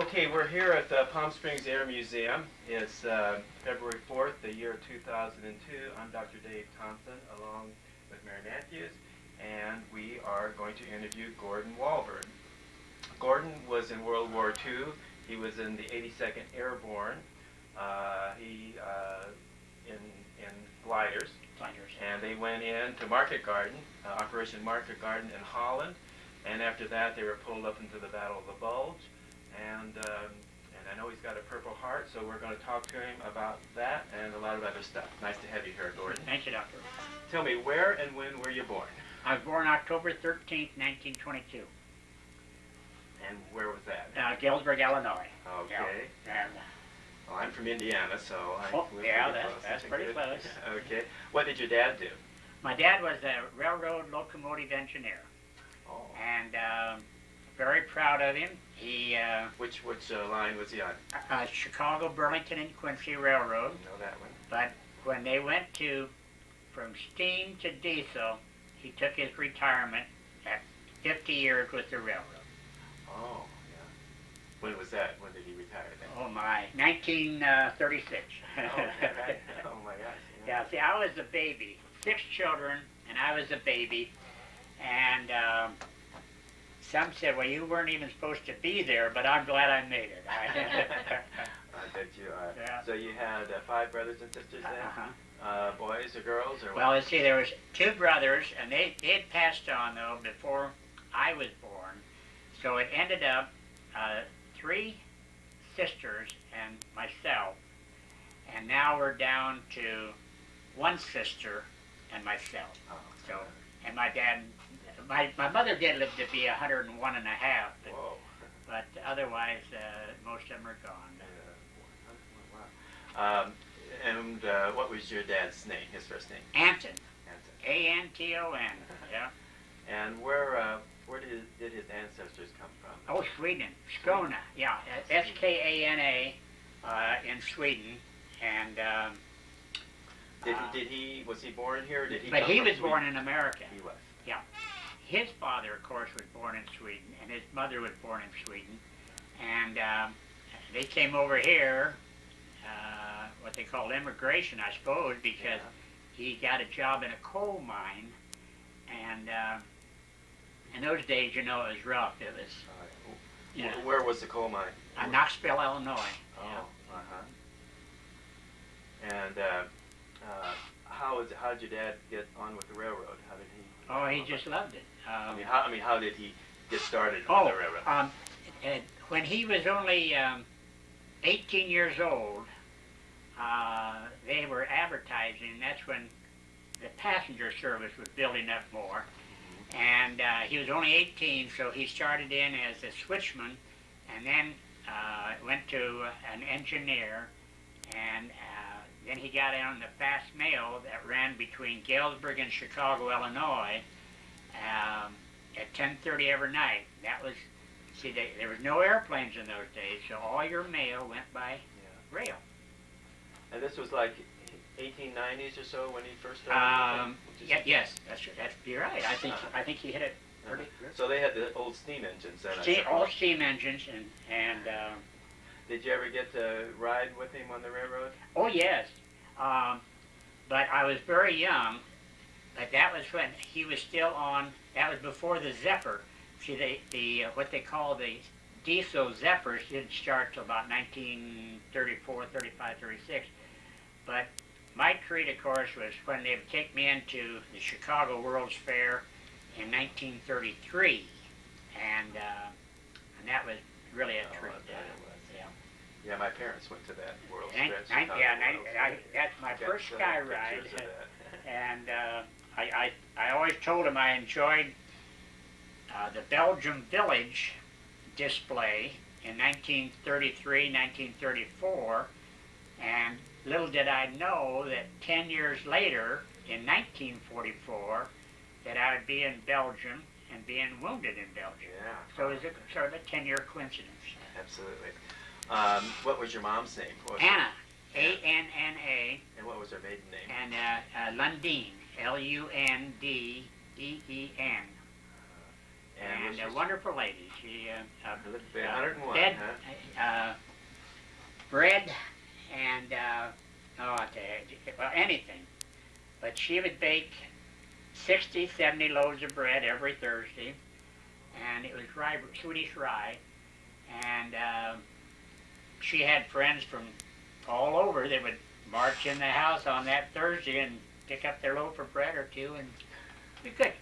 Okay, we're here at the Palm Springs Air Museum. It's February 4th, the year 2002. I'm Dr. Dave Thompson, along with Mary Matthews, and we are going to interview Gordon Walberg. Gordon was in World War II. He was in the 82nd Airborne. In gliders. And they went into Market Garden, Operation Market Garden in Holland, and after that they were pulled up into the Battle of the Bulge. And I know he's got a Purple Heart, so we're going to talk to him about that and a lot of other stuff. Nice to have you here, Gordon. Thank you, Doctor. Tell me, where and when were you born? I was born October 13th, 1922. And where was that? Galesburg, Illinois. Okay. Yeah. And, well, I'm from Indiana, so that's pretty close. Okay. What did your dad do? My dad was a railroad locomotive engineer. Oh. And very proud of him. He which line was he on? Chicago, Burlington, and Quincy Railroad. I know that one. But when they went from steam to diesel, he took his retirement at 50 years with the railroad. Oh, yeah. When was that? When did he retire then? Oh my, 1936. Oh, right. Oh my gosh. Yeah, see, I was a baby. 6 children, and I was a baby. And some said, well, you weren't even supposed to be there, but I'm glad I made it. I bet you are. Yeah. So you had 5 brothers and sisters then? Boys or girls? Or well, let's see, there was 2 brothers, and they had passed on, though, before I was born. So it ended up 3 sisters and myself, and now we're down to 1 sister and myself. Oh, so, and my dad, my mother did live to be 101 and a half, but otherwise most of them are gone. Wow. And what was your dad's name, his first name? Anton. A-N-T-O-N, yeah. And where did his ancestors come from? Oh, Sweden, Skåne, yeah, S-K-A-N-A in Sweden, and was he born here, or did he but come he from was Sweden? born in America. He was. Yeah. His father, of course, was born in Sweden, and his mother was born in Sweden, and they came over here, what they call immigration, I suppose, because he got a job in a coal mine, and in those days, you know, it was rough. It was. Where was the coal mine? Knoxville, Illinois. Oh, And how did your dad get on with the railroad? How did he? Oh, he just loved it. How did he get started on the railroad? When he was only 18 years old, they were advertising. That's when the passenger service was building up more. And he was only 18, so he started in as a switchman, and then went to an engineer, and then he got on the fast mail that ran between Galesburg and Chicago, Illinois, at 10:30 every night. That was, see, there was no airplanes in those days, so all your mail went by rail. And this was like 1890s or so when he first started? Yes, you're right. I think he hit it pretty good. So they had the old steam engines then? All steam engines, and did you ever get to ride with him on the railroad? Oh yes, but I was very young. But that was when he was still on. That was before the Zephyr. See, the what they call the diesel Zephyrs didn't start till about 1934, 35, 36. But my treat, of course, was when they would take me into the Chicago World's Fair in 1933, and that was really a treat. Yeah, my parents went to that World's Fair. That's my first sky ride, and I always told him I enjoyed the Belgium Village display in 1933, 1934, and little did I know that 10 years later, in 1944, that I would be in Belgium and being wounded in Belgium. Yeah. So it was sort of a 10-year coincidence. Absolutely. What was your mom's name? Anna, A-N-N-A. And what was her maiden name? And Lundeen, L-U-N-D-E-E-N. and a wonderful lady. She lived to be 101, fed, huh? bread and well, anything. But she would bake 60, 70 loaves of bread every Thursday, and it was rye, Swedish rye, and she had friends from all over that would march in the house on that Thursday and pick up their loaf of bread or two, and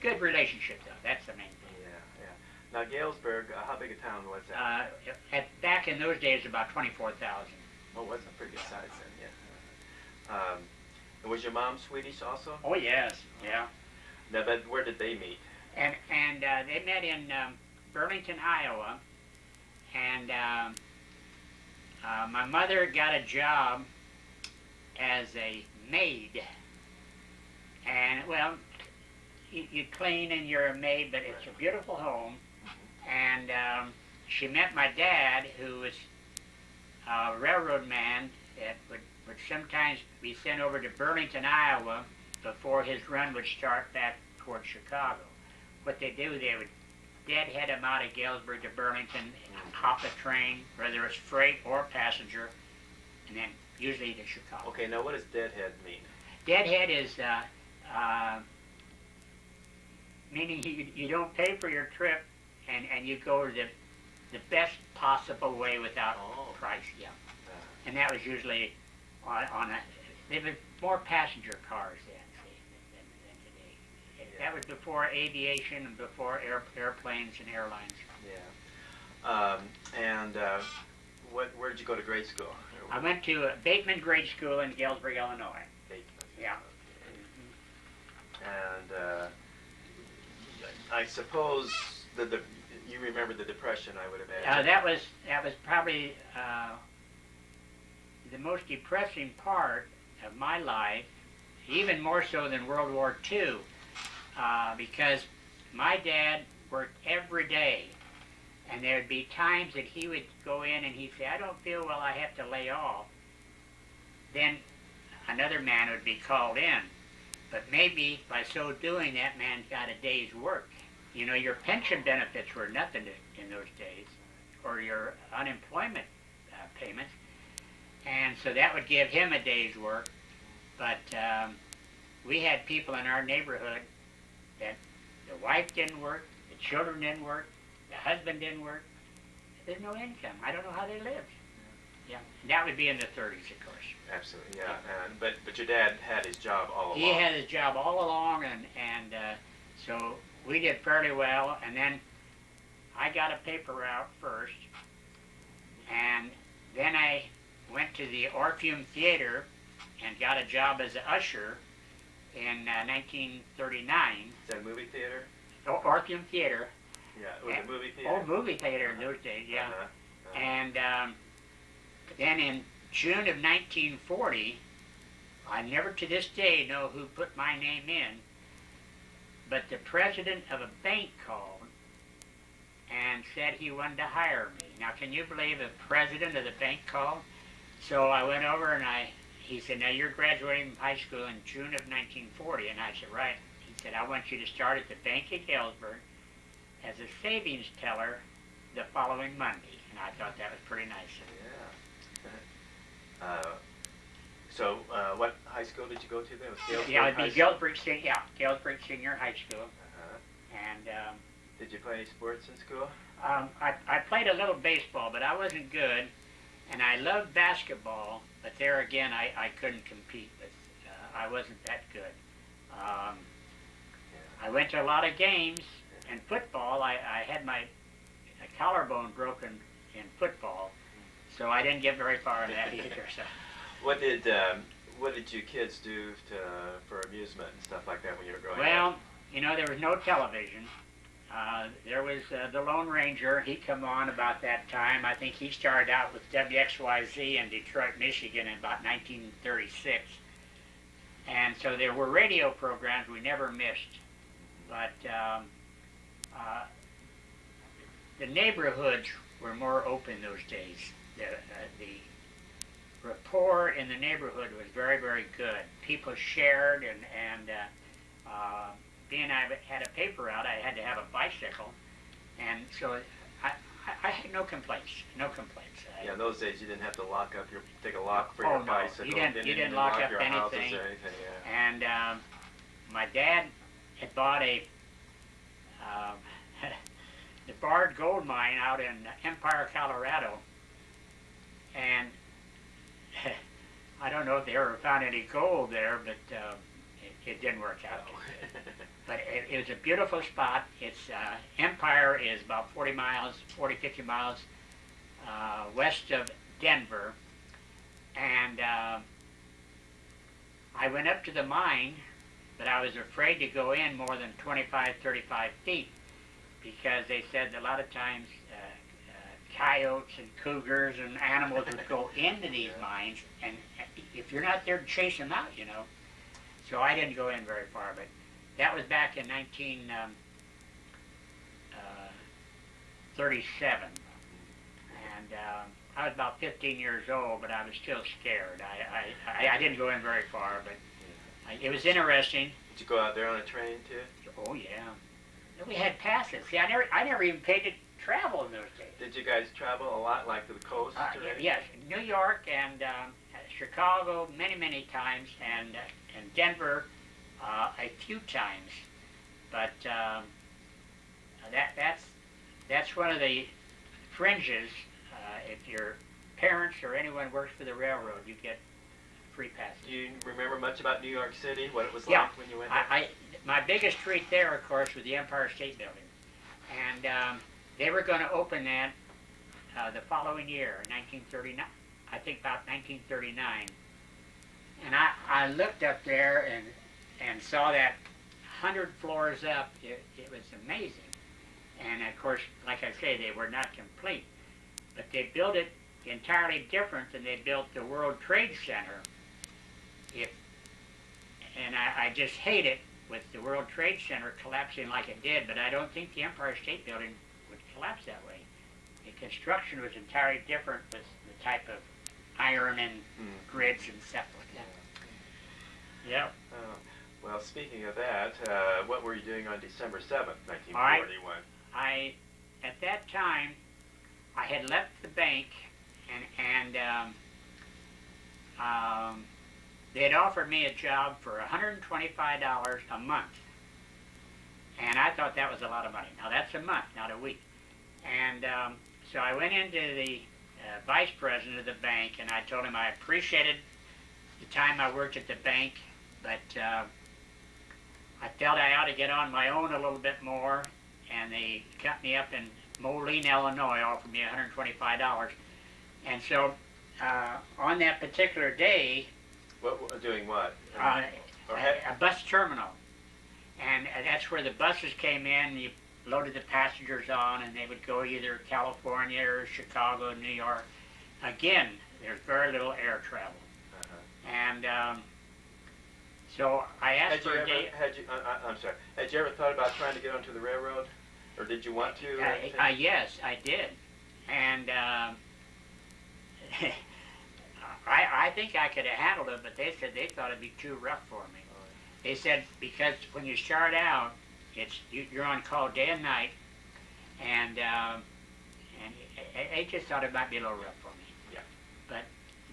good relationship though. That's the main thing. Yeah, yeah. Now Galesburg, how big a town was that? Back in those days, about 24,000. Oh, that's a pretty good size then. Yeah. And was your mom Swedish also? Oh yes, yeah. Now, but where did they meet? And they met in Burlington, Iowa, and my mother got a job as a maid, and well, you clean and you're a maid, but it's a beautiful home. And she met my dad, who was a railroad man that would sometimes be sent over to Burlington, Iowa, before his run would start back towards Chicago. What they do, they would deadhead him out of Galesburg to Burlington, hop a train, whether it's freight or passenger, and then usually to Chicago. Okay, now what does deadhead mean? Deadhead is meaning you don't pay for your trip, and you go the best possible way without price. Yeah, and that was usually on a. There were more passenger cars then, than today. Yeah. That was before aviation and before airplanes and airlines. Yeah. Where did you go to grade school? I went to Bateman Grade School in Galesburg, Illinois. Bateman. Yeah. And I suppose you remember the Depression, I would imagine. That was probably the most depressing part of my life, even more so than World War II, because my dad worked every day, and there would be times that he would go in and he'd say, "I don't feel well, I have to lay off." Then another man would be called in, but maybe by so doing, that man got a day's work. You know, your pension benefits were nothing in those days, or your unemployment payments, and so that would give him a day's work. But we had people in our neighborhood that the wife didn't work, the children didn't work, the husband didn't work. There's no income. I don't know how they lived. Yeah, that would be in the 30s, of course. Absolutely, yeah. But your dad had his job all along. He had his job all along, and so we did fairly well. And then I got a paper route first, and then I went to the Orpheum Theater and got a job as an usher in 1939. Is that a movie theater? Orpheum Theater. Yeah, it was a movie theater. Old movie theater in those days, yeah. And then in June of 1940, I never to this day know who put my name in, but the president of a bank called and said he wanted to hire me. Now, can you believe a president of the bank called? So I went over and he said, "Now you're graduating from high school in June of 1940. And I said, "Right." He said, "I want you to start at the Bank of Galesburg as a savings teller the following Monday." And I thought that was pretty nice. Yeah. So what high school did you go to then? It was Galesburg yeah, it would High be Galesburg Senior High School. And did you play any sports in school? I played a little baseball, but I wasn't good. And I loved basketball, but there again, I couldn't compete with. I wasn't that good. I went to a lot of games. And football, I had my collarbone broken in football, so I didn't get very far in that either. So. What did you kids do for amusement and stuff like that when you were growing up? Well, you know, there was no television. There was the Lone Ranger. He come on about that time. I think he started out with WXYZ in Detroit, Michigan in about 1936. And so there were radio programs we never missed. But the neighborhoods were more open those days. The rapport in the neighborhood was very, very good. People shared, and being I had a paper route, I had to have a bicycle, And so I had no complaints, no complaints. Yeah, in those days you didn't have to lock up take a lock for Oh, your no. bicycle. You didn't lock up your anything. houses or anything, yeah. And my dad had bought a the barred gold mine out in Empire, Colorado, and I don't know if they ever found any gold there, but it didn't work out. But it was a beautiful spot. It's Empire is about 40, 50 miles west of Denver, and I went up to the mine, but I was afraid to go in more than 25, 35 feet, because they said a lot of times coyotes and cougars and animals would go into these mines, and if you're not there to chase them out, you know. So I didn't go in very far, but that was back in 1937, and I was about 15 years old, but I was still scared. I didn't go in very far, but it was interesting. Did you go out there on a train too? Oh yeah, we had passes. See, I never even paid to travel in those days. Did you guys travel a lot, like to the coast? Yes, New York and Chicago many times, and Denver a few times. But that's one of the fringes. If your parents or anyone works for the railroad, you get free passes. Do you remember much about New York City? What it was Yeah. like when you went there? My biggest treat there, of course, was the Empire State Building, and they were going to open that the following year, 1939. I think about 1939. And I looked up there and saw that 100 floors up. It was amazing. And of course, like I say, they were not complete, but they built it entirely different than they built the World Trade Center. And I just hate it with the World Trade Center collapsing like it did, but I don't think the Empire State Building would collapse that way. The construction was entirely different with the type of iron and grids and stuff like that. Yeah. Well, speaking of that, what were you doing on December 7th, 1941? At that time, I had left the bank, and they had offered me a job for $125 a month. And I thought that was a lot of money. Now that's a month, not a week. And so I went into the vice president of the bank, and I told him I appreciated the time I worked at the bank, but I felt I ought to get on my own a little bit more, and the company up in Moline, Illinois offered me $125. And so on that particular day, Doing what? a bus terminal, and that's where the buses came in. You loaded the passengers on, and they would go either California or Chicago, New York. Again, there's very little air travel, and so I asked for a day. I'm sorry. Had you ever thought about trying to get onto the railroad, or did you want to? Yes, I did, and I think I could have handled it, but they said they thought it'd be too rough for me. They said because when you start out, you're on call day and night, and they just thought it might be a little rough for me. Yeah. But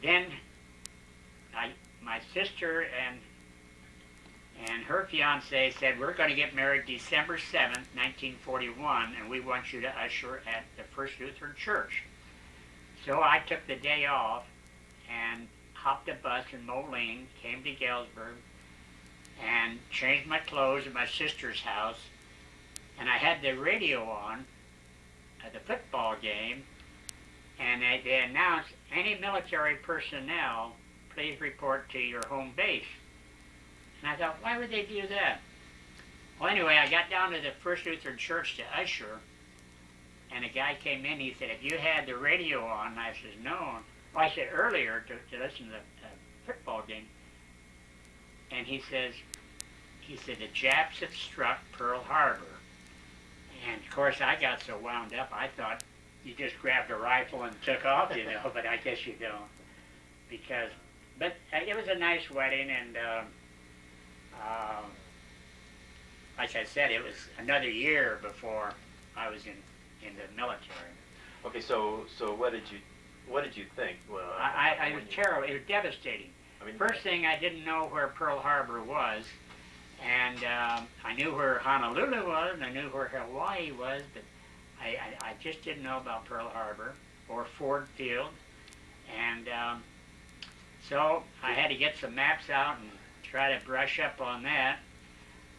then my sister and her fiance said, we're going to get married December 7th, 1941, and we want you to usher at the First Lutheran Church. So I took the day off and hopped a bus in Moline, came to Galesburg, and changed my clothes at my sister's house, and I had the radio on at the football game, and they announced, any military personnel, please report to your home base. And I thought, why would they do that? Well, anyway, I got down to the First Lutheran Church to usher, and a guy came in, he said, have you had the radio on? And I said, no. Well, I said earlier to listen to the football game. And he said, the Japs have struck Pearl Harbor. And of course I got so wound up, I thought you just grabbed a rifle and took off, you know, but I guess you don't. But it was a nice wedding, and like I said, it was another year before I was in in the military. Okay, so what did you think? Well, It was terrible. It was devastating. I mean, First thing, I didn't know where Pearl Harbor was, and I knew where Honolulu was, and I knew where Hawaii was, but I just didn't know about Pearl Harbor or Ford Field, and so I had to get some maps out and try to brush up on that.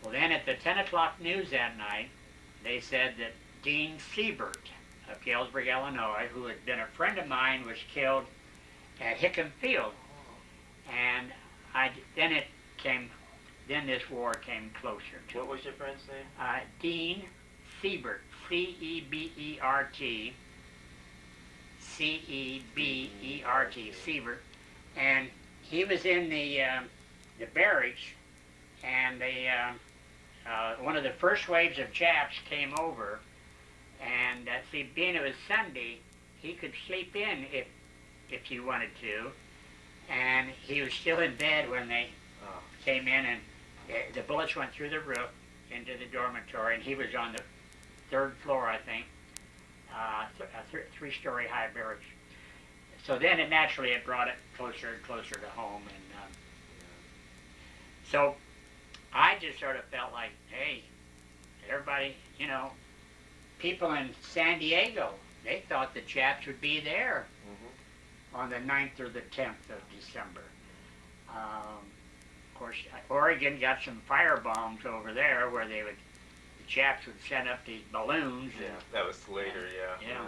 Well, then at the 10 o'clock news that night, they said that Dean Siebert of Galesburg, Illinois, who had been a friend of mine, was killed at Hickam Field. And then this war came closer to. What was your friend's name? Dean Siebert, C-E-B-E-R-T, C-E-B-E-R-T, Siebert, and he was in the barracks, and one of the first waves of Japs came over, and being it was Sunday, he could sleep in if he wanted to, and he was still in bed when they came in, and the bullets went through the roof into the dormitory, and he was on the third floor, I think, a three-story high barracks. So then it brought it closer and closer to home, and so I just sort of felt like, hey, everybody, people in San Diego, they thought the Japs would be there on the 9th or the 10th of December. Of course, Oregon got some firebombs over there where the Japs would send up these balloons. Yeah, that was later, yeah.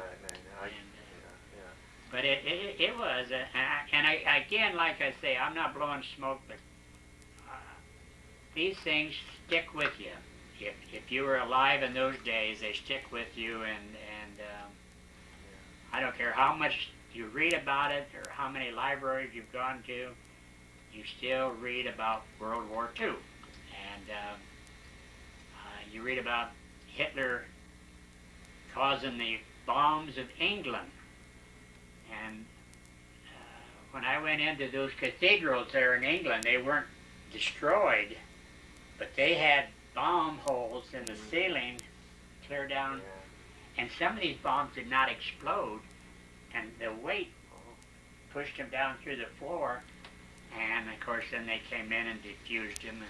But it was, and again, like I say, I'm not blowing smoke, but these things stick with you. If you were alive in those days, they stick with you, and I don't care how much you read about it or how many libraries you've gone to, you still read about World War II. And you read about Hitler causing the bombs of England. And when I went into those cathedrals there in England, they weren't destroyed, but they had bomb holes in the ceiling clear down. And some of these bombs did not explode, and the weight pushed them down through the floor, and of course then they came in and defused them,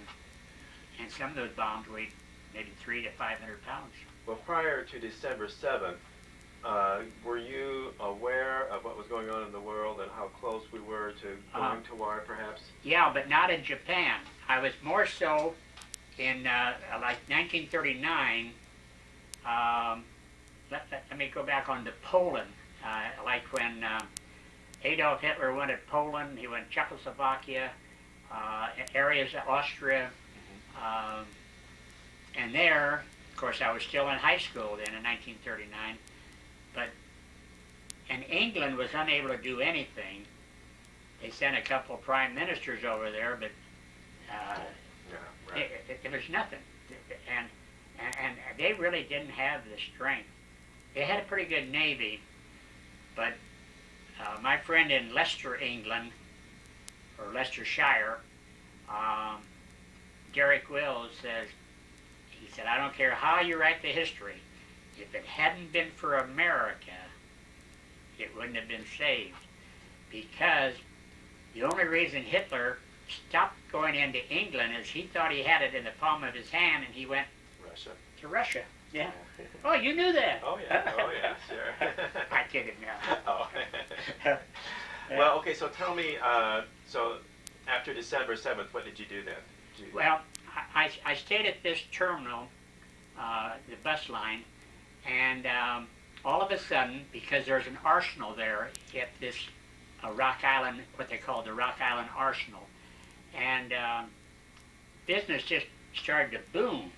and some of those bombs weighed maybe 300 to 500 pounds. Well, prior to December 7th, were you aware of what was going on in the world and how close we were to going to war, perhaps? Yeah, but not in Japan. I was more so in like 1939. Let me go back on to Poland. Like when Adolf Hitler went at Poland, he went Czechoslovakia, areas of Austria, and there, of course, I was still in high school then in 1939, and England was unable to do anything. They sent a couple of prime ministers over there, but it was nothing, and they really didn't have the strength. They had a pretty good navy, but my friend in Leicester, England, or Leicestershire, Derek Wills he said, I don't care how you write the history, if it hadn't been for America, it wouldn't have been saved. Because the only reason Hitler stopped going into England is he thought he had it in the palm of his hand, and he went to Russia. Yeah. Oh, you knew that. Oh, yeah. Oh, yeah, sure. I kid him now. Oh. Well, okay, so tell me, so after December 7th, what did you do then? Well, I stayed at this terminal, the bus line, and all of a sudden, because there's an arsenal there at this Rock Island, what they call the Rock Island Arsenal, and business just started to boom.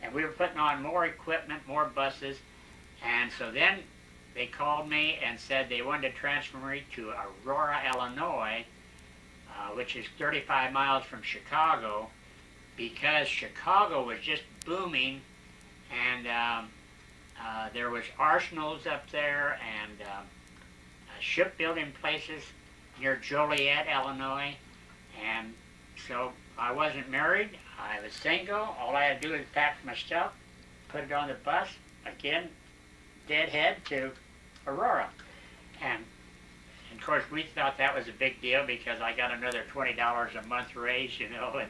And we were putting on more equipment, more buses, and so then they called me and said they wanted to transfer me to Aurora, Illinois, which is 35 miles from Chicago, because Chicago was just booming, and there was arsenals up there and shipbuilding places near Joliet, Illinois, and so I wasn't married. I was single. All I had to do was pack my stuff, put it on the bus. Again, deadhead to Aurora. And of course, we thought that was a big deal because I got another $20 a month raise, you know,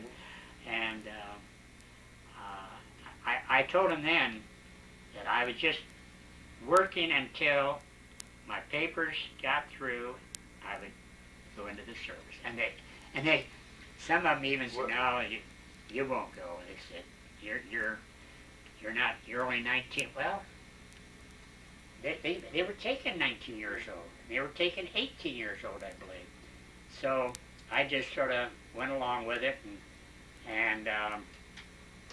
and I told him then that I was just working until my papers got through. I would go into the service, and they, some of them even said, "No, you won't go." They said, "You're only 19." Well, they were taking 19 years old. They were taking 18 years old, I believe. So I just sort of went along with it, and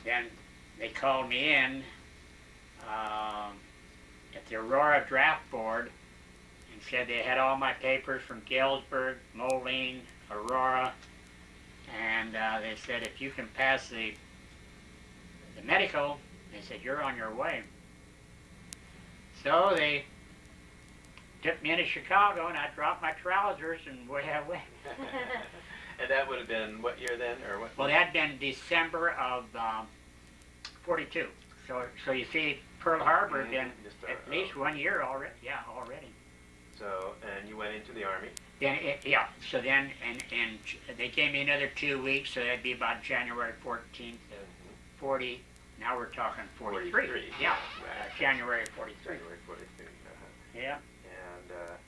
then they called me in at the Aurora Draft Board and said they had all my papers from Galesburg, Moline, Aurora, and they said if you can pass the medical, they said you're on your way. So they took me into Chicago, and I dropped my trousers, and away I went. And that would have been what year then, or what? Well, that had been December of '42. So you see, Pearl Harbor had been at least 1 year already. Yeah, already. So, and you went into the Army. Then, yeah. So then, and they gave me another 2 weeks, so that'd be about January 14th of 40. Now we're talking 43. Yeah, January 43. January 43. Yeah. And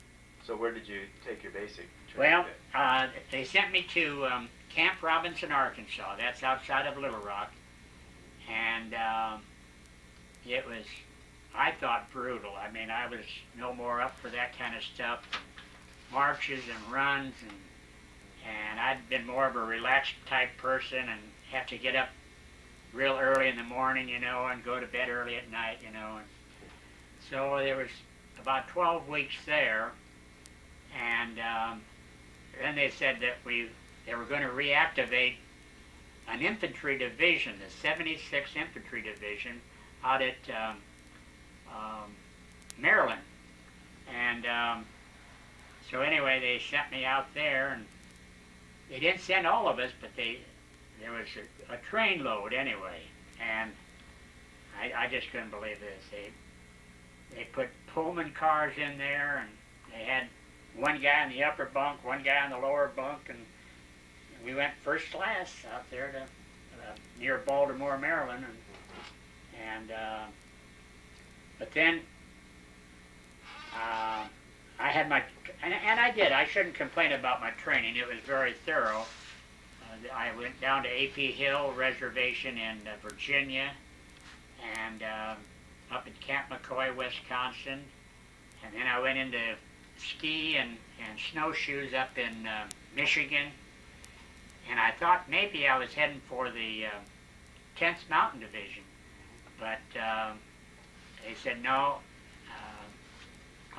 so where did you take your basic training? Well, they sent me to Camp Robinson, Arkansas. That's outside of Little Rock. And it was, I thought, brutal. I mean, I was no more up for that kind of stuff. Marches and runs, and I'd been more of a relaxed type person and have to get up real early in the morning, you know, and go to bed early at night, you know. And so there was about 12 weeks there, and then they said that they were going to reactivate an infantry division, the 76th Infantry Division, out at Maryland. And so anyway, they sent me out there, and they didn't send all of us, but there was a train load anyway, and I just couldn't believe this. They put Pullman cars in there, and they had one guy in the upper bunk, one guy in the lower bunk, and we went first class out there to near Baltimore, Maryland, and but then I had my, and I did. I shouldn't complain about my training. It was very thorough. I went down to A.P. Hill Reservation in Virginia, and up at Camp McCoy, Wisconsin, and then I went into ski and snowshoes up in Michigan, and I thought maybe I was heading for the 10th Mountain Division, but they said no.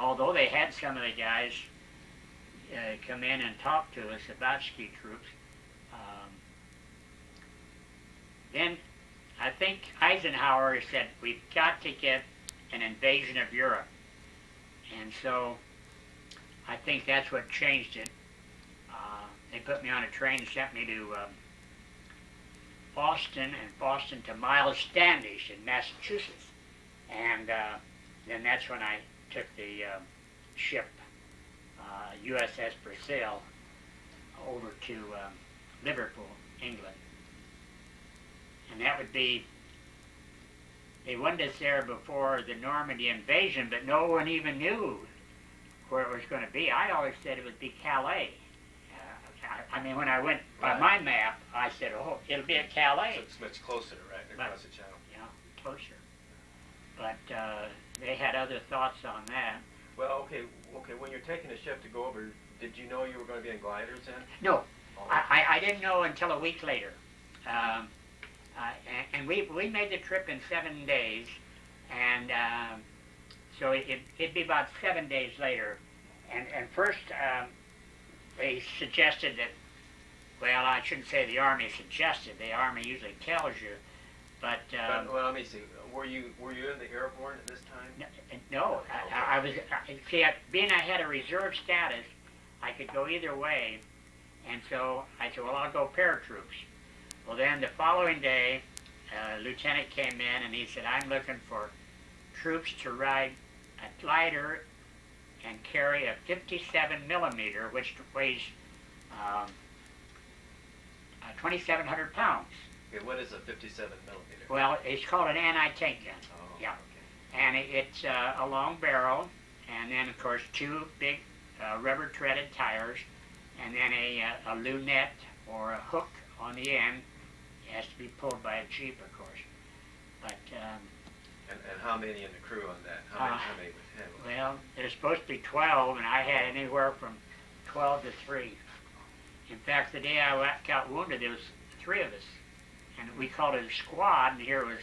Although they had some of the guys come in and talk to us about ski troops, then I think Eisenhower said, we've got to get an invasion of Europe. And so I think that's what changed it. They put me on a train and sent me to Boston, and Boston to Miles Standish in Massachusetts. And then that's when I took the ship, USS Brazil, over to Liverpool, England. And that would be, they wanted us there before the Normandy invasion, but no one even knew where it was going to be. I always said it would be Calais. I mean, when I went by my map, I said, oh, it'll be at Calais. So it's much closer, right, across the channel. Yeah, closer. But they had other thoughts on that. Well, okay, when you're taking a ship to go over, did you know you were going to be in gliders then? No, I didn't know until a week later. And we made the trip in 7 days, and so it'd be about 7 days later. And first, they suggested that, well, I shouldn't say the Army suggested, the Army usually tells you, but well, let me see, were you in the airborne at this time? No, I was, see, being I had a reserve status, I could go either way, and so I said, well, I'll go paratroops. Well, then the following day, a lieutenant came in and he said, I'm looking for troops to ride a glider and carry a 57 millimeter, which weighs 2,700 pounds. Okay, what is a 57 millimeter? Well, it's called an anti-tank gun. Oh, Yeah. okay. And it's a long barrel, and then of course two big rubber threaded tires, and then a lunette or a hook on the end. It has to be pulled by a jeep, of course. But and how many in the crew on that? How many would handle it? well, there's supposed to be 12, and I had anywhere from 12 to 3. In fact, the day I got wounded, there was 3 of us, and we called it a squad. And here was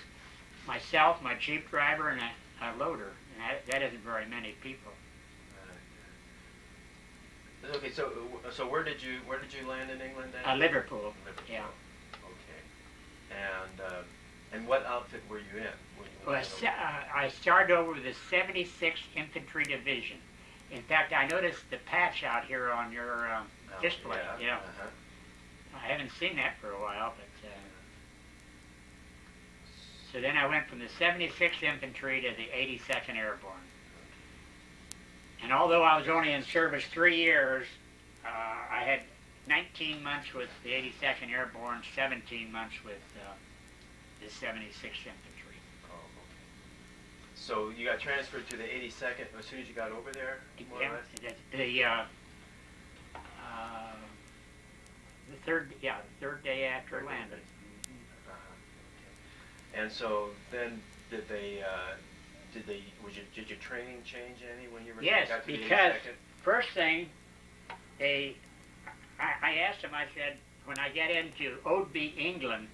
myself, my jeep driver, and a loader, and that isn't very many people. Okay, so where did you land in England then? Liverpool. Liverpool. Yeah. Okay. And what outfit were you in? Well, I started over with the 76th Infantry Division. In fact, I noticed the patch out here on your display. Yeah. Uh-huh. I haven't seen that for a while, but so then I went from the 76th Infantry to the 82nd Airborne. And although I was only in service 3 years, I had 19 months with the 82nd Airborne, 17 months with the 76th Infantry. Oh, okay. So you got transferred to the 82nd as soon as you got over there, more or less? The third day after I landed. Okay. And so then did your training change any when you were Yes, got to the because 82nd? first thing, I asked them, I said, when I get into Wwii, England,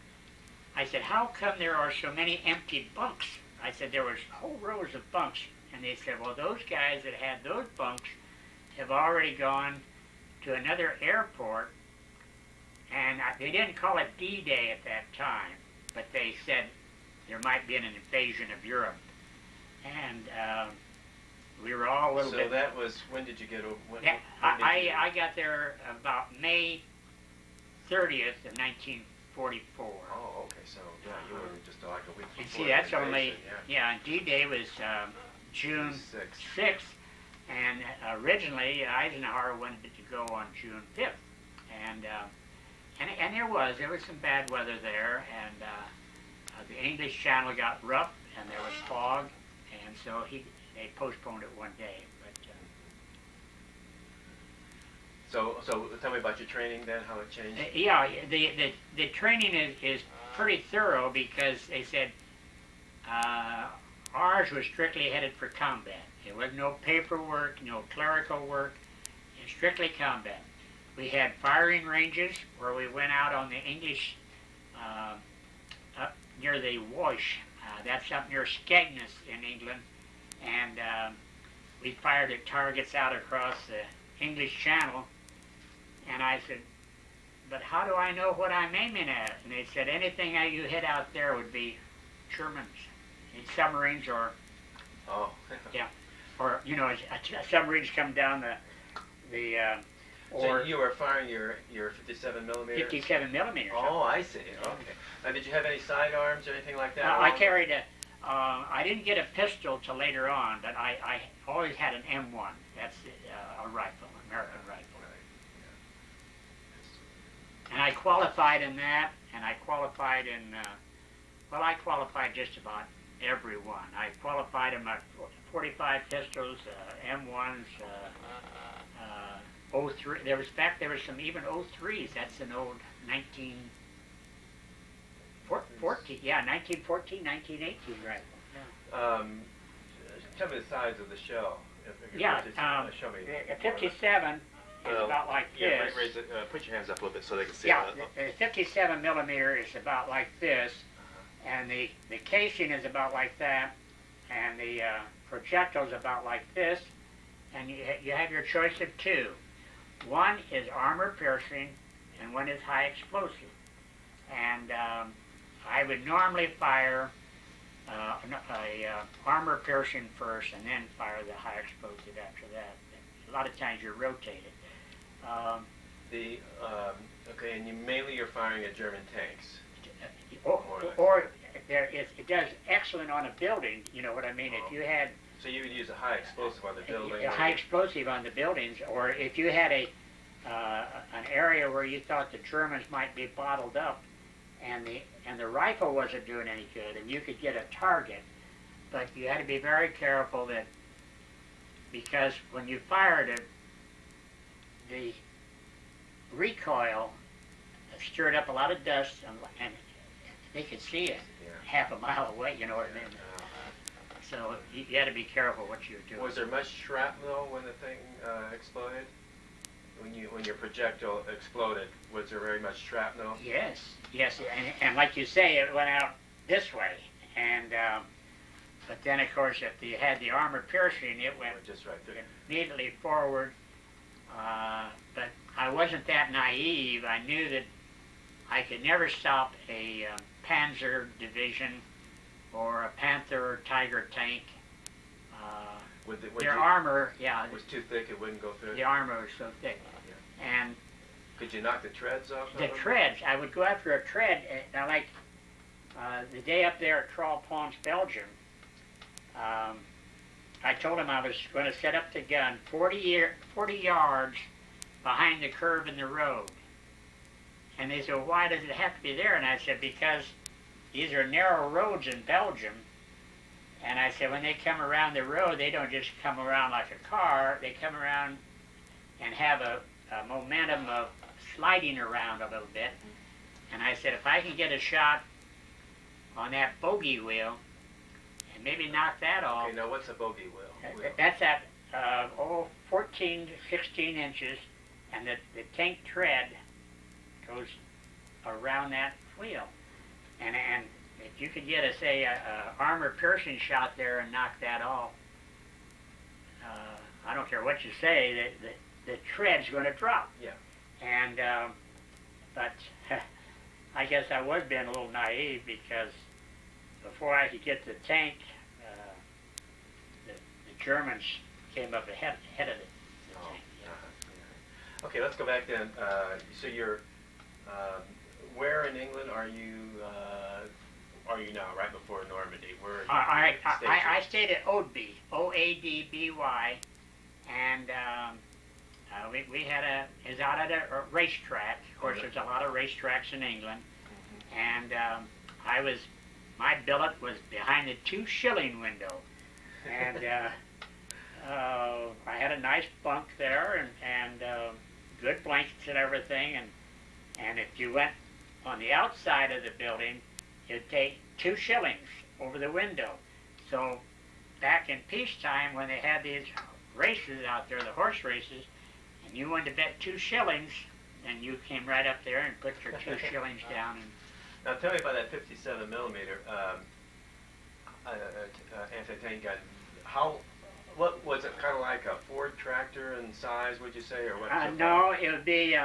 I said, how come there are so many empty bunks? I said, there was whole rows of bunks. And they said, well, those guys that had those bunks have already gone to another airport. And they didn't call it D-Day at that time, but they said there might be an invasion of Europe. And we were all a little bit... So that was, when did you get over? I got there about May 30th of 1944. Oh, okay, so yeah, you were just like a week before. And see, that's the only, invasion, yeah, D-Day was June 6th, and originally Eisenhower wanted it to go on June 5th. And there was some bad weather there, and the English Channel got rough, and there was fog, and so they postponed it one day. But So tell me about your training then, how it changed. yeah, the training is pretty thorough because they said ours was strictly headed for combat. There was no paperwork, no clerical work, strictly combat. We had firing ranges where we went out on the English, up near the Wash. That's up near Skegness in England. And we fired at targets out across the English Channel. And I said, but how do I know what I'm aiming at? And they said, anything that you hit out there would be Germans, submarines or, Oh. yeah, or, submarines come down the or so you were firing your 57 millimeter? 57 millimeters. Oh, I see. Okay. Now, did you have any sidearms or anything like that? I carried I didn't get a pistol till later on, but I always had an M1. That's a rifle, American rifle. Right. And I qualified in that, and I qualified in, I qualified just about every one. I qualified in my 45 pistols, M1s, 03. There was some even 03s. That's an old 1914, 1918 rifle. Yeah. Tell me the size of the shell. Yeah, show me. A 57 is about like this. Yeah, raise it, put your hands up a little bit so they can see. Yeah, the 57 millimeter is about like this, and the casing is about like that, and the projectile is about like this, and you have your choice of two. One is armor piercing, and one is high explosive. And I would normally fire a armor piercing first, and then fire the high explosive after that. A lot of times you're rotated. Okay, and mainly you're firing at German tanks. Or it does excellent on a building. You know what I mean? If you had So you would use a high explosive on the building? A high explosive on the buildings, or if you had an area where you thought the Germans might be bottled up, and the rifle wasn't doing any good, and you could get a target, but you had to be very careful that, because when you fired it, the recoil stirred up a lot of dust, and they could see it half a mile away, you know what I mean? So you had to be careful what you were doing. Was there much shrapnel when the thing exploded? When your projectile exploded, was there very much shrapnel? Yes, and like you say, it went out this way, and but then of course if you had the armor piercing, it went just right through. Immediately forward. But I wasn't that naive. I knew that I could never stop a Panzer division or a Panther or Tiger tank. Their armor, was too thick; it wouldn't go through. The armor was so thick, and could you knock the treads off? The treads, I would go after a tread. Now, like the day up there at Trollpons, Belgium, I told him I was going to set up the gun 40 yards behind the curve in the road. And they said, well, why does it have to be there? And I said, because these are narrow roads in Belgium. And I said, when they come around the road, they don't just come around like a car. They come around and have a momentum of sliding around a little bit. And I said, if I can get a shot on that bogey wheel and maybe knock that off. Okay, now what's a bogey wheel? That's at 14 to 16 inches, and the tank tread goes around that wheel. And if you could get a armor piercing shot there and knock that off, I don't care what you say, the tread's going to drop. Yeah. And but I guess I was being a little naive, because before I could get the tank, the Germans came up ahead of the tank. Yeah. Okay, let's go back then. So you're where in England are you now? Right before Normandy? Where are you I stayed at Oadby, Oadby, and we had is out at a racetrack. Of course, there's a lot of racetracks in England, and my billet was behind the 2 shilling window, and I had a nice bunk there, and good blankets and everything, and if you went on the outside of the building, it'd take 2 shillings over the window. So back in peacetime, when they had these races out there, the horse races, and you wanted to bet 2 shillings, and you came right up there and put your 2 shillings down. And now tell me about that 57 millimeter anti-tank gun. What was it, kind of like a Ford tractor in size, would you say, or what? No, it would be.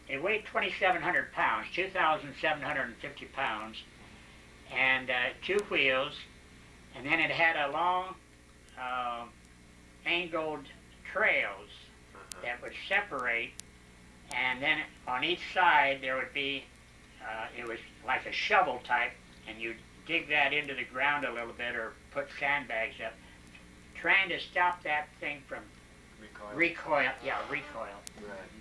It weighed 2,700 pounds, 2,750 pounds, and 2 wheels, and then it had a long angled trails that would separate, and then on each side there would be, it was like a shovel type, and you'd dig that into the ground a little bit or put sandbags up, trying to stop that thing from recoil. Recoil. Right.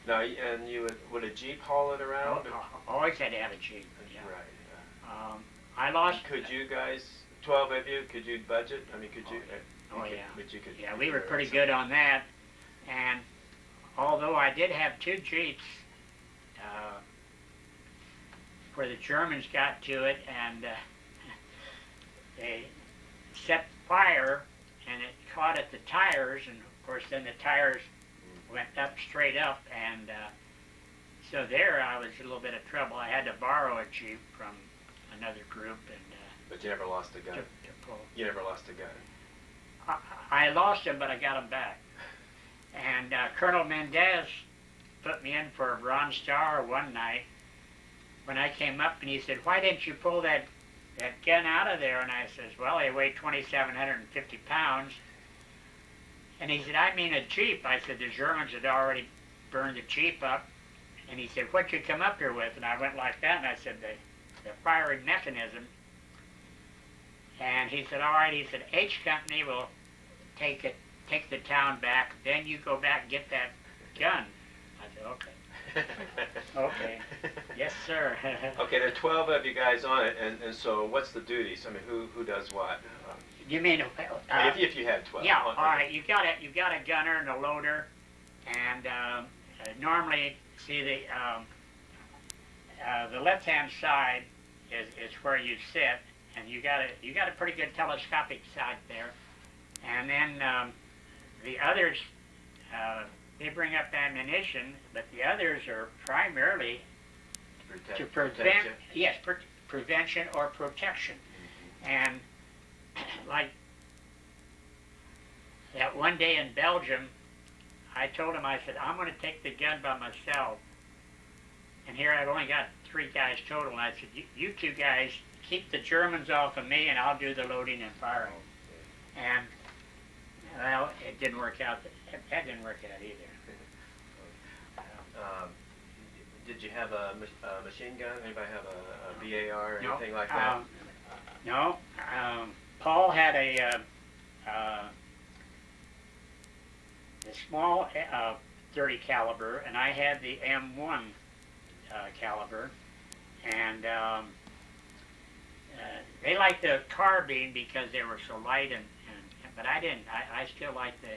Now, and would a Jeep haul it around? Always had to have a Jeep. Yeah. Right. I lost. Could you guys, 12 of you, could you budget? I mean, could you? But you could. Yeah, we were pretty good on that, and although I did have 2 Jeeps, where the Germans got to it, and they set fire, and it caught at the tires, and of course then the tires went up straight up, and so there I was in a little bit of trouble. I had to borrow a Jeep from another group, and but you never lost a gun. To pull. You never lost a gun. I lost him, but I got him back. And Colonel Mendez put me in for a Bronze Star one night when I came up, and he said, "Why didn't you pull that gun out of there?" And I says, "Well, they weigh 2,750 pounds." And he said, "I mean a Jeep." I said, "The Germans had already burned the Jeep up." And he said, "What'd you come up here with?" And I went like that, and I said, the firing mechanism. And he said, all right, he said, H Company will take the town back, then you go back and get that gun. I said, okay. Okay. Yes, sir. Okay, there are 12 of you guys on it, and so what's the duties? I mean, who does what? You mean if you had 12. Yeah. All right. You got a gunner and a loader, and normally, see the left-hand side is where you sit, and you got a pretty good telescopic sight there, and then the others. They bring up ammunition, but the others are primarily to prevent, yes, prevention or protection. And like that one day in Belgium, I told him, I said, I'm going to take the gun by myself. And here I've only got 3 guys total. And I said, you 2 guys keep the Germans off of me, and I'll do the loading and firing. And well, it didn't work out. That didn't work out either. Did you have a machine gun? Anybody have a BAR or anything like that? No. Paul had a small 30 caliber, and I had the M1 caliber, and they liked the carbine because they were so light, but I didn't. I still like the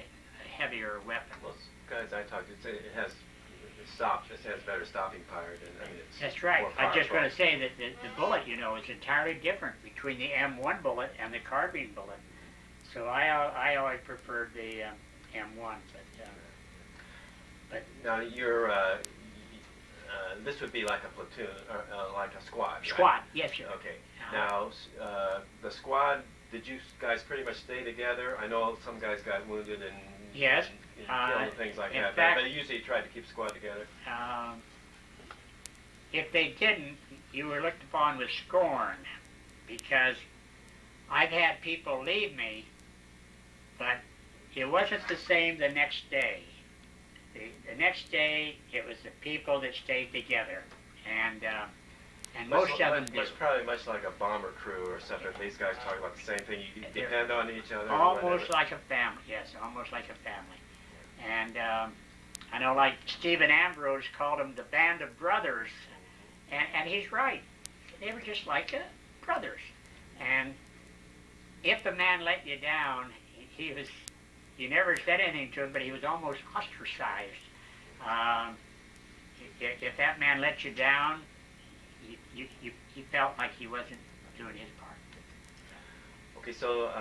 heavier weapon. Most guys I talked to say it has better stopping power than, I mean, it's That's right. more I'm just powerful. going to say that the bullet, is entirely different between the M1 bullet and the carbine bullet. So I always preferred the M1. But Now this would be like a platoon or like a squad. Right? Squad, yes, sir. Okay. Now the squad. Did you guys pretty much stay together? I know some guys got wounded and Yes. killed and things like that. Fact, but they usually tried to keep the squad together. If they didn't, you were looked upon with scorn, because I've had people leave me, but it wasn't the same the next day. The next day, it was the people that stayed together, and most of them did. It's probably much like a bomber crew or something. These guys talk about the same thing. You depend on each other. Almost like a family, yes, almost like a family. And I know, like Stephen Ambrose called them the band of brothers, and he's right. They were just like brothers. And if a man let you down, you never said anything to him, but he was almost ostracized. If that man let you down, you felt like he wasn't doing his part. Okay, so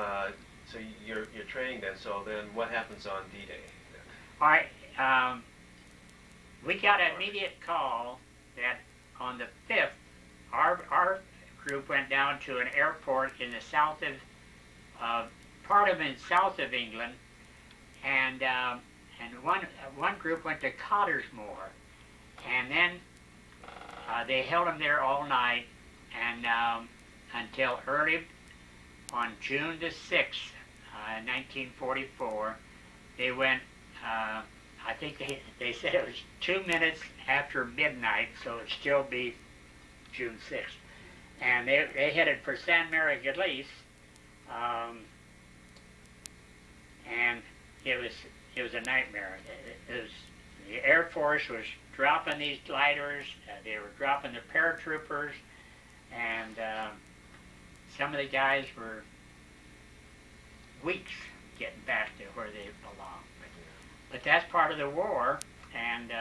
you're training then. So then, what happens on D-Day? All right, we got an immediate call that on the 5th, our group went down to an airport in the south of south of England, and one group went to Cottersmore, and then they held them there all night, and until early on June the 6th, 1944, they went. I think they said it was 2 minutes after midnight, so it'd still be June 6th. And they headed for San Miguelis, and it was a nightmare. The Air Force was dropping these gliders, they were dropping the paratroopers, and some of the guys were weeks getting back to where they belong. But that's part of the war, and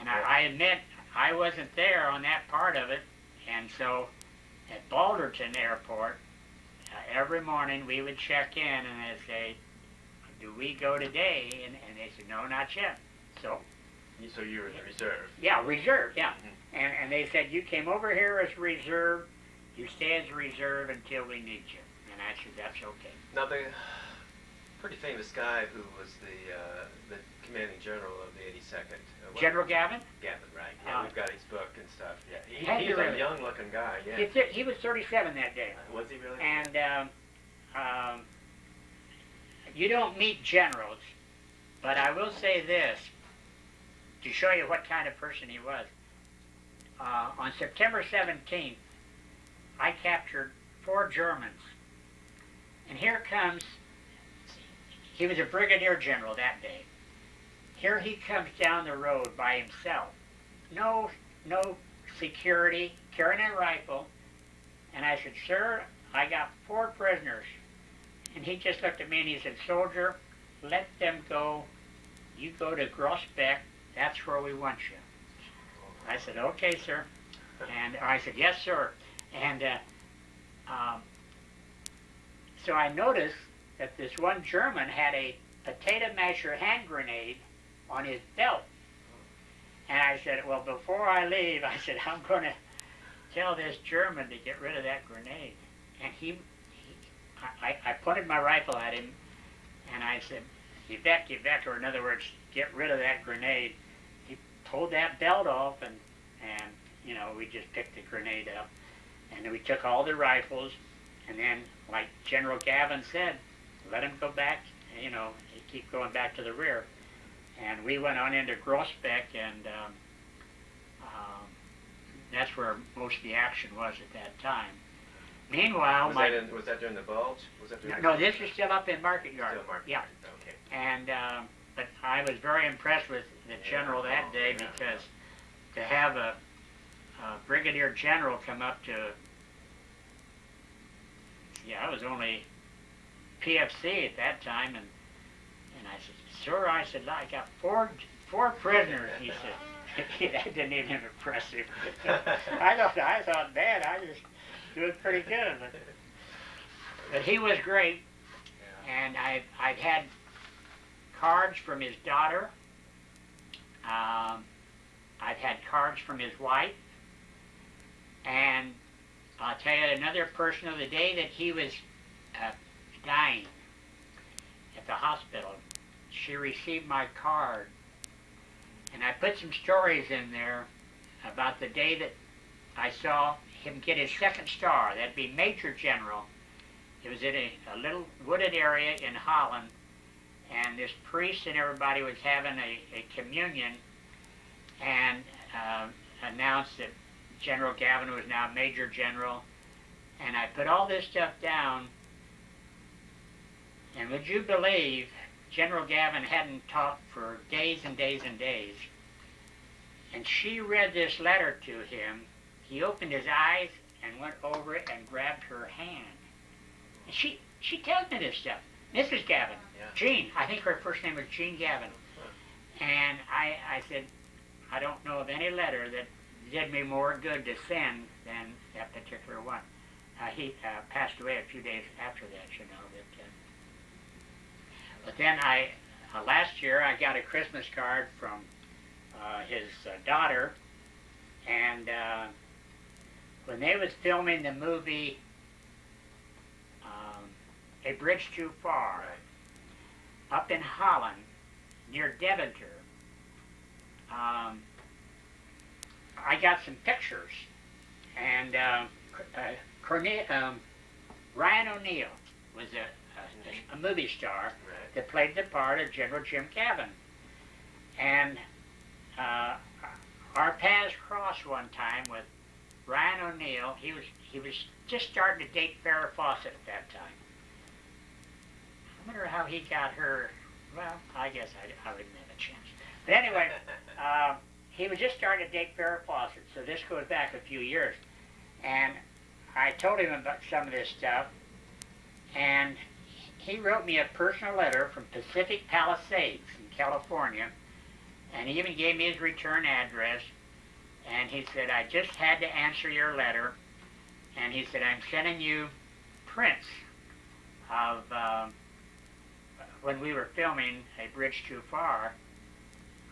I admit I wasn't there on that part of it, and so at Balderton Airport, every morning we would check in and they'd say, do we go today? And they said, no, not yet. So you were in the reserve? Yeah, reserve, yeah. Mm-hmm. And they said, you came over here as reserve, you stay as a reserve until we need you. And I said, that's okay. Now, the pretty famous guy who was the commanding general of the 82nd. General Gavin? Gavin, right. Yeah, we've got his book and stuff. Yeah, He's a really young-looking guy, yeah. He was 37 that day. Was he really? And you don't meet generals, but I will say this, to show you what kind of person he was. On September 17th, I captured 4 Germans. And here comes, he was a brigadier general that day. Here he comes down the road by himself. No security, carrying a rifle. And I said, sir, I got 4 prisoners. And he just looked at me and he said, soldier, let them go. You go to Grossbeck. That's where we want you. I said, okay, sir. And I said, yes, sir. And so I noticed that this one German had a potato masher hand grenade on his belt. And I said, well, before I leave, I said, I'm going to tell this German to get rid of that grenade. And I pointed my rifle at him, and I said, Yvette, or in other words, get rid of that grenade. He pulled that belt off, and you know, we just picked the grenade up. And then we took all the rifles, and then, like General Gavin said, let him go back, you know, keep going back to the rear. And we went on into Grossbeck, and that's where most of the action was at that time. Meanwhile, was that during the Bulge? Was that during no, this is still up in Market Yard. Still Market yeah. Yard. Okay. And but I was very impressed with the general that day because to have a brigadier general come up to, I was only PFC at that time, and I said, sir, I said, I got four prisoners. He said, that didn't even impress him. I thought, man, I just doing pretty good. But he was great, and I've had cards from his daughter. I've had cards from his wife, and I'll tell you another person of the day that he was dying at the hospital. She received my card, and I put some stories in there about the day that I saw him get his 2nd star. That'd be Major General. It was in a little wooded area in Holland, and this priest and everybody was having a communion, and announced that General Gavin was now Major General. And I put all this stuff down, and would you believe General Gavin hadn't talked for days and days and days, and she read this letter to him. He opened his eyes and went over it and grabbed her hand. And she tells me this stuff. Mrs. Gavin, Jean, I think her first name was Jean Gavin. And I said, I don't know of any letter that did me more good to send than that particular one. He passed away a few days after that, you know. But then last year I got a Christmas card from his daughter, and when they was filming the movie A Bridge Too Far, up in Holland, near Deventer, I got some pictures, and Ryan O'Neal was a movie star that played the part of General Jim Gavin. And our paths crossed one time with Ryan O'Neal. He was just starting to date Farrah Fawcett at that time. I wonder how he got her. Well, I guess I wouldn't have a chance. But anyway, he was just starting to date Farrah Fawcett, so this goes back a few years. And I told him about some of this stuff, and he wrote me a personal letter from Pacific Palisades in California, and he even gave me his return address, and he said, I just had to answer your letter, and he said, I'm sending you prints of when we were filming A Bridge Too Far.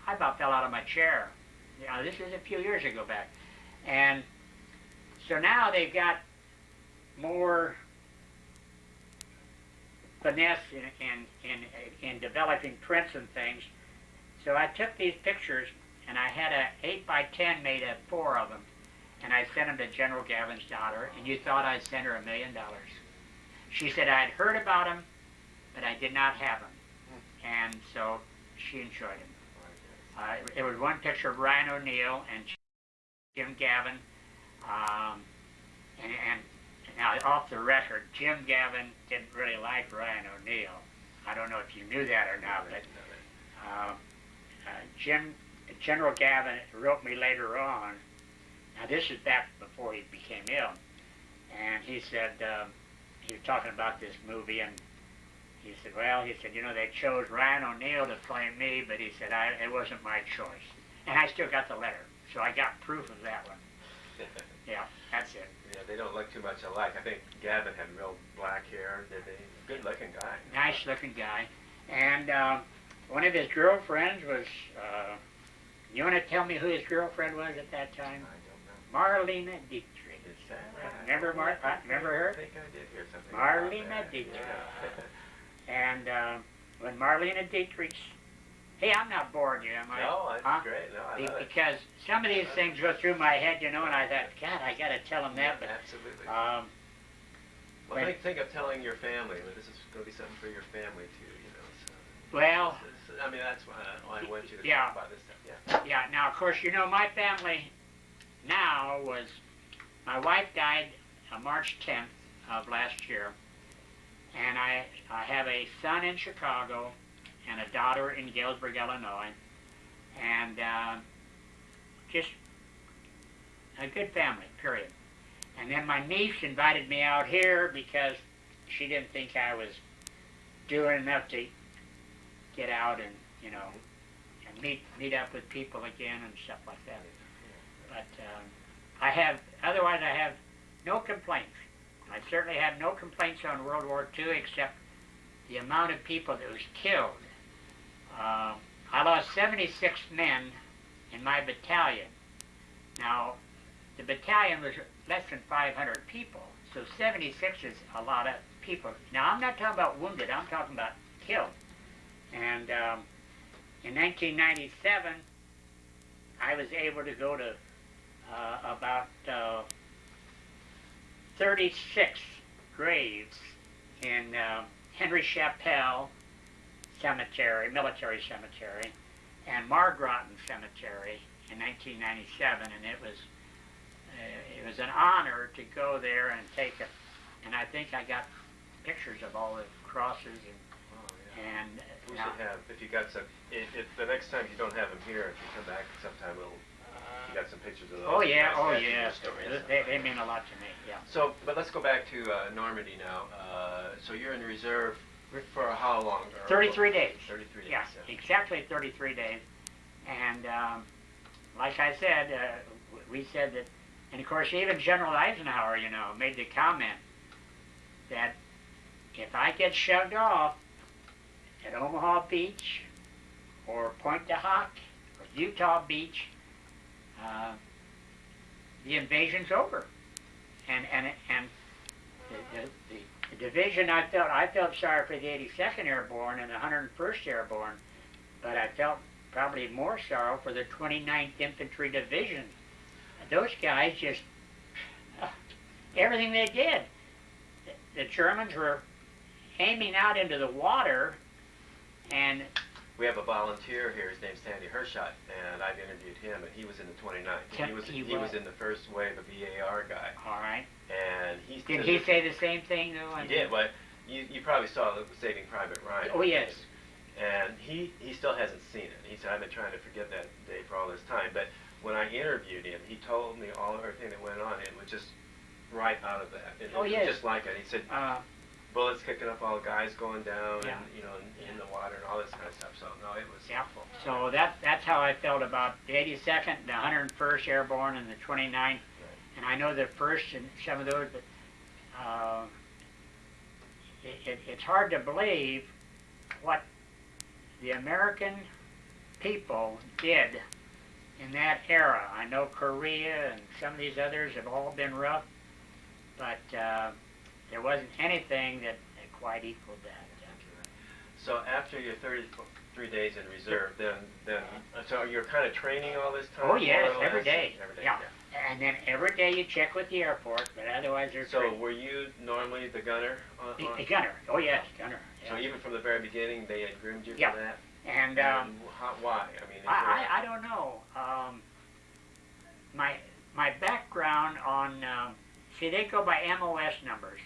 I about fell out of my chair. You know, this is a few years ago back. And so now they've got more finesse in developing prints and things. So I took these pictures, and I had a 8x10 made of 4 of them, and I sent them to General Gavin's daughter, and you thought I'd send her $1 million. She said I'd heard about them, but I did not have them, and so she enjoyed them. It was one picture of Ryan O'Neal and Jim Gavin, and Now, off the record, Jim Gavin didn't really like Ryan O'Neal. I don't know if you knew that or not, but General Gavin wrote me later on. Now, this is back before he became ill, and he said, he was talking about this movie, and he said, well, he said, you know, they chose Ryan O'Neal to play me, but he said, it wasn't my choice. And I still got the letter, so I got proof of that one. Yeah, that's it. Yeah, they don't look too much alike. I think Gavin had real black hair. Good-looking guy. Nice-looking guy. And one of his girlfriends was, you want to tell me who his girlfriend was at that time? I don't know. Marlena Dietrich. Is that right? Remember remember her? I think I did hear something Marlena about that. Dietrich. Yeah. And when Marlena Dietrich, hey, I'm not boring you, am I? No, that's great. No, I love it. Because some of these things go through my head, you know, and I thought, God, I got to tell them that. But, absolutely. Well, think of telling your family. But this is going to be something for your family too, you know. So, well, I mean, that's why I want you to yeah, talk about this stuff. Yeah. Yeah. Now, of course, you know, my family now was, my wife died March 10th of last year, and I have a son in Chicago and a daughter in Galesburg, Illinois, and just a good family, period. And then my niece invited me out here because she didn't think I was doing enough to get out and, you know, and meet up with people again and stuff like that. But otherwise I have no complaints. I certainly have no complaints on World War II except the amount of people that was killed. I lost 76 men in my battalion. Now, the battalion was less than 500 people, so 76 is a lot of people. Now, I'm not talking about wounded, I'm talking about killed. And in 1997, I was able to go to about 36 graves in Henry Chappell Cemetery, military cemetery, and Margroton Cemetery in 1997, and it was an honor to go there and take it. And I think I got pictures of all the crosses and We should have, if you got some, if the next time you don't have them here, if you come back sometime, you got some pictures of those. Oh yeah, Stories. They mean a lot to me. Yeah. So, but let's go back to Normandy now. So you're in reserve for how long? 33 days. 33 days. Yeah, exactly 33 days. And like I said, we said that, and of course even General Eisenhower, you know, made the comment that if I get shoved off at Omaha Beach or Pointe du Hoc or Utah Beach, the invasion's over. And the division, I felt sorry for the 82nd Airborne and the 101st Airborne, but I felt probably more sorrow for the 29th Infantry Division. Those guys just, everything they did. The Germans were aiming out into the water, and we have a volunteer here. His name's Sandy Hershot, and I've interviewed him, and he was in the 29th. He was in the first wave of VAR guy. All right. And did he say the same thing though? He did. But you probably saw Saving Private Ryan. Oh yes. And he still hasn't seen it. He said, I've been trying to forget that day for all this time. But when I interviewed him, he told me everything that went on. It was just right out of that. It was just like it. He said, bullets kicking up, all the guys going down, and you know, in the water and all this kind of stuff. So no, it was. Yeah. So that's how I felt about the 82nd, the 101st Airborne, and the 29th. Right. And I know the first and some of those, but it's hard to believe what the American people did in that era. I know Korea and some of these others have all been rough, but there wasn't anything that quite equaled that. So after your 33 days in reserve, then so you're kind of training all this time? Oh yes, every day. Every day. Yeah. And then every day you check with the airport, but otherwise they're So free. were you normally the gunner? The gunner. Oh yes, gunner. Yeah. So even from the very beginning, they had groomed you for that? And why? I mean, I don't know. My background on see, they go by MOS numbers,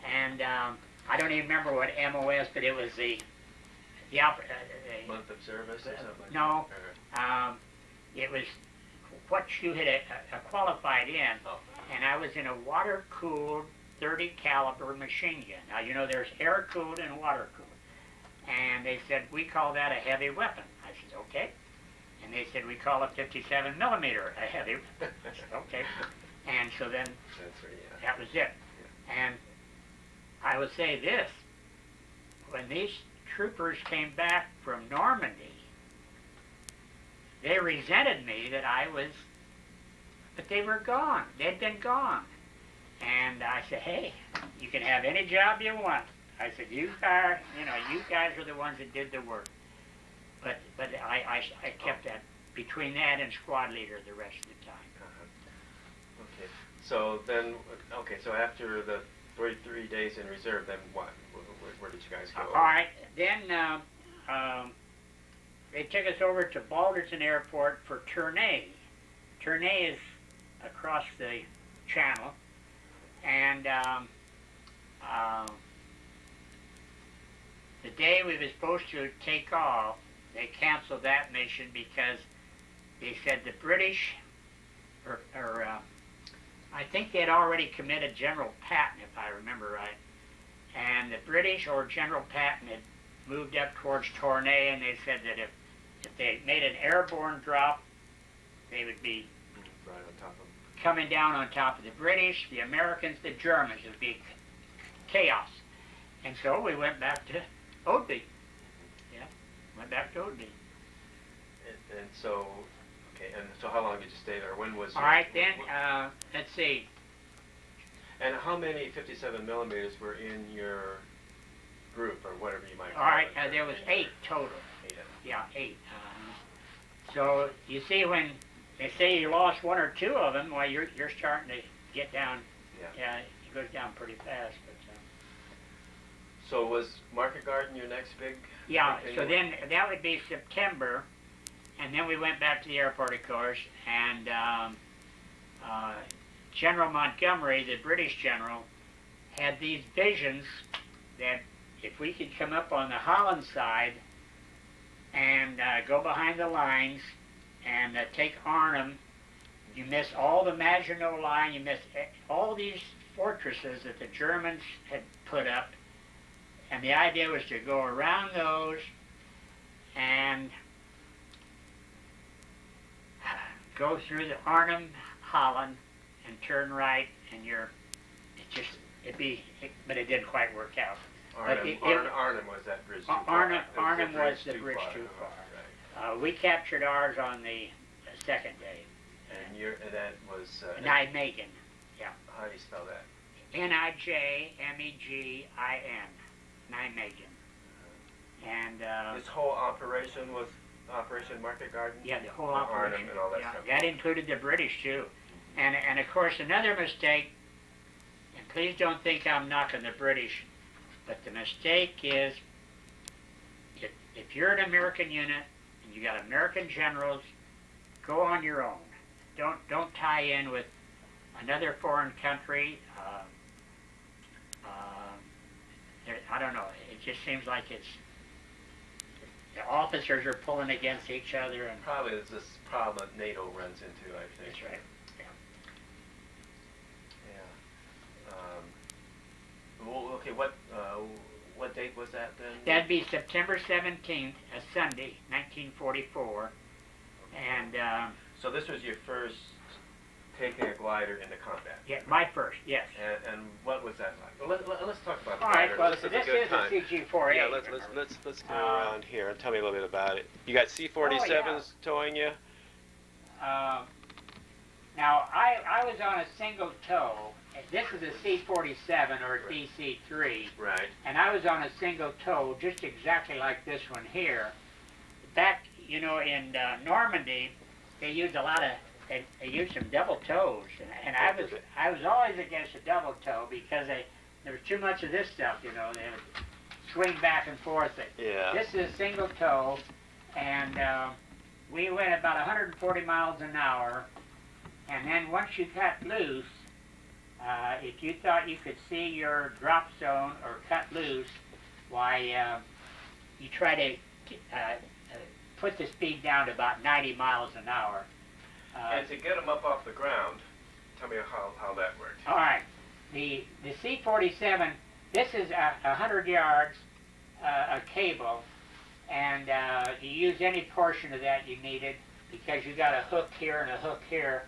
and I don't even remember what MOS, but it was the month of service or something like no, that? it was what you had qualified in, and I was in a water-cooled 30 caliber machine gun. Now, you know, there's air-cooled and water-cooled. And they said, we call that a heavy weapon. I said, okay. And they said, we call a 57 millimeter a heavy weapon. I said, okay. And so then that was it. And I would say this, when these troopers came back from Normandy, they resented me that I was, but they were gone. They'd been gone. And I said, hey, you can have any job you want. I said, you guys are the ones that did the work. But I kept that between that and squad leader the rest of the time. Okay. So then, so after the 33 days in reserve, then what? Where did you guys go? All right. Then they took us over to Balderton Airport for Tournai. Tournai is across the channel. And the day we were supposed to take off, they canceled that mission because they said the British, I think they had already committed General Patton, if I remember right. And the British or General Patton had moved up towards Tournai, and they said that if they made an airborne drop, they would be right on top of them. Coming down on top of the British, the Americans, the Germans. It would be chaos. And so we went back to Odeby. Yeah, went back to Odeby. And so, and so how long did you stay there? When was all right, then, let's see. And how many 57 millimeters were in your group, or whatever you might call it? All right, it? There was 8 total. 8 of them. Yeah, 8. So, you see, when they say you lost 1 or 2 of them, well, you're starting to get down. Yeah, it goes down pretty fast. But, so was Market Garden your next big? Yeah. So then that would be September, and then we went back to the airport, of course, and General Montgomery, the British general, had these visions that if we could come up on the Holland side and go behind the lines and take Arnhem, you miss all the Maginot Line, you miss all these fortresses that the Germans had put up, and the idea was to go around those and go through the Arnhem, Holland, and turn right, and but it didn't quite work out. Arnhem was that bridge too far. Arnhem was the bridge too far. Right. We captured ours on the second day. And that was... Nijmegen, yeah. How do you spell that? Nijmegen, Nijmegen. And... this whole operation was Operation Market Garden? Yeah, the whole operation. Arnhem and all that stuff. That included the British, too. And of course, another mistake, and please don't think I'm knocking the British, but the mistake is, if you're an American unit, and you got American generals, go on your own. Don't tie in with another foreign country. I don't know. It just seems like the officers are pulling against each other. And probably it's this problem that NATO runs into, I think. That's right. Well, okay, what date was that then? That'd be September 17th, a Sunday, 1944. And so this was your first taking a glider into combat? Yeah, my first, yes. And what was that like? Well, let's talk about the All glider. right, well, this is a CG-4A. Yeah, let's go around here and tell me a little bit about it. You got C-47s towing you? Now, I was on a single tow. This is a C-47 or a DC-3. Right. And I was on a single tow, just exactly like this one here. Back, in Normandy, they used they used some double tows, and I was always against a double tow because there was too much of this stuff, they would swing back and forth. Yeah. This is a single tow, and we went about 140 miles an hour, and then once you cut loose, if you thought you could see your drop zone or cut loose, why, you try to put the speed down to about 90 miles an hour. And to get them up off the ground, tell me how that worked. All right. The C-47, this is 100 yards, a cable, and you use any portion of that you needed because you got a hook here and a hook here,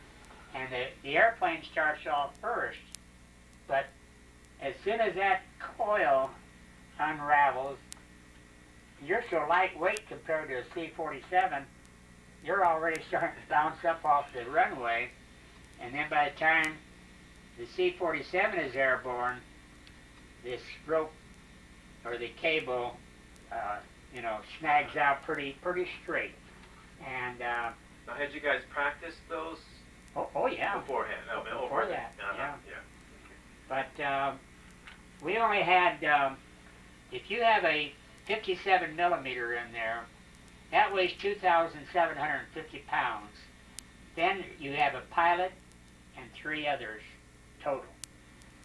and the airplane starts off first, but as soon as that coil unravels, you're so lightweight compared to a C-47, you're already starting to bounce up off the runway, and then by the time the C-47 is airborne, this rope or the cable, snags out pretty straight. And now, had you guys practiced those? Oh yeah. Beforehand. Before that. Yeah. But we only had, if you have a 57 millimeter in there, that weighs 2,750 pounds. Then you have a pilot and 3 others total.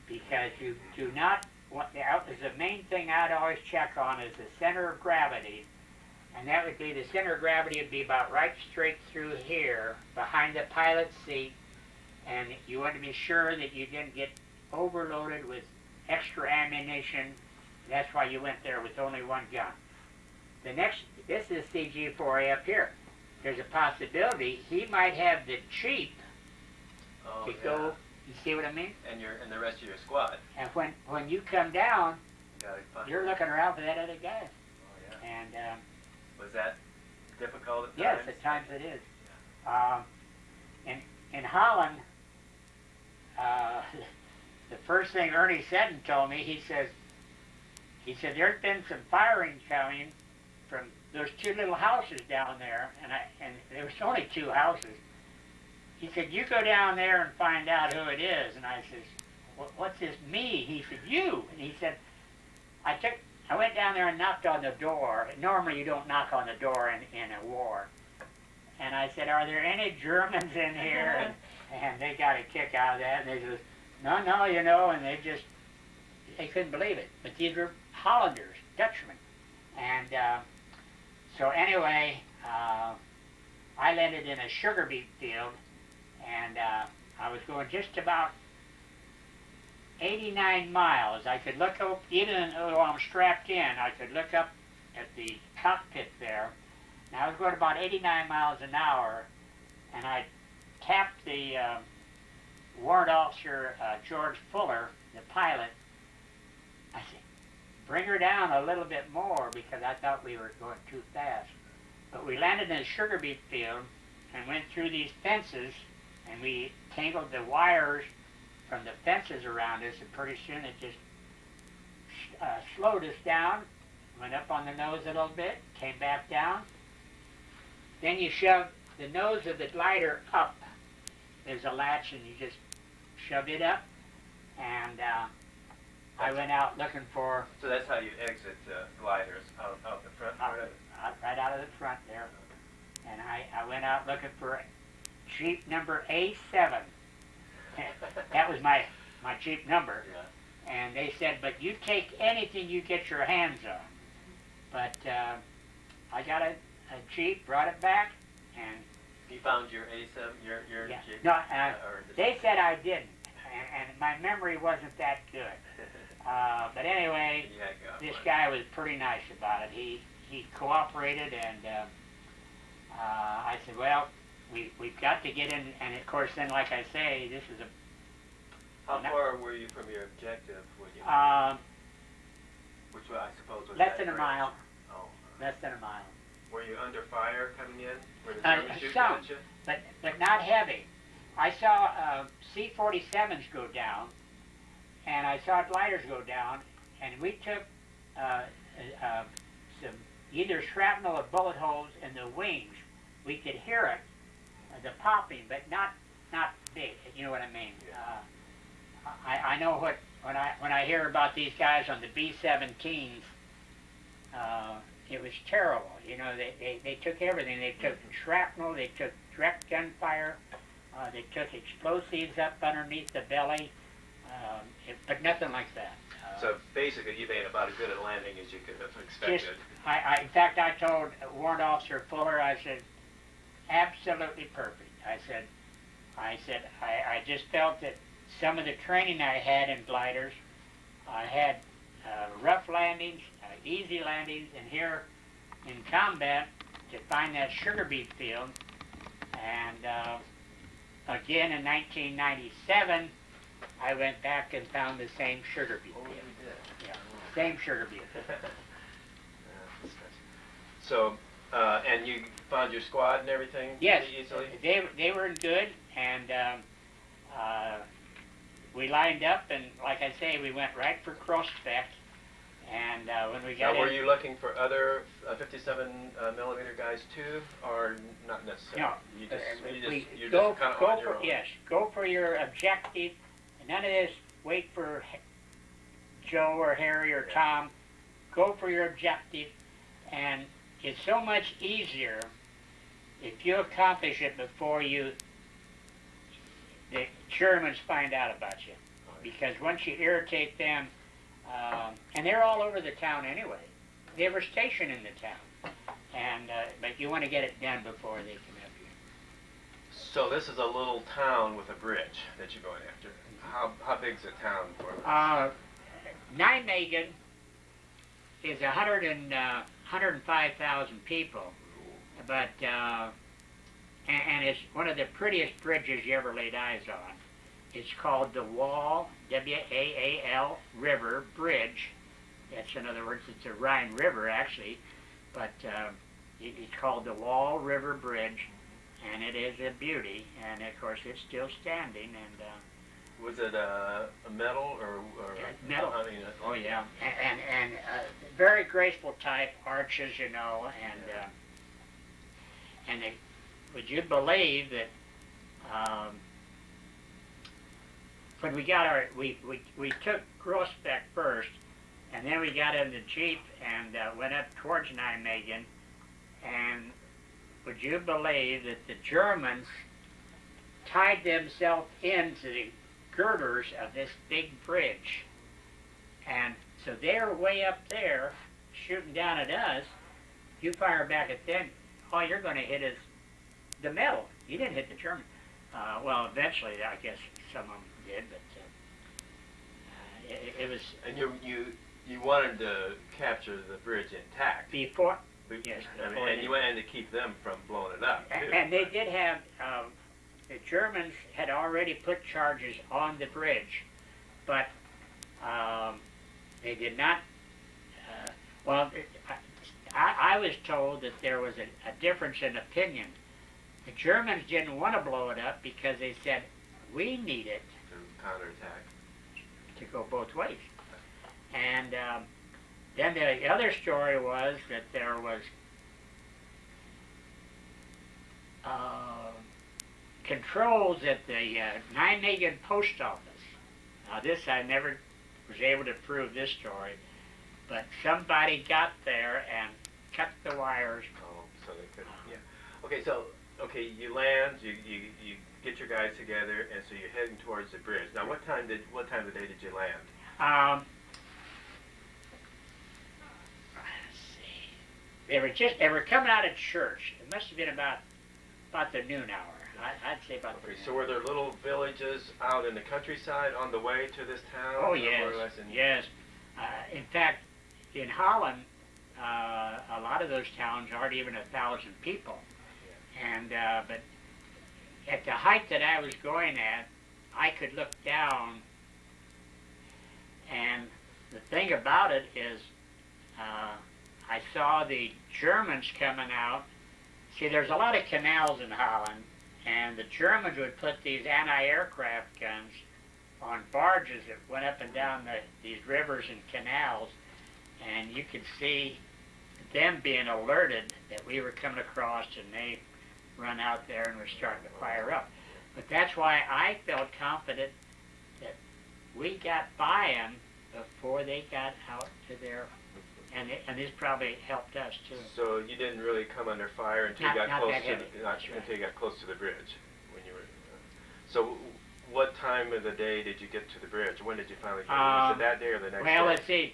Because you do not want, the main thing I'd always check on is the center of gravity. And that would be, the center of gravity would be about right straight through here, behind the pilot's seat. And you want to be sure that you didn't get overloaded with extra ammunition. That's why you went there with only 1 gun. This is CG4A up here. There's a possibility he might have the Jeep to go. You see what I mean? And the rest of your squad. And when you come down, you're looking around for that other guy. Oh yeah. And was that difficult at times? yes, at times it is. In Holland, the first thing Ernie Seddon told me, he said there's been some firing coming from those 2 little houses down there, and there was only 2 houses. He said, you go down there and find out who it is. And I says, what's this me? He said, you. And he said, I went down there and knocked on the door. Normally you don't knock on the door in a war. And I said, are there any Germans in here? And they got a kick out of that. And they said, no, and they couldn't believe it. But these were Hollanders, Dutchmen. And so anyway, I landed in a sugar beet field, and I was going just about 89 miles. I could look up, even though I'm strapped in, I could look up at the cockpit there. And I was going about 89 miles an hour, and I tapped the warrant officer, George Fuller, the pilot. I said, bring her down a little bit more, because I thought we were going too fast. But we landed in a sugar beet field and went through these fences, and we tangled the wires from the fences around us, and pretty soon it just slowed us down, went up on the nose a little bit, came back down. Then you shove the nose of the glider up. There's a latch, and you just shove it up, and I went out looking for... So that's how you exit gliders, out the front? Right out of the front there. And I went out looking for Jeep number A7. That was my Jeep number. Yeah. And they said, but you take anything you get your hands on. But I got a Jeep, brought it back, and... You found your A7, your yeah. Jeep? No, they said I didn't, and my memory wasn't that good. But anyway, this guy was pretty nice about it. He cooperated, and I said, well, we've got to get in, and of course then, like I say, this is a... How far were you from your objective when you... which I suppose was... Less than a mile. Oh. Less than a mile. Were you under fire coming in? Were the Germans shooting some, at you? but not heavy. I saw C-47s go down, and I saw gliders go down, and we took some either shrapnel or bullet holes in the wings. We could hear it, the popping, but not big. You know what I mean? I know when I hear about these guys on the B-17s, it was terrible. You know, they took everything. They took shrapnel, they took direct gunfire, they took explosives up underneath the belly. But nothing like that. So basically, you made about as good a landing as you could have expected. In fact, I told Warrant Officer Fuller, I said, absolutely perfect. I just felt that some of the training I had in gliders, I had rough landings, easy landings, and here in combat, to find that sugar beet field, and again in 1997, I went back and found the same sugar beet field. You did? Yeah, same sugar beet. So, and you found your squad and everything? Yes, easily? they were good, and we lined up, and like I say, we went right for cross-spec, and when we got Now, were you looking for other 57 millimeter guys too, or not necessarily? No. You're just kind of on your own? Yes, go for your objective, and none of this wait for Joe or Harry or Tom. Go for your objective, and it's so much easier if you accomplish it before the Germans find out about you. Because once you irritate them, and they're all over the town anyway. They were stationed in the town, and but you want to get it done before they come after you. So this is a little town with a bridge that you're going after. How big's the town for this? Nijmegen is 105,000 people, but and it's one of the prettiest bridges you ever laid eyes on. It's called the Wall, W-A-A-L, River Bridge. That's, in other words, it's a Rhine River, actually, but it's called the Wall River Bridge, and it is a beauty, and of course it's still standing. And was it a metal or metal? I mean, oh yeah, and very graceful type arches, you know, and would you believe that when we got we took Grossbeck first, and then we got in the Jeep and went up towards Nijmegen, and would you believe that the Germans tied themselves into the girders of this big bridge, and so they're way up there shooting down at us. You fire back at them, all you're going to hit is the metal. You didn't hit the German. Well, eventually, I guess some of them did, but it was. And you wanted to capture the bridge intact. Before. Yes. And you wanted to keep them from blowing it up too. And they did have. The Germans had already put charges on the bridge, but they did not. I was told that there was a difference in opinion. The Germans didn't want to blow it up because they said, we need it to counterattack, to go both ways. And then the other story was that there was controls at the Nijmegen post office. Now this, I never was able to prove this story, but somebody got there and cut the wires. Oh, so they couldn't, yeah. Okay, so, you land, you get your guys together, and so you're heading towards the bridge. Now what time of the day did you land? Let's see. They were coming out of church. It must have been about the noon hour. I'd say about the noon so were there little villages out in the countryside on the way to this town? Oh, yes. More or less yes. In fact, in Holland, a lot of those towns aren't even 1,000 people. Yeah. And but at the height that I was going at, I could look down, and the thing about it is I saw the Germans coming out. See, there's a lot of canals in Holland, and the Germans would put these anti-aircraft guns on barges that went up and down these rivers and canals, and you could see them being alerted that we were coming across, and they run out there and were starting to fire up. But that's why I felt confident that we got by them before they got out to their, and this probably helped us too. So you didn't really come under fire until you got close to the bridge when you were. So what time of the day did you get to the bridge? When did you finally get was it that day or the next day? Well, let's see.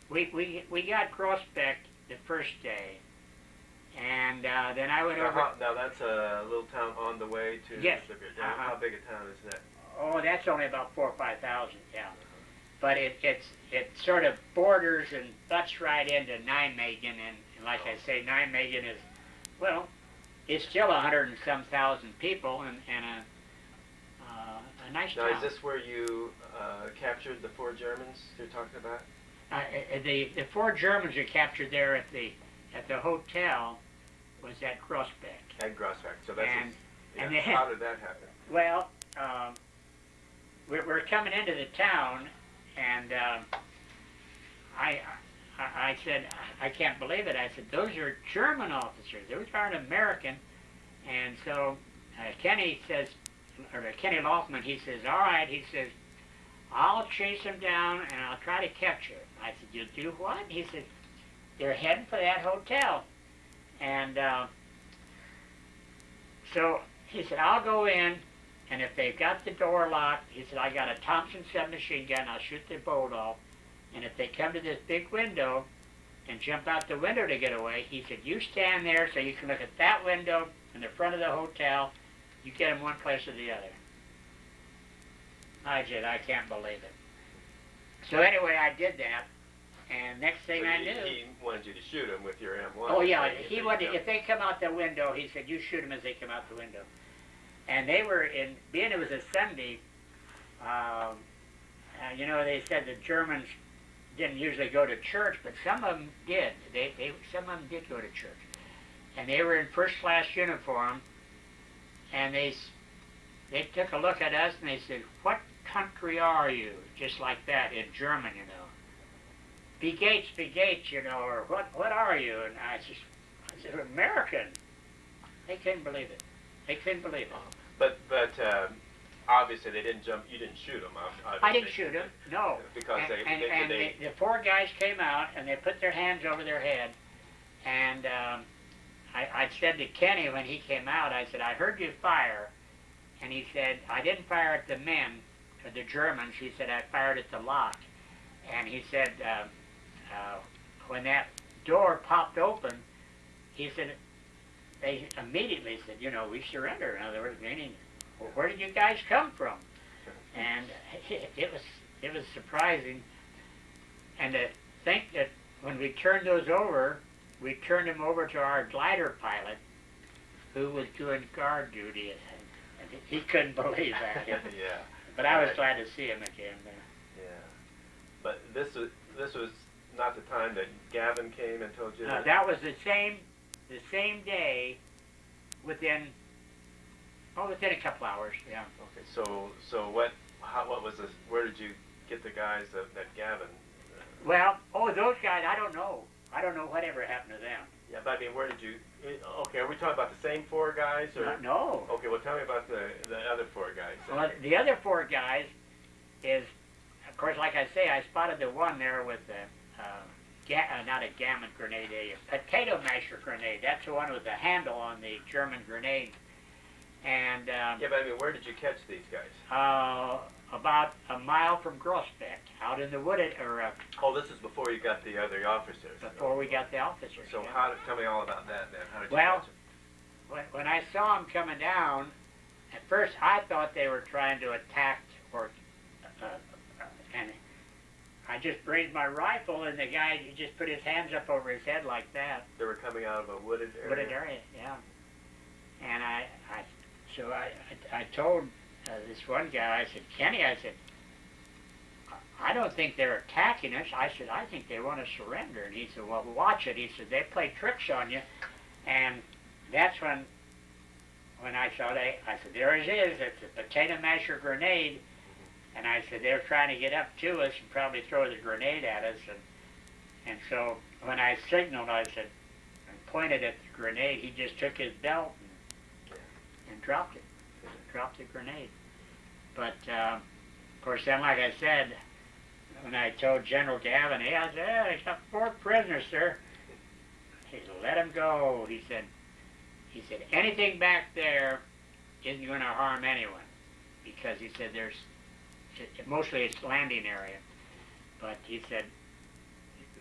We got Groesbeck the first day, and then I went over. Now that's a little town on the way to Yes. the bridge. How big a town is that? Oh, that's only about 4,000 or 5,000, yeah. But it sort of borders and butts right into Nijmegen, and like I say, Nijmegen is, well, it's still 100 and some thousand people, and a nice now, town. is this where you captured the 4 Germans you're talking about? The 4 Germans you captured there at the hotel was at Groesbeck. At Groesbeck. So that's and then, how did that happen? Well, we're coming into the town, and I said, I can't believe it. I said, those are German officers. Those aren't American. And so Kenny says, or Kenny Loffman, he says, all right, he says, I'll chase them down and I'll try to capture them. I said, you'll do what? He said, they're heading for that hotel. And so he said, I'll go in, and if they've got the door locked, he said, I got a Thompson submachine gun, I'll shoot the bolt off. And if they come to this big window and jump out the window to get away, he said, you stand there so you can look at that window in the front of the hotel. You get them one place or the other. I said, I can't believe it. So anyway, I did that, and next thing I knew... He wanted you to shoot him with your M1. Oh yeah, he wanted, if they come out the window, he said, you shoot them as they come out the window. And they were in, being it was a Sunday, you know, they said the Germans didn't usually go to church, but some of them did. Some of them did go to church. And they were in first-class uniform, and they took a look at us, and they said, what country are you? Just like that, in German, you know. Be Gates, you know, or what are you? And I said, American. They couldn't believe it. They couldn't believe it. But obviously they didn't jump. You didn't shoot them. I didn't shoot them. No. Because the 4 guys came out and they put their hands over their head, and I said to Kenny when he came out, I said, I heard you fire, and he said, I didn't fire at the men, or the Germans. He said, I fired at the lock, and he said, when that door popped open, he said, they immediately said, you know, we surrender. In other words, meaning, well, where did you guys come from? And it was surprising. And to think that when we turned those over, we turned them over to our glider pilot, who was doing guard duty, and he couldn't believe that. Yeah. But I was glad to see him again there. Yeah. But this was not the time that Gavin came and told you. That was the same day, within a couple hours. Yeah. Okay. So what was this? Where did you get the guys that Gavin? Well, those guys, I don't know. I don't know whatever happened to them. Yeah, but I mean, where did you? Okay, are we talking about the same 4 guys or? No. Okay, well, tell me about the other 4 guys. Well, the other 4 guys is, of course, like I say, I spotted the one there with the, not a gammon grenade, a potato masher grenade. That's the one with the handle on the German grenade. And yeah, but I mean, where did you catch these guys? About a mile from Groesbeck, out in the wooded, this is before you got the other officers. Before we got the officers. So yeah. Tell me all about that then. How did you catch them? Well, when I saw them coming down, at first I thought they were trying to attack, and I just raised my rifle, and the guy, he just put his hands up over his head like that. They were coming out of a wooded area? Wooded area, yeah. And I told this one guy, I said, Kenny, I said, I don't think they're attacking us. I said, I think they want to surrender. And he said, well, watch it. He said, they play tricks on you. And that's when I saw I said, there it is. It's a potato masher grenade. And I said, they're trying to get up to us and probably throw the grenade at us. And so when I signaled, I said, and pointed at the grenade, he just took his belt and dropped it. Dropped the grenade. But, of course, then, like I said, when I told General Gavin, I said, I got 4 prisoners, sir. He said, let them go. He said, anything back there isn't going to harm anyone. because he said mostly it's landing area. But he said,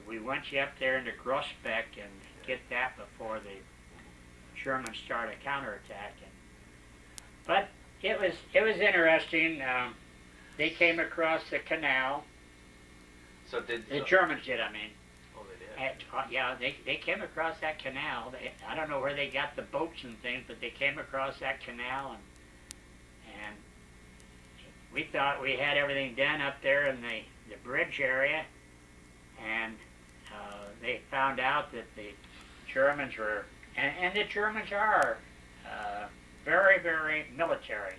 we want you up there into Grossbeck and get that before the Germans start a counterattack. But it was interesting. They came across the canal. So did the Germans did, I mean. Oh, they did. Yeah, they came across that canal. I don't know where they got the boats and things, but they came across that canal, and we thought we had everything done up there in the bridge area, and they found out that the Germans were, and the Germans are very, very military.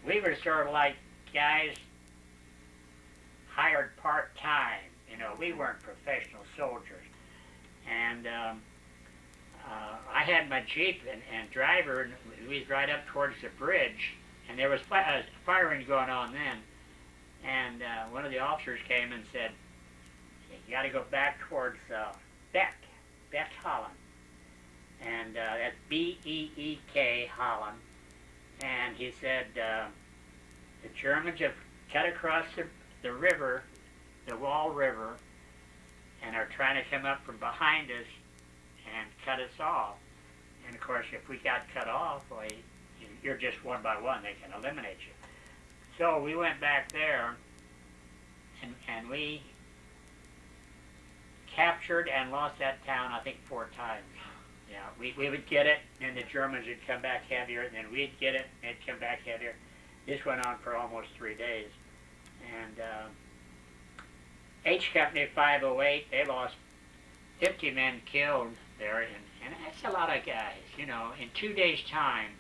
We were sort of like guys hired part-time. You know, we weren't professional soldiers. And I had my Jeep and driver, and we was right up towards the bridge, and there was firing going on then. And one of the officers came and said, you got to go back towards Beck, Holland. And that's B-E-E-K, Holland. And he said, the Germans have cut across the river, the Wall River, and are trying to come up from behind us and cut us off. And of course, if we got cut off, well, you're just one by one, they can eliminate you. So we went back there, and we captured and lost that town, I think, 4 times. Yeah, we would get it, and the Germans would come back heavier, and then we'd get it, and they'd come back heavier. This went on for almost 3 days. And H Company 508, they lost 50 men killed there, and that's a lot of guys. You know, in 2 days' time,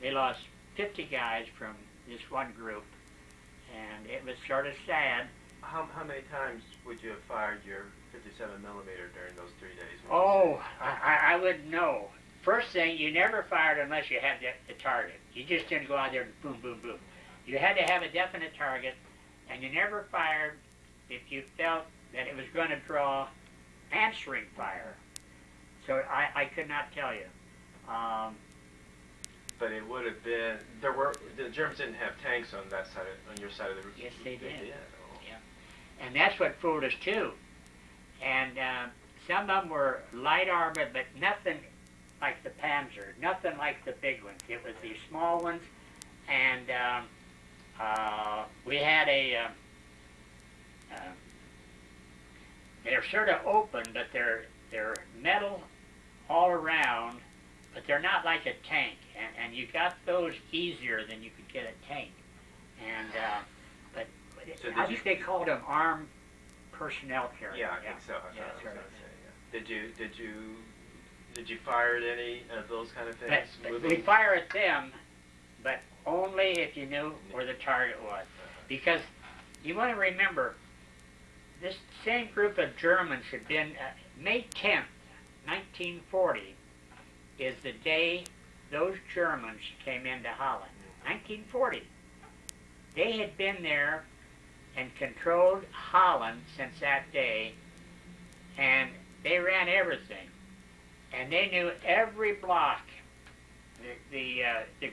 they lost 50 guys from this one group, and it was sort of sad. How many times would you have fired your 57 millimeter during those 3 days? Oh, I wouldn't know. First thing, you never fired unless you had the target. You just didn't go out there and boom, boom, boom. You had to have a definite target, and you never fired if you felt that it was going to draw answering fire. So I could not tell you. But it would have been, the Germans didn't have tanks on that side, on your side of the route. Yes, they did. Oh. Yeah. And that's what fooled us too. And some of them were light armored, but nothing like the Panzer, nothing like the big ones. It was these small ones, and we had they're sort of open, but they're metal all around, but they're not like a tank, and you got those easier than you could get a tank. And but So I think they called them armed personnel carriers. Yeah, I think so. Yeah, Did you fire at any of those kind of things? But we fire at them, but only if you knew where the target was. Because you want to remember, this same group of Germans had been, May 10th, 1940, is the day those Germans came into Holland. 1940. They had been there and controlled Holland since that day, and they ran everything. And they knew every block, the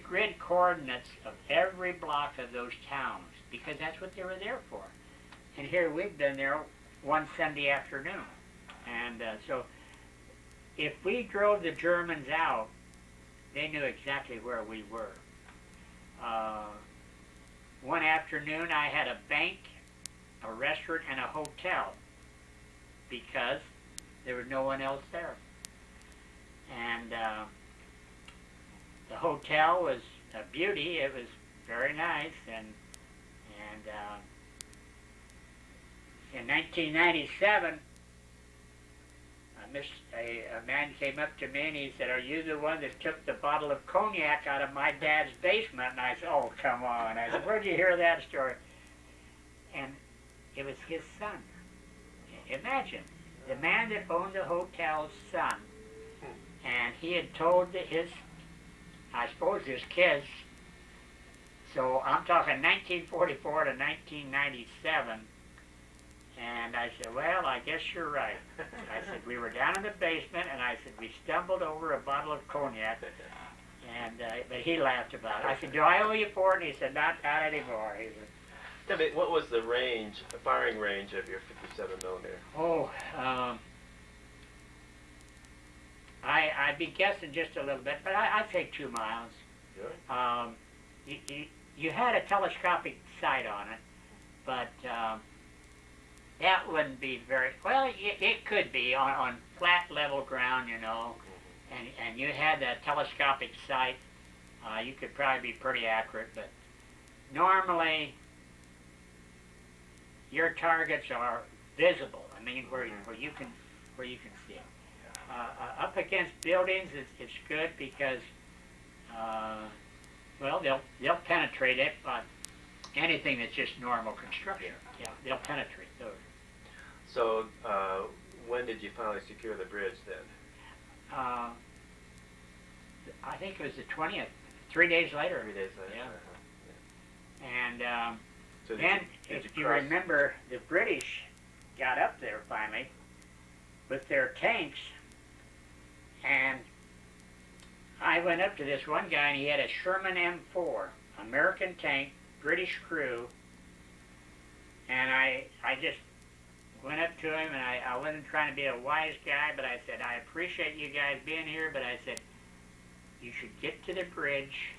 grid coordinates of every block of those towns, because that's what they were there for. And here we've been there one Sunday afternoon. And so if we drove the Germans out, they knew exactly where we were. One afternoon I had a bank, a restaurant, and a hotel, because there was no one else there. And the hotel was a beauty. It was very nice. And in 1997, a man came up to me and he said, "Are you the one that took the bottle of cognac out of my dad's basement?" And I said, "Oh, come on." I said, "Where'd you hear that story?" And it was his son. Imagine, the man that owned the hotel's son. And he had told I suppose his kids, so I'm talking 1944 to 1997, and I said, "Well, I guess you're right." I said, "We were down in the basement, and I said, we stumbled over a bottle of cognac, And but he laughed about it. I said, "Do I owe you for it?" And he said, "Not anymore." He said, Tell me, what was the range, the firing range of your 57 millimeter? "Oh, I'd be guessing just a little bit, but I'd say 2 miles. Really? You had a telescopic sight on it, but that wouldn't be very well. It could be on flat, level ground, you know, and you had that telescopic sight. You could probably be pretty accurate, but normally your targets are visible. I mean, where you can see them. Up against buildings, it's good because well, they'll penetrate it, but anything that's just normal construction, yeah, they'll penetrate those. So, when did you finally secure the bridge then? I think it was the 20th, 3 days later. 3 days later. Yeah. And so then, if you remember, the British got up there finally with their tanks, and I went up to this one guy, and he had a Sherman M4, American tank, British crew, and I just went up to him, and I wasn't trying to be a wise guy, but I said, "I appreciate you guys being here," but I said, "You should get to the bridge,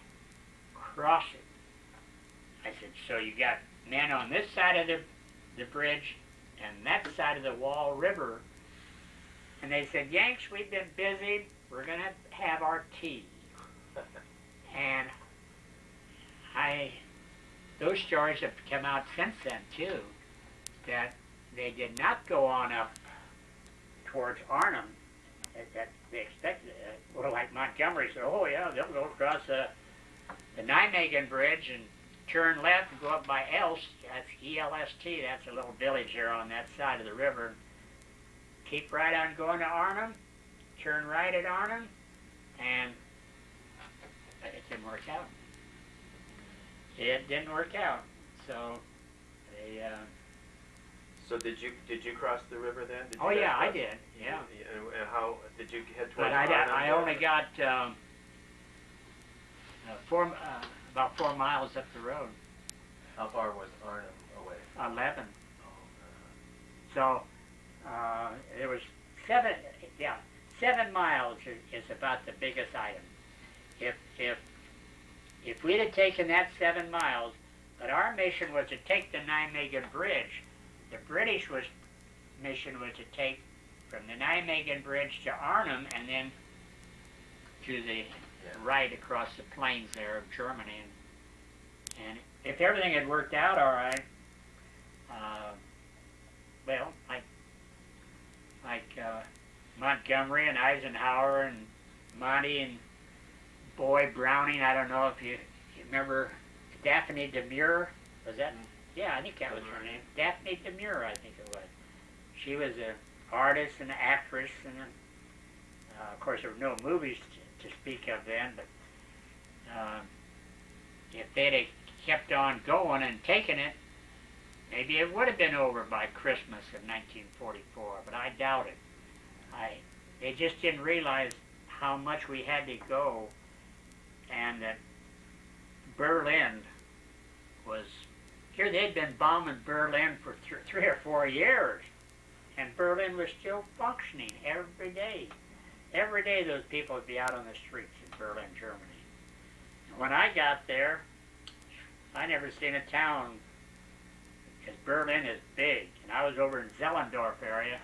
cross it." I said, "So you got men on this side of the bridge and that side of the Wall River." And they said, "Yanks, we've been busy. We're going to have our tea." And those stories have come out since then, too, that they did not go on up towards Arnhem that they expected. Well, like Montgomery said, "Oh, yeah, they'll go across the Nijmegen Bridge and turn left and go up by Elst." That's E-L-S-T. That's a little village there on that side of the river. Keep right on going to Arnhem, turn right at Arnhem, and it didn't work out. It didn't work out. So they. So did you cross the river then? Oh yeah, I did. Yeah. And how did you head towards? But I only got about 4 miles up the road. How far was Arnhem away? 11. So it was 7. Yeah, 7 miles is about the biggest item. If we'd have taken that 7 miles, but our mission was to take the Nijmegen Bridge. The British mission was to take from the Nijmegen Bridge to Arnhem and then to the right across the plains there of Germany. And if everything had worked out all right, well, like Montgomery and Eisenhower and Monty and Boy Browning, I don't know if you remember Daphne Demure, was that? Yeah, I think that was her name. Daphne Demure, I think it was. She was an artist and an actress, and of course there were no movies to speak of then, but if they'd have kept on going and taken it, maybe it would have been over by Christmas of 1944, but I doubt it. They just didn't realize how much we had to go, and that Berlin was, here they'd been bombing Berlin for 3 or 4 years, and Berlin was still functioning every day. Every day those people would be out on the streets in Berlin, Germany. And when I got there, I never seen a town, because Berlin is big, and I was over in Zellendorf area,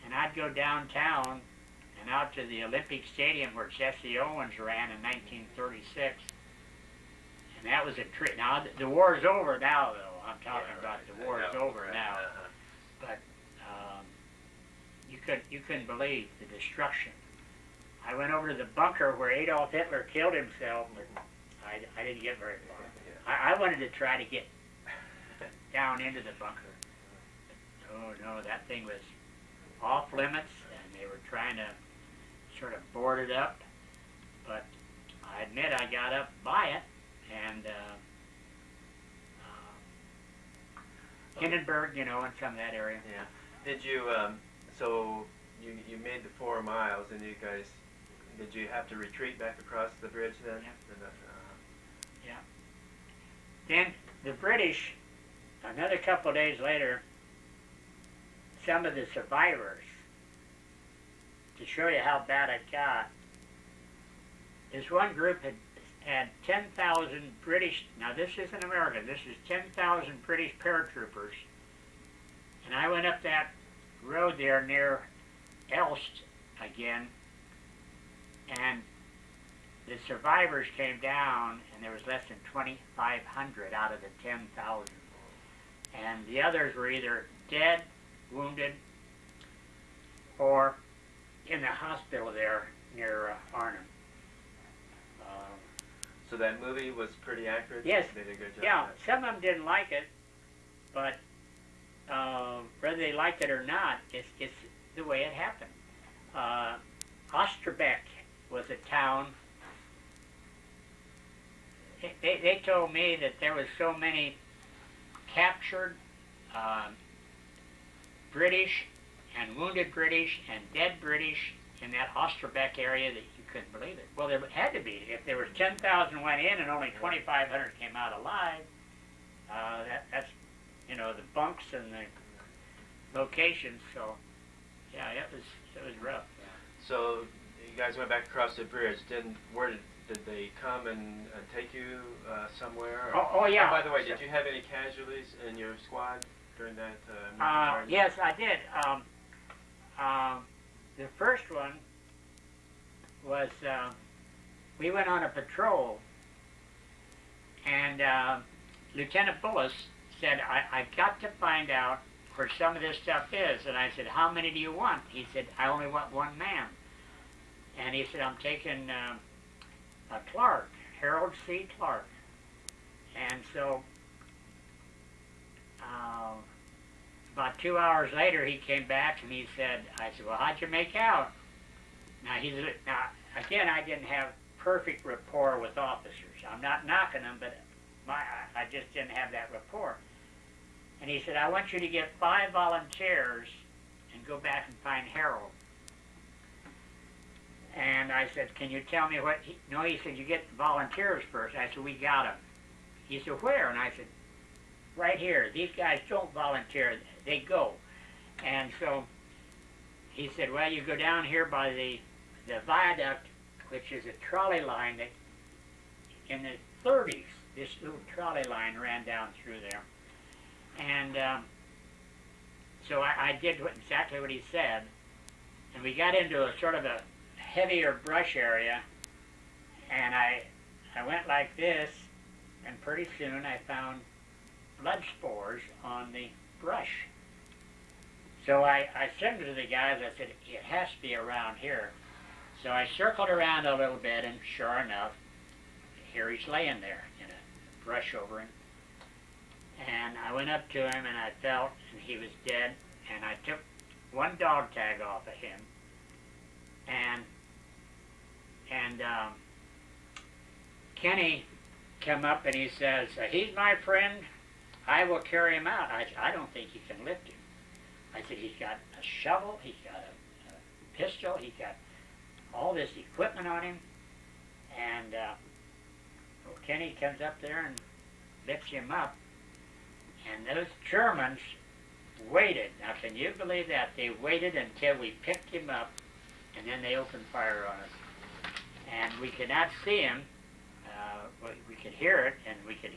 and I'd go downtown and out to the Olympic Stadium where Jesse Owens ran in 1936, and that was a treat. Now, the war's over now, though. I'm talking about the war's over now. But you couldn't believe the destruction. I went over to the bunker where Adolf Hitler killed himself, but I didn't get very far. I wanted to try to get down into the bunker. But, oh no, that thing was off limits, and they were trying to sort of board it up. But I admit I got up by it, and Hindenburg, you know, and some of that area. Yeah. Did you? So you made the 4 miles, and you guys Did you have to retreat back across the bridge then? Yeah. Then the British, another couple of days later, some of the survivors, to show you how bad it got, this one group had 10,000 British, now this isn't American, this is 10,000 British paratroopers. And I went up that road there near Elst again, and the survivors came down, and there was less than 2,500 out of the 10,000. And the others were either dead, wounded, or in the hospital there near Arnhem. So that movie was pretty accurate? Yes. They did a good job. Yeah, some of them didn't like it, but whether they liked it or not, it's the way it happened. Osterbeck was a town. They told me that there was so many captured British and wounded British and dead British in that Osterbeck area that you couldn't believe it. Well, there had to be. If there was 10,000 went in and only 2,500 came out alive, that's, you know, the bunks and the locations. So, yeah, it was rough. Yeah. So you guys went back across the bridge. Where did they come and take you somewhere? Oh, yeah. Oh, by the way, did you have any casualties in your squad during that? Yes, I did. The first one was we went on a patrol, and Lieutenant Bullis said, I've got to find out where some of this stuff is. And I said, how many do you want? He said, I only want one man. And he said, I'm taking Clark, Harold C. Clark. And so about 2 hours later, he came back and he said, I said, well, how'd you make out? Now, again, I didn't have perfect rapport with officers. I'm not knocking them, but I just didn't have that rapport. And he said, I want you to get 5 volunteers and go back and find Harold. And I said, can you tell me what? No, he said, you get the volunteers first. I said, we got them. He said, where? And I said, right here. These guys don't volunteer. They go. And so he said, well, you go down here by the viaduct, which is a trolley line that in the 30s, this little trolley line ran down through there. And so I did exactly what he said. And we got into a sort of a heavier brush area. And I went like this, and pretty soon I found blood spores on the brush. So I said to the guys, I said, it has to be around here. So I circled around a little bit, and sure enough, here he's laying there in a brush over him. And I went up to him, and I felt, and he was dead, and I took one dog tag off of him, and Kenny come up and he says, he's my friend, I will carry him out. I don't think you can lift him. I said, he's got a shovel, he's got a pistol, he's got all this equipment on him. And well, Kenny comes up there and lifts him up. And those Germans waited. Now, can you believe that? They waited until we picked him up, and then they opened fire on us. And we could not see him. We could hear it, and we could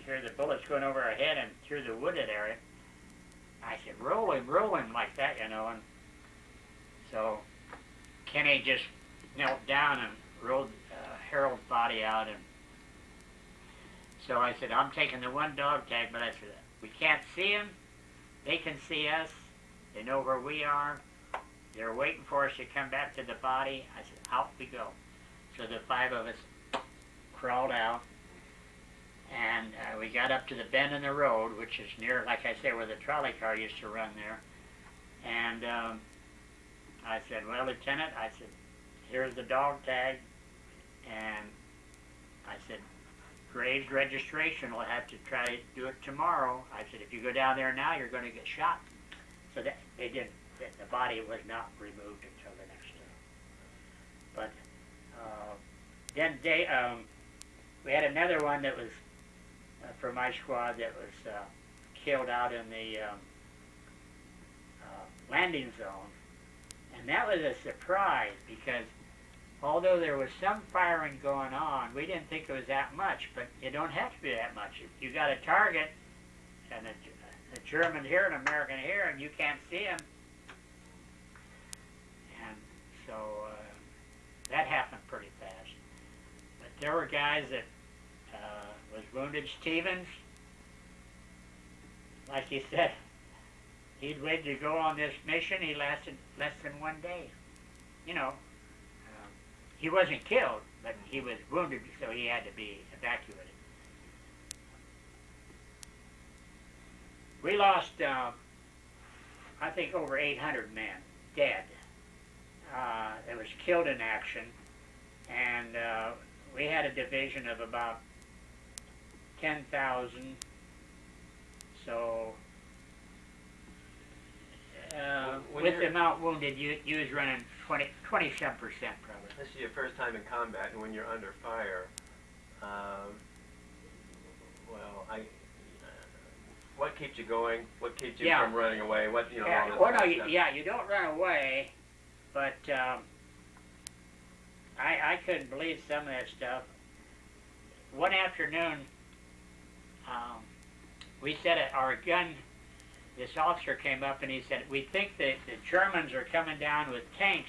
hear the bullets going over our head and through the wooded area. I said, roll him like that, you know. And so Kenny just knelt down and rolled Harold's body out. And so I said, I'm taking the one dog tag, but I said, we can't see him. They can see us. They know where we are. They're waiting for us to come back to the body. I said, out we go. So the 5 of us crawled out, and we got up to the bend in the road, which is near, like I said, where the trolley car used to run there. And I said, well, Lieutenant, I said, here's the dog tag. And I said, Graves registration, we'll have to try to do it tomorrow. I said, if you go down there now, you're going to get shot. So that they didn't. The body was not removed until the next day. then we had another one that was from my squad that was killed out in the landing zone. And that was a surprise because although there was some firing going on, we didn't think it was that much, but it don't have to be that much. If you got a target and a German here, an American here, and you can't see them, and so that happened pretty fast. But there were guys that was wounded. Stevens, like he said, he'd waited to go on this mission. He lasted less than 1 day. You know, he wasn't killed, but he was wounded, so he had to be evacuated. We lost, I think, over 800 men dead. That was killed in action, and we had a division of about 10,000. So, with the amount wounded, you was running 20-some% probably. This is your first time in combat, and when you're under fire, what keeps you going? What keeps you from running away? What all this well, no, stuff? you don't run away, but I couldn't believe some of that stuff. One afternoon, we said our gun. This officer came up and he said, "We think that the Germans are coming down with tanks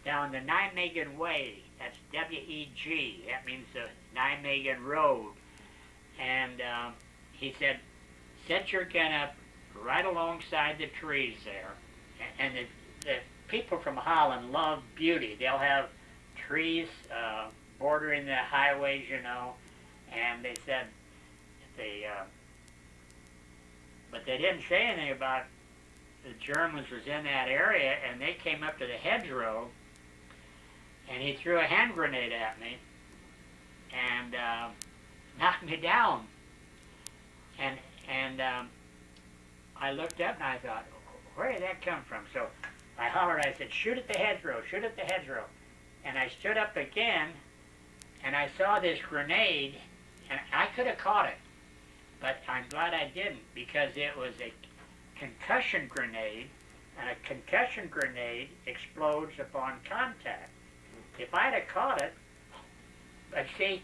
down the Nijmegen Way." That's W-E-G. That means the Nijmegen Road. And he said, "Set your gun up right alongside the trees there." And the people from Holland love beauty. They'll have trees bordering the highways, you know. And they said, but they didn't say anything about the Germans was in that area, and they came up to the hedgerow, and he threw a hand grenade at me, and knocked me down. And I looked up and I thought, where did that come from? So I hollered, I said, "Shoot at the hedgerow, shoot at the hedgerow." And I stood up again, and I saw this grenade, and I could have caught it. But I'm glad I didn't, because it was a concussion grenade, and a concussion grenade explodes upon contact. If I'd have caught it, but see,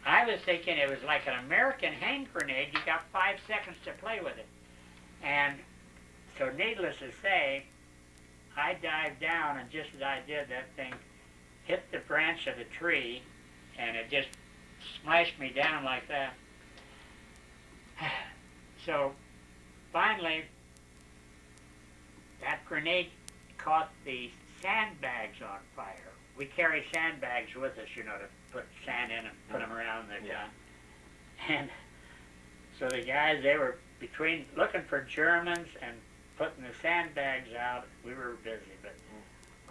I was thinking it was like an American hand grenade. You got 5 seconds to play with it. And so needless to say, I dived down, and just as I did, that thing hit the branch of the tree, and it just smashed me down like that. So finally, that grenade caught the sandbags on fire. We carry sandbags with us, you know, to put sand in and put them around the gun. And so the guys, they were between looking for Germans and putting the sandbags out. We were busy, but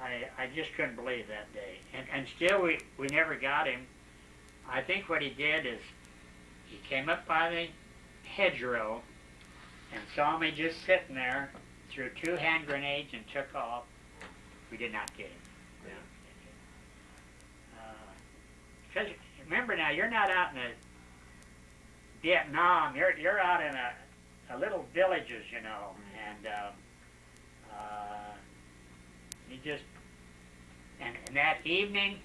I just couldn't believe that day. And still, we never got him. I think what he did is he came up by the hedgerow and saw me just sitting there, threw 2 hand grenades and took off. We did not get him. Because remember now, you're not out in Vietnam. You're out in a little villages, you know, and you just and that evening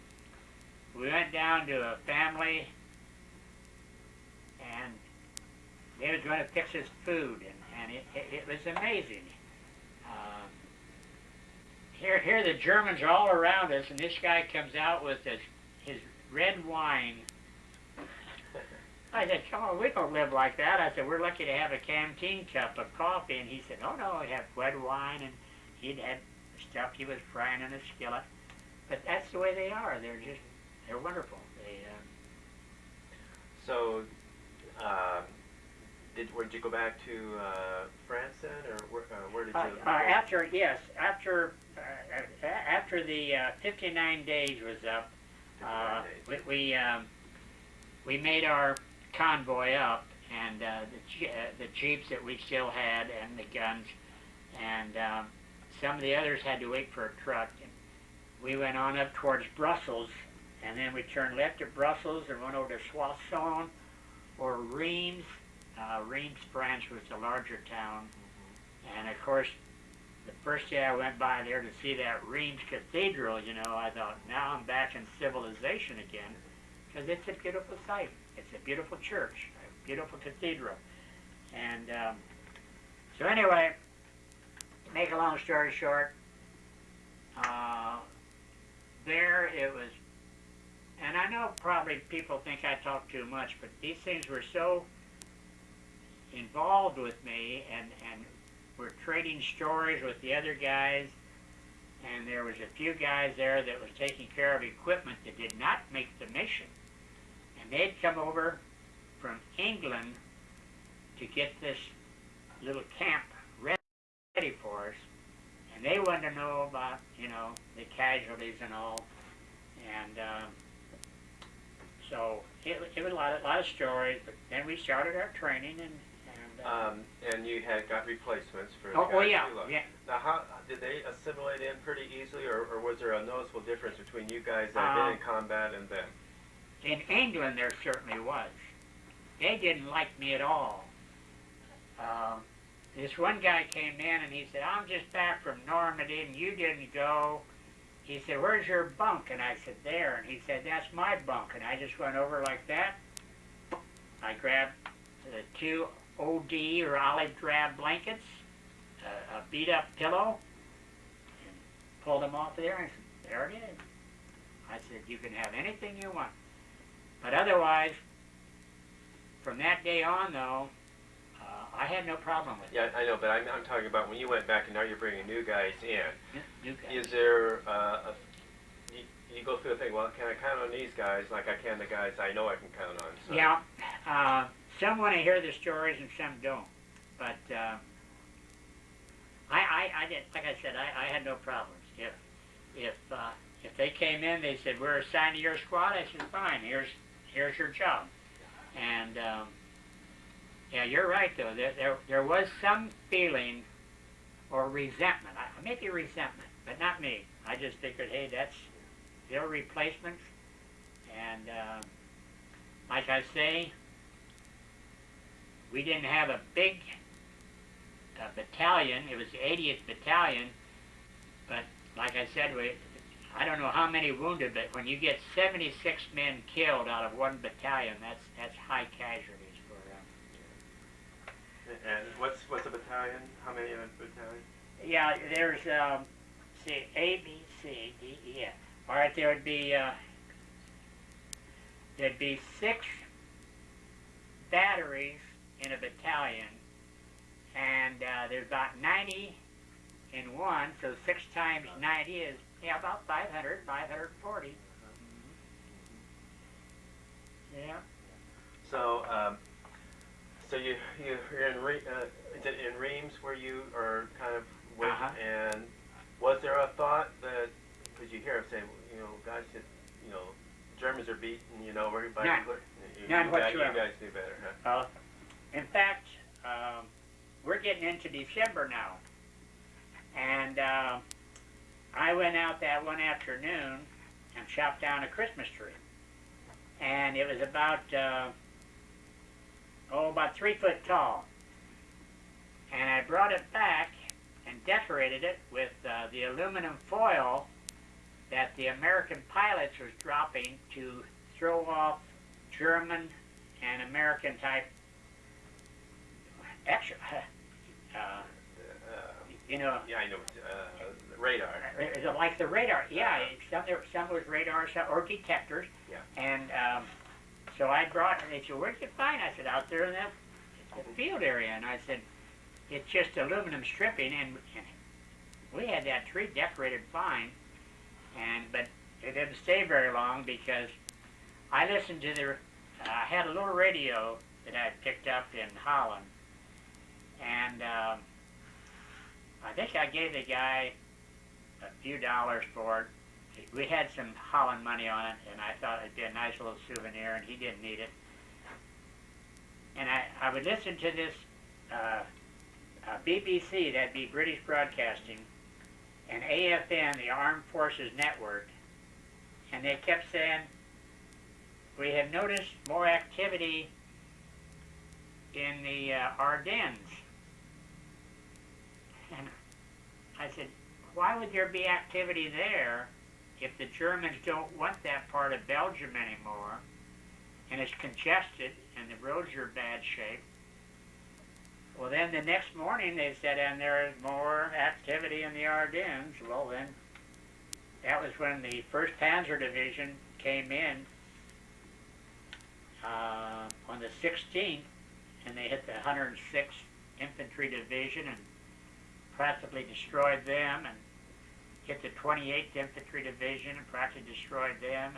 we went down to a family, and they was going to fix us food, and it was amazing. Here the Germans are all around us, and this guy comes out with his red wine. I said, "Come on, we don't live like that." I said, "We're lucky to have a canteen cup of coffee." And he said, "Oh no, we have red wine," and he'd had stuff he was frying in a skillet. But that's the way they are. They're wonderful. So, did you go back to France then, or where did you? After the 59 days was up, we made our convoy up, and the jeeps that we still had, and the guns, and some of the others had to wait for a truck. And we went on up towards Brussels, and then we turned left at Brussels and went over to Soissons or Reims. Reims, France was the larger town. And of course, the first day I went by there to see that Reims Cathedral, you know, I thought, now I'm back in civilization again, because it's a beautiful site. It's a beautiful church, a beautiful cathedral. And so anyway, to make a long story short, there it was, and I know probably people think I talk too much, but these things were so involved with me, and we're trading stories with the other guys, and there was a few guys there that was taking care of equipment that did not make the mission. And they'd come over from England to get this little camp ready for us, and they wanted to know about, you know, the casualties and all. And so it was a lot of stories, but then we started our training, and you had got replacements for the oh guys yeah, you left. yeah. Now, how did they assimilate in pretty easily, or was there a noticeable difference between you guys that had been in combat and them? In England, there certainly was. They didn't like me at all. This one guy came in and he said, I'm just back from Normandy and you didn't go. He said, where's your bunk? And I said, there. And he said, that's my bunk. And I just went over like that. I grabbed the 2 OD or olive drab blankets, a beat up pillow, and pulled them off there. And I said, there it is. I said, you can have anything you want. But otherwise, from that day on, though, I had no problem with it. Yeah, I know, but I'm talking about when you went back and now you're bringing new guys in. New guys. Is there you go through the thing, well, can I count on these guys like I can the guys I know I can count on? So. Yeah. Some want to hear the stories and some don't. But I did, like I said, I had no problems. If they came in, they said, we're assigned to your squad, I said, fine, here's your job. And yeah, you're right, though. There was some feeling or resentment. Maybe resentment, but not me. I just figured, hey, that's their replacements. And like I say, we didn't have a big battalion. It was the 80th Battalion. But like I said, I don't know how many wounded, but when you get 76 men killed out of one battalion, that's high casualties for. And what's a battalion? How many in a battalion? Yeah, there's see, A, B, C, D, E, F. All right, there'd be 6 batteries in a battalion, and there's about 90 in one, so 6 times 90 is about 500, 540. Yeah. So, so you're in is it in Reims where you are kind of with, and was there a thought that, because you hear them say, you know, guys, you know, Germans are beaten, you know, everybody. None whatsoever. You guys do better, huh? In fact, we're getting into December now, and I went out that one afternoon and chopped down a Christmas tree, and it was about 3 foot tall, and I brought it back and decorated it with the aluminum foil that the American pilots was dropping to throw off German and American type extra, you know. Yeah, I know. Radar. Like the radar, yeah. Some was radar, some or detectors. Yeah. And so I brought, and they said, where'd you find? I said, out there in the field area. And I said, it's just aluminum stripping, and we had that tree decorated fine, but it didn't stay very long because I listened to I had a little radio that I picked up in Holland, and I think I gave the guy a few dollars for it. We had some Holland money on it, and I thought it'd be a nice little souvenir, and he didn't need it. And I would listen to this BBC, that'd be British Broadcasting, and AFN, the Armed Forces Network, and they kept saying, we have noticed more activity in the Ardennes. And I said, why would there be activity there if the Germans don't want that part of Belgium anymore, and it's congested and the roads are in bad shape? Well, then the next morning they said, and there is more activity in the Ardennes. Well, then that was when the 1st Panzer Division came in on the 16th, and they hit the 106th Infantry Division and practically destroyed them, and hit the 28th Infantry Division and practically destroyed them.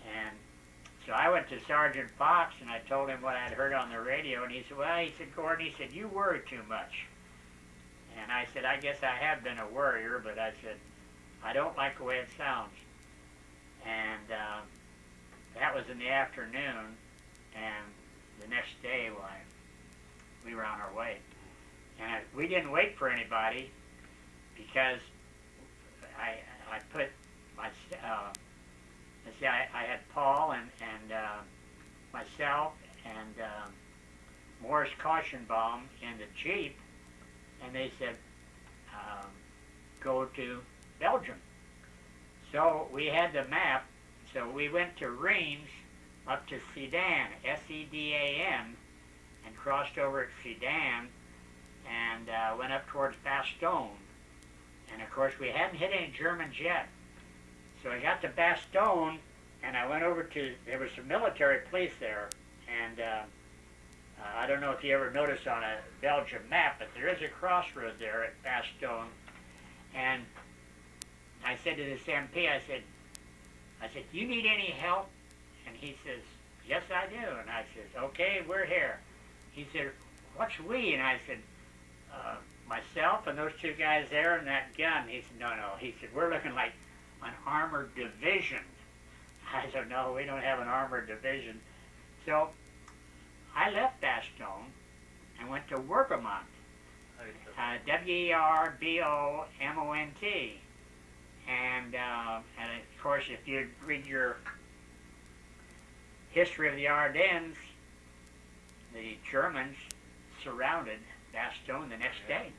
And so I went to Sergeant Fox and I told him what I'd heard on the radio, and he said, well, he said, Gordon, he said, you worry too much. And I said, I guess I have been a worrier, but I said, I don't like the way it sounds. And that was in the afternoon, and the next day, why, we were on our way. And we didn't wait for anybody, because I put my, I had Paul and myself and Morris Cautionbaum in the Jeep, and they said, go to Belgium. So we had the map, so we went to Reims up to Sedan, S-E-D-A-N, and crossed over at Sedan and went up towards Bastogne. And of course we hadn't hit any Germans yet. So I got to Bastogne, and I went over to, there was some military police there, and I don't know if you ever noticed on a Belgium map, but there is a crossroad there at Bastogne. And I said to this MP, I said, do you need any help? And he says, yes, I do. And I said, okay, we're here. He said, what's we? And I said, myself and those 2 guys there and that gun. He said, no. He said, we're looking like an armored division. I said, no, we don't have an armored division. So I left Bastogne and went to Werbermont, W-E-R-B-O-M-O-N-T. And of course, if you read your history of the Ardennes, the Germans surrounded Bastogne the next day.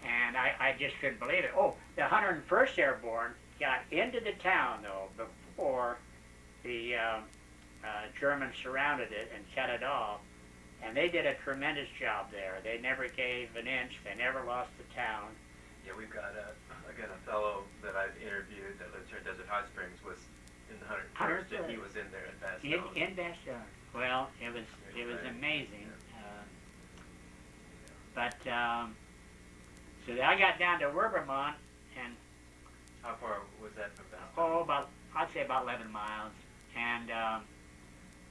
And I just couldn't believe it. Oh, the 101st Airborne got into the town, though, before the Germans surrounded it and cut it off. And they did a tremendous job there. They never gave an inch. They never lost the town. Yeah, we've got again a fellow that I've interviewed that lives here in Desert Hot Springs was in the 101st, and he was in there at Bastogne. In Bastogne. Well, it was amazing. So I got down to Werbermont, and how far was that from Bastogne? Oh, I'd say about 11 miles. And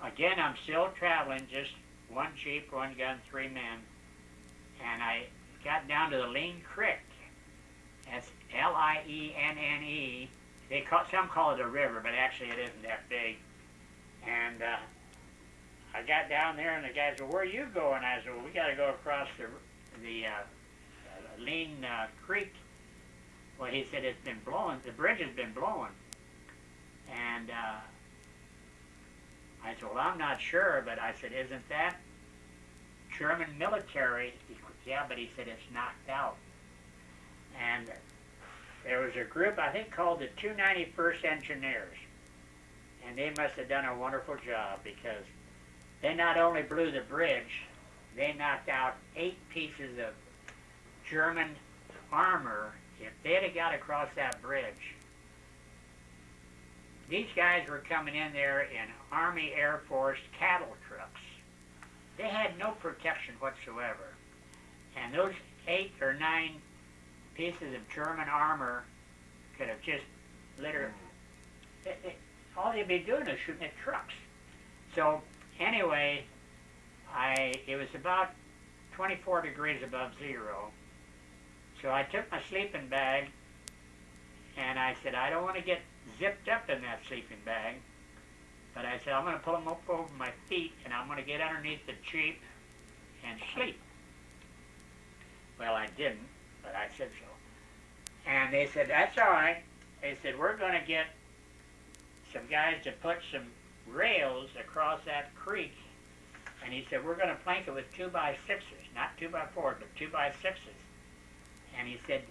again, I'm still traveling, just 1 Jeep, 1 gun, 3 men. And I got down to the Lean Creek. That's L-I-E-N-N-E. Some call it a river, but actually it isn't that big. And I got down there, and the guy said, where are you going? I said, well, we got to go across the Lean Creek. Well, he said, it's been blowing. The bridge has been blowing. And I said, well, I'm not sure, but I said, isn't that German military? Yeah, but he said, it's knocked out. And there was a group, I think, called the 291st Engineers. And they must have done a wonderful job, because they not only blew the bridge, they knocked out 8 pieces of German armor. If they'd have got across that bridge, these guys were coming in there in Army Air Force cattle trucks. They had no protection whatsoever. And those 8 or 9 pieces of German armor could have just literally, all they'd be doing is shooting at trucks. So anyway, it was about 24 degrees above zero. So I took my sleeping bag, and I said, I don't want to get zipped up in that sleeping bag, but I said, I'm going to pull them up over my feet, and I'm going to get underneath the Jeep and sleep. Well, I didn't, but I said so. And they said, that's all right. They said, we're going to get some guys to put some rails across that creek, and he said, we're going to plank it with 2x6s, not 2x4s, but 2x6s. And he said,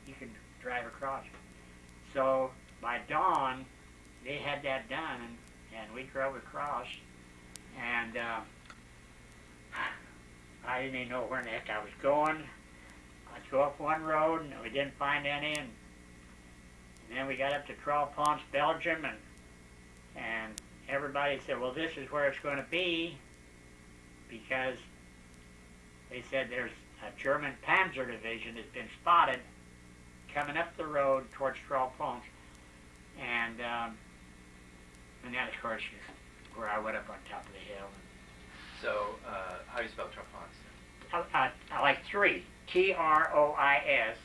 you can drive across. So by dawn, they had that done, and we drove across, and I didn't even know where in the heck I was going. Let's go up one road, and we didn't find any, and then we got up to Tralpons, Belgium, and everybody said, well, this is where it's going to be, because they said there's a German Panzer division that's been spotted coming up the road towards Tralpons, and that, of course, is where I went up on top of the hill. So, how do you spell Tralpons? I like 3, T-R-O-I-S.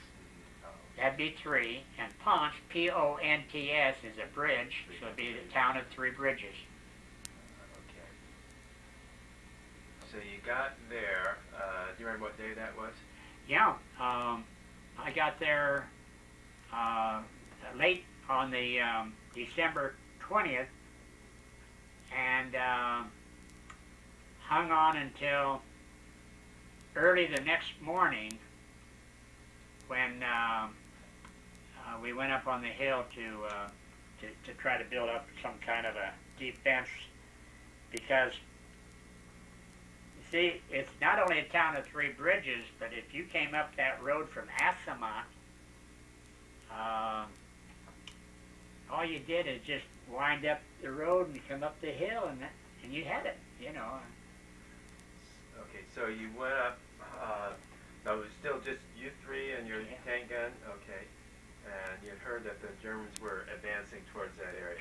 That'd be 3, and Ponce, P-O-N-T-S, is a bridge, so it'd be the town of 3 bridges. Okay. So you got there, do you remember what day that was? Yeah, I got there late on the December 20th, and hung on until early the next morning when we went up on the hill to try to build up some kind of a defense, because you see, it's not only a town of 3 bridges, but if you came up that road from Assamont, all you did is just wind up the road and come up the hill, and you had it, you know. Okay, so you went up, that was still just you 3 and your tank gun? Okay. And you heard that the Germans were advancing towards that area.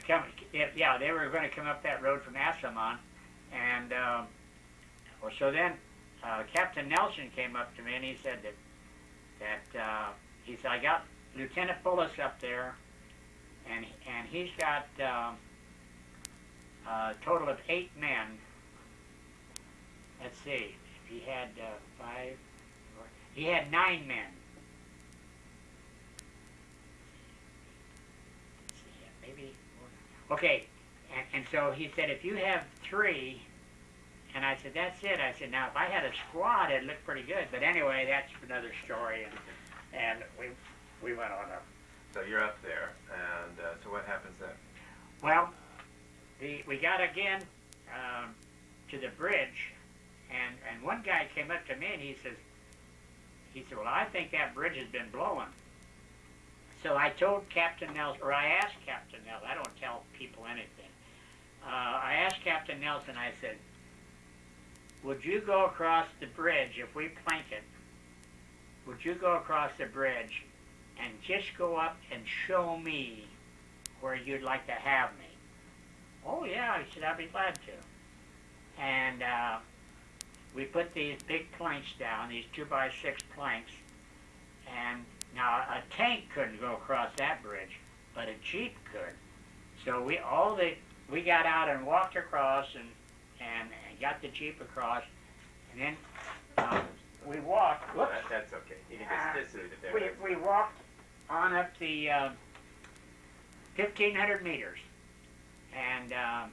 Yeah, they were going to come up that road from Assamont, and so then Captain Nelson came up to me and he said that he said, I got Lieutenant Bullis up there, and he's got a total of 8 men. Let's see, he had 5, he had 9 men. Maybe, okay, and so he said, if you have 3, and I said, that's it. I said, now if I had a squad, it'd look pretty good. But anyway, that's another story, and we went on up. So you're up there, and so what happens then? Well, we got again to the bridge, and one guy came up to me and he said, well, I think that bridge has been blowing. So I told Captain Nelson, or I asked Captain Nelson, I don't tell people anything. I asked Captain Nelson, I said, would you go across the bridge, if we plank it, would you go across the bridge and just go up and show me where you'd like to have me? Oh yeah, he said, I'd be glad to. And we put these big planks down, these 2x6 planks, and now a tank couldn't go across that bridge, but a Jeep could. So we got out and walked across and got the Jeep across, and then we walked. Well, that's okay. You can just leave it there. We walked on up the 1,500 meters, and I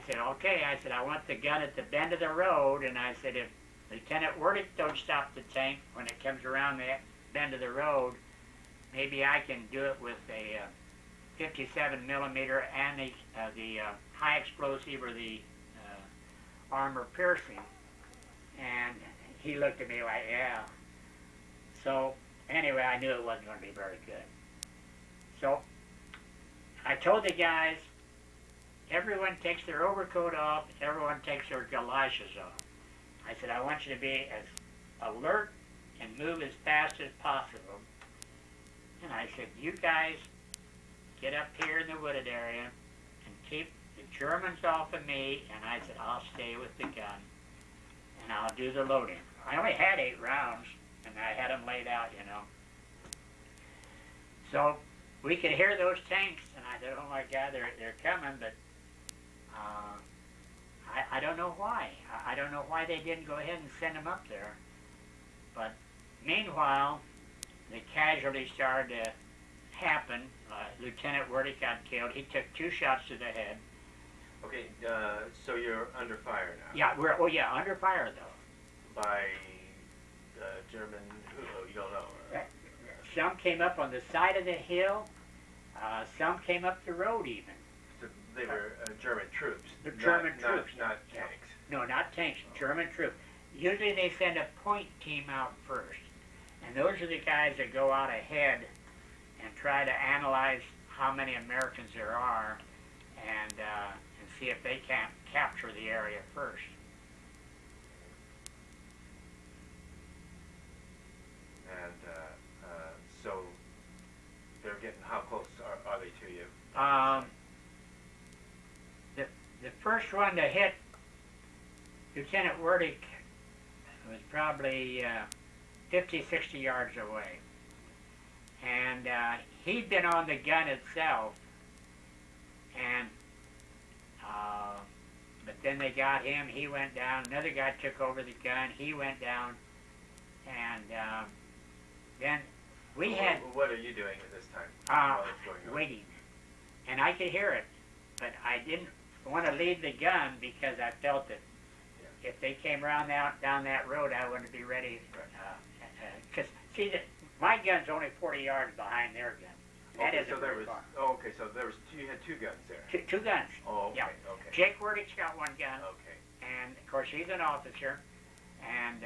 said, okay. I said, I want the gun at the bend of the road, and I said, if Lieutenant Werdick don't stop the tank when it comes around that bend of the road, maybe I can do it with a 57 millimeter and the high explosive or the armor piercing. And he looked at me like, yeah. So anyway, I knew it wasn't going to be very good. So I told the guys, everyone takes their overcoat off, everyone takes their galoshes off. I said, I want you to be as alert and move as fast as possible. And I said, you guys get up here in the wooded area and keep the Germans off of me, and I said, I'll stay with the gun, and I'll do the loading. I only had 8 rounds, and I had them laid out, you know. So we could hear those tanks, and I said, oh my God, they're coming, but I don't know why. I don't know why they didn't go ahead and send them up there. But meanwhile, the casualties started to happened. Lieutenant Werdick got killed. He took 2 shots to the head. Okay, so you're under fire now. Yeah, under fire though. By German, you don't know. Some came up on the side of the hill. Some came up the road even. So they were German troops. The German troops. Not tanks. No, not tanks. German troops. Usually they send a point team out first. And those are the guys that go out ahead and try to analyze how many Americans there are and see if they can't capture the area first. And so they're getting, how close are they to you? The first one to hit Lieutenant Werdick was probably 50, 60 yards away. And he'd been on the gun itself, and but then they got him, he went down, another guy took over the gun, he went down, and then we had... What are you doing at this time while it's going on? Waiting. And I could hear it, but I didn't want to leave the gun because I felt that if they came around down that road, I wouldn't be ready. Because, see, my gun's only 40 yards behind their gun. That okay, isn't so there very was, far. oh, okay, so there was you had 2 guns there. Two guns. Oh, okay, Yeah. okay. Jake Werdick's got 1 gun. Okay. And, of course, he's an officer. And,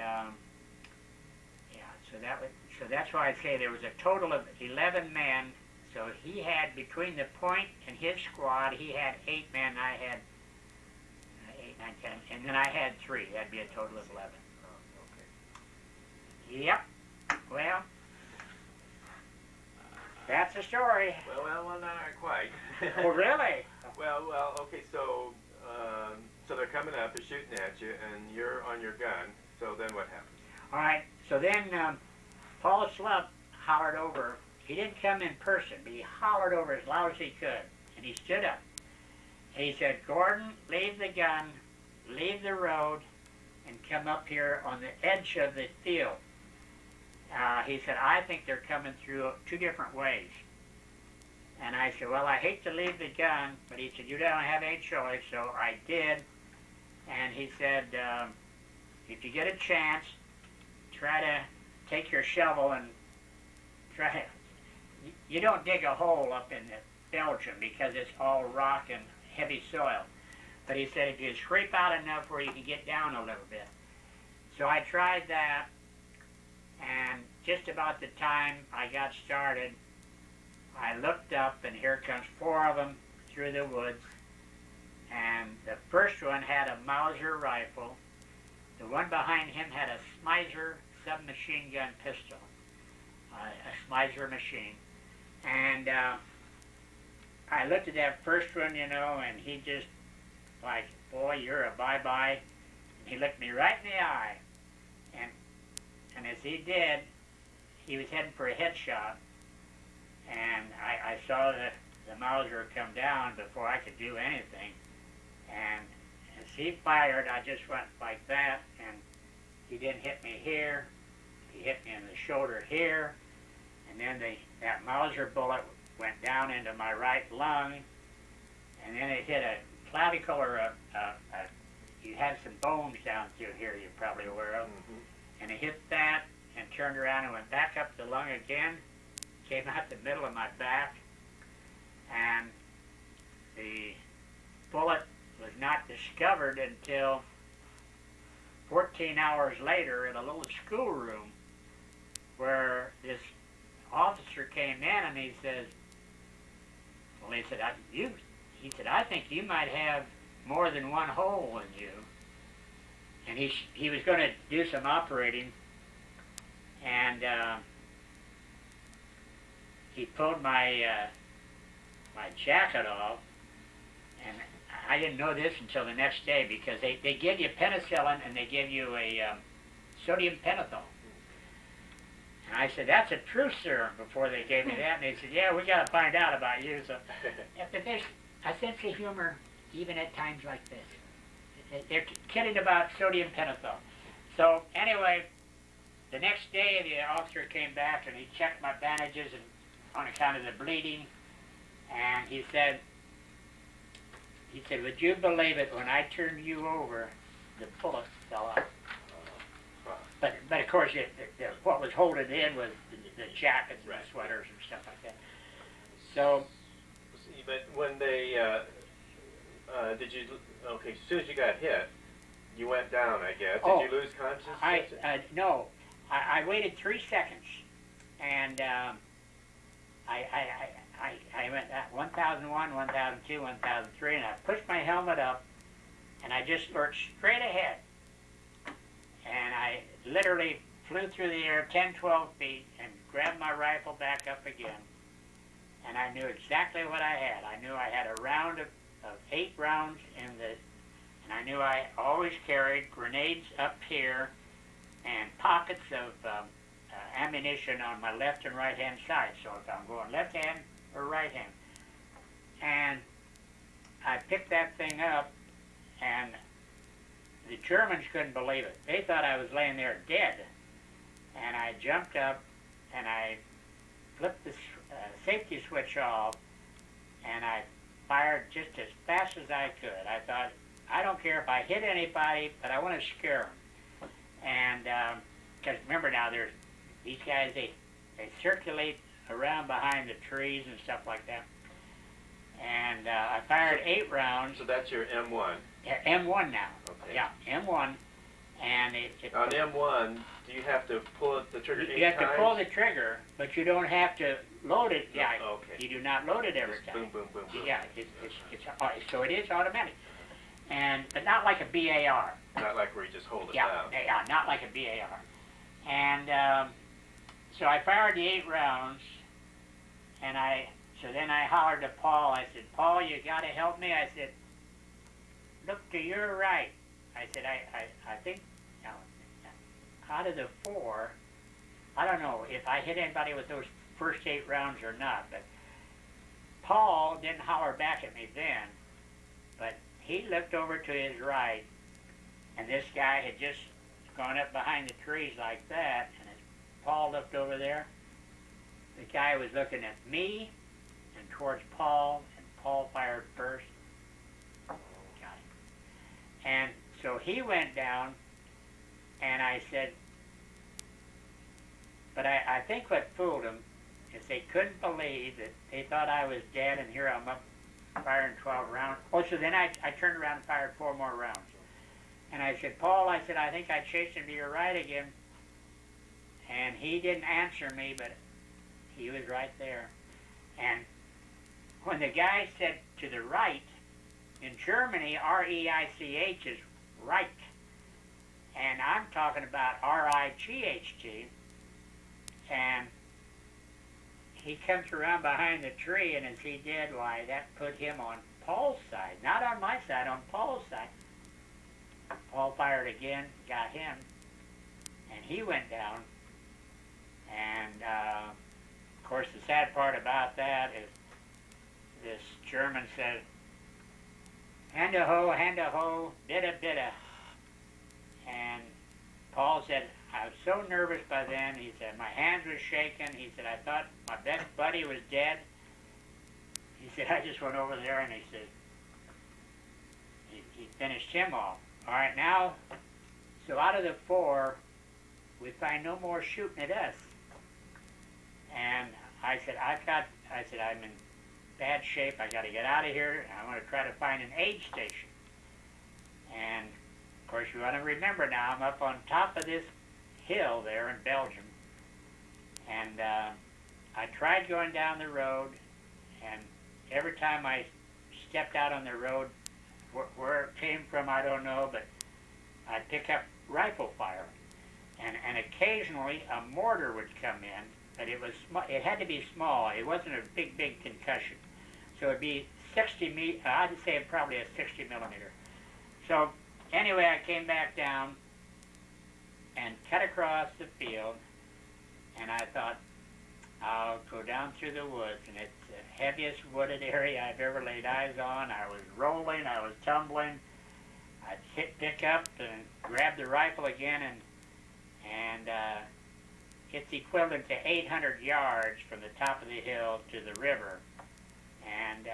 so that's why I say there was a total of 11 men. So he had, between the point and his squad, he had 8 men. I had 8, 9, 10. And then I had 3. That'd be a total of 11. Oh, okay. Yep. Well, that's the story. Well, not quite. Oh, really? Well, okay, so they're coming up, they're shooting at you, and you're on your gun, so then what happens? All right, so then Paul Slump hollered over. He didn't come in person, but he hollered over as loud as he could, and he stood up. And he said, Gordon, leave the gun, leave the road, and come up here on the edge of the field. He said, I think they're coming through 2 different ways. And I said, well, I hate to leave the gun, but he said, you don't have any choice, so I did. And he said, if you get a chance, try to take your shovel and try to... You don't dig a hole up in Belgium because it's all rock and heavy soil. But he said, if you scrape out enough where you can get down a little bit. So I tried that, and just about the time I got started, I looked up, and here comes 4 of them through the woods. And the first one had a Mauser rifle. The one behind him had a Smizer submachine gun pistol, a Smizer machine. And I looked at that first one, you know, and he just like, boy, you're a bye-bye. And he looked me right in the eye. And as he did, he was heading for a headshot. And I saw the Mauser come down before I could do anything. And as he fired, I just went like that, and he didn't hit me here. He hit me in the shoulder here. And then that Mauser bullet went down into my right lung. And then it hit a clavicle, or you had some bones down through here you're probably aware of. Mm-hmm. And it hit that and turned around and went back up the lung again. Came out the middle of my back, and the bullet was not discovered until 14 hours later in a little schoolroom where this officer came in, and he says, well, he said, I think you might have more than 1 hole in you. And he was going to do some operating, and he pulled my my jacket off, and I didn't know this until the next day, because they give you penicillin and they give you a sodium pentothal. And I said, that's a truth serum, before they gave me that. And they said, yeah, we got to find out about you. So, but there's a sense of humor even at times like this. They're kidding about sodium pentothal. So anyway, the next day the officer came back and he checked my bandages, and on account of the bleeding. And he said, would you believe it, when I turned you over, the bullet fell out. But of course, what was holding it in was the jackets and the sweaters and stuff like that. So, but when they as soon as you got hit, you went down, I guess. Did you lose consciousness? No. I waited 3 seconds, and I went 1001, 1002, 1003, and I pushed my helmet up, and I just lurched straight ahead. And I literally flew through the air 10, 12 feet and grabbed my rifle back up again. And I knew exactly what I had. I knew I had a round of 8 rounds and I knew I always carried grenades up here and pockets of ammunition on my left and right hand side. So if I'm going left hand or right hand. And I picked that thing up, and the Germans couldn't believe it. They thought I was laying there dead. And I jumped up and I flipped the safety switch off, and I fired just as fast as I could. I thought, I don't care if I hit anybody, but I want to scare them. And because remember now, these guys, they circulate around behind the trees and stuff like that. And I fired 8 rounds. So that's your M1? Yeah, M1 now. Okay. Yeah, M1. And on M1, do you have to pull the trigger 8 times? You have to pull the trigger, but you don't have to load it. Yeah, okay. You do not load it every time. Boom, boom, boom, boom. Yeah, so it is automatic, but not like a BAR. Not like where you just hold it down. Yeah, not like a BAR. And so I fired the 8 rounds, and so then I hollered to Paul. I said, Paul, you got to help me. I said, look to your right. I said, I think out of the 4, I don't know if I hit anybody with those first 8 rounds or not, but Paul didn't holler back at me then, but he looked over to his right, and this guy had just gone up behind the trees like that, and as Paul looked over there, the guy was looking at me and towards Paul, and Paul fired first. Got him. And so he went down, and I said, but I think what fooled them is they couldn't believe that they thought I was dead, and here I'm up firing 12 rounds. Oh, so then I turned around and fired 4 more rounds. And I said, Paul, I said, I think I chased him to your right again. And he didn't answer me, but he was right there. And when the guy said to the right, in Germany, R-E-I-C-H is right. And I'm talking about R-I-G-H-T. And he comes around behind the tree, and as he did, why, that put him on Paul's side. Not on my side, on Paul's side. Paul fired again, got him, and he went down. And, of course, the sad part about that is this German said, hand a ho, bidda, bidda. And Paul said, I was so nervous by then. He said, my hands were shaking. He said, I thought my best buddy was dead. He said, I just went over there, and he said, he finished him off. All right, now, so out of the 4, we find no more shooting at us. And I said, I'm in bad shape. I got to get out of here. I want to try to find an aid station. And, of course, you want to remember now, I'm up on top of this hill there in Belgium. And I tried going down the road, and every time I stepped out on the road, where it came from, I don't know, but I'd pick up rifle fire. And occasionally a mortar would come in, but it had to be small. It wasn't a big concussion. So it'd be 60 I'd say probably a 60 millimeter. So anyway, I came back down and cut across the field, and I thought, I'll go down through the woods, and it's the heaviest wooded area I've ever laid eyes on. I was rolling, I was tumbling. I'd pick up and grab the rifle again, and it's equivalent to 800 yards from the top of the hill to the river. And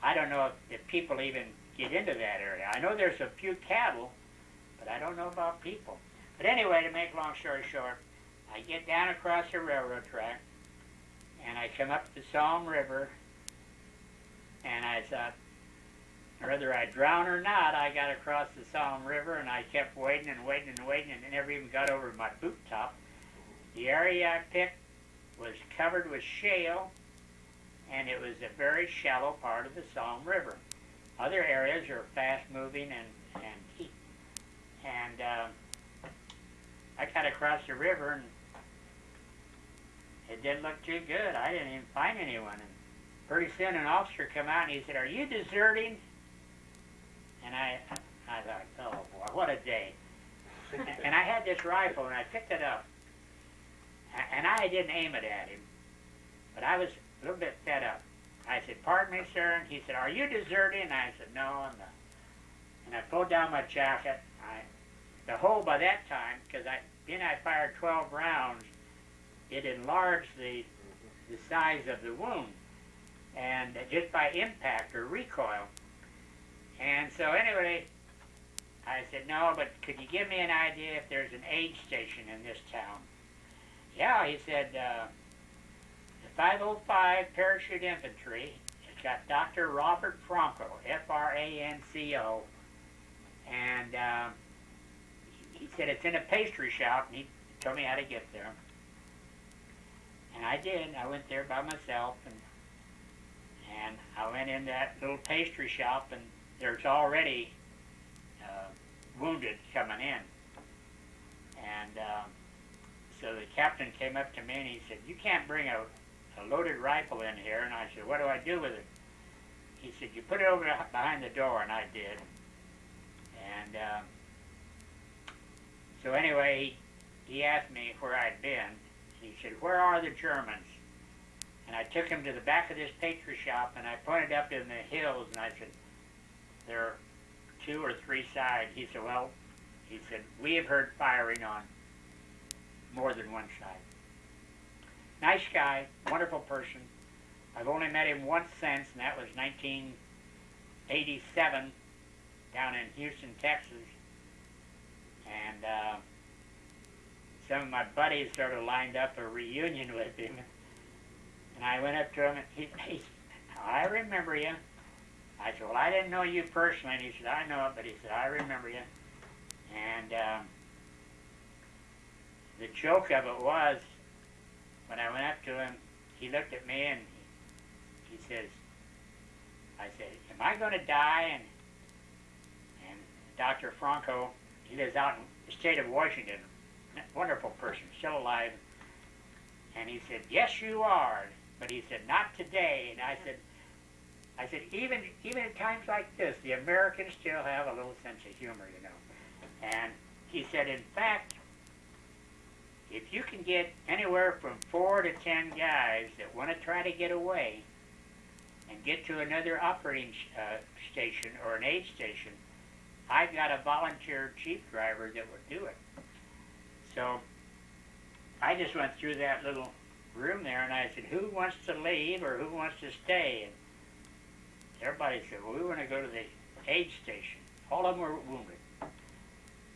I don't know if people even get into that area. I know there's a few cattle, but I don't know about people. But anyway, to make a long story short, I get down across the railroad track, and I come up the Salm River, and I thought, whether I drown or not, I got across the Salm River, and I kept waiting and waiting and waiting, and never even got over my boot top. The area I picked was covered with shale, and it was a very shallow part of the Salm River. Other areas are fast-moving and deep. And I got across the river, and it didn't look too good. I didn't even find anyone. And pretty soon an officer come out, and he said, "Are you deserting?" And I thought, oh boy, what a day. And I had this rifle, and I picked it up. And I didn't aim it at him, but I was a little bit fed up. I said, "Pardon me, sir." And he said, "Are you deserting?" And I said, "No, I'm not." And I pulled down my jacket. The hole by that time, because I fired 12 rounds, it enlarged the size of the wound, and just by impact or recoil. And so anyway, I said, "No, but could you give me an idea if there's an aid station in this town?" "Yeah," he said, "the 505 Parachute Infantry. It's got Dr. Robert Franco, Franco, and he said it's in a pastry shop, and he told me how to get there." And I did. I went there by myself, and I went in that little pastry shop, and there's already wounded coming in. And so the captain came up to me, and he said, "You can't bring a loaded rifle in here." And I said, "What do I do with it?" He said, "You put it over behind the door," and I did. And so anyway, he asked me where I'd been. He said, "Where are the Germans?" And I took him to the back of this pastry shop, and I pointed up in the hills, and I said, "There are 2 or 3 sides." He said, "Well," he said, "we have heard firing on more than one side." Nice guy, wonderful person. I've only met him once since, and that was 1987 down in Houston, Texas. And some of my buddies sort of lined up a reunion with him. And I went up to him, and he said, "I remember you." I said, "Well, I didn't know you personally." And he said, "I know it," but he said, "I remember you." And the joke of it was, when I went up to him, he looked at me, and he says, I said, "Am I going to die?" And Dr. Franco, he lives out in the state of Washington, wonderful person, still alive. And he said, "Yes, you are." But he said, "Not today." And I said, even at times like this, the Americans still have a little sense of humor, you know. And he said, "In fact, if you can get anywhere from 4 to 10 guys that want to try to get away and get to another operating station or an aid station, I've got a volunteer jeep driver that would do it." So I just went through that little room there, and I said, "Who wants to leave or who wants to stay?" And everybody said, "Well, we want to go to the aid station." All of them were wounded.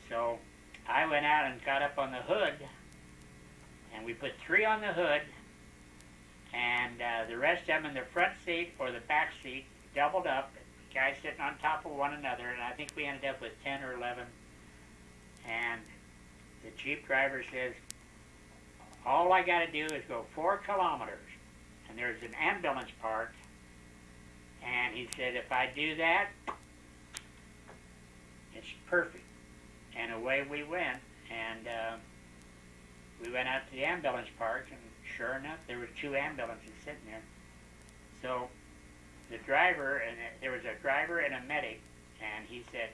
So I went out and got up on the hood, and we put 3 on the hood, and the rest of them in the front seat or the back seat, doubled up, guys sitting on top of one another, and I think we ended up with 10 or 11. And the jeep driver says, "All I got to do is go 4 kilometers, and there's an ambulance parked." And he said, "If I do that, it's perfect." And away we went, and we went out to the ambulance park, and sure enough, there were 2 ambulances sitting there. So the driver, and there was a driver and a medic, and he said,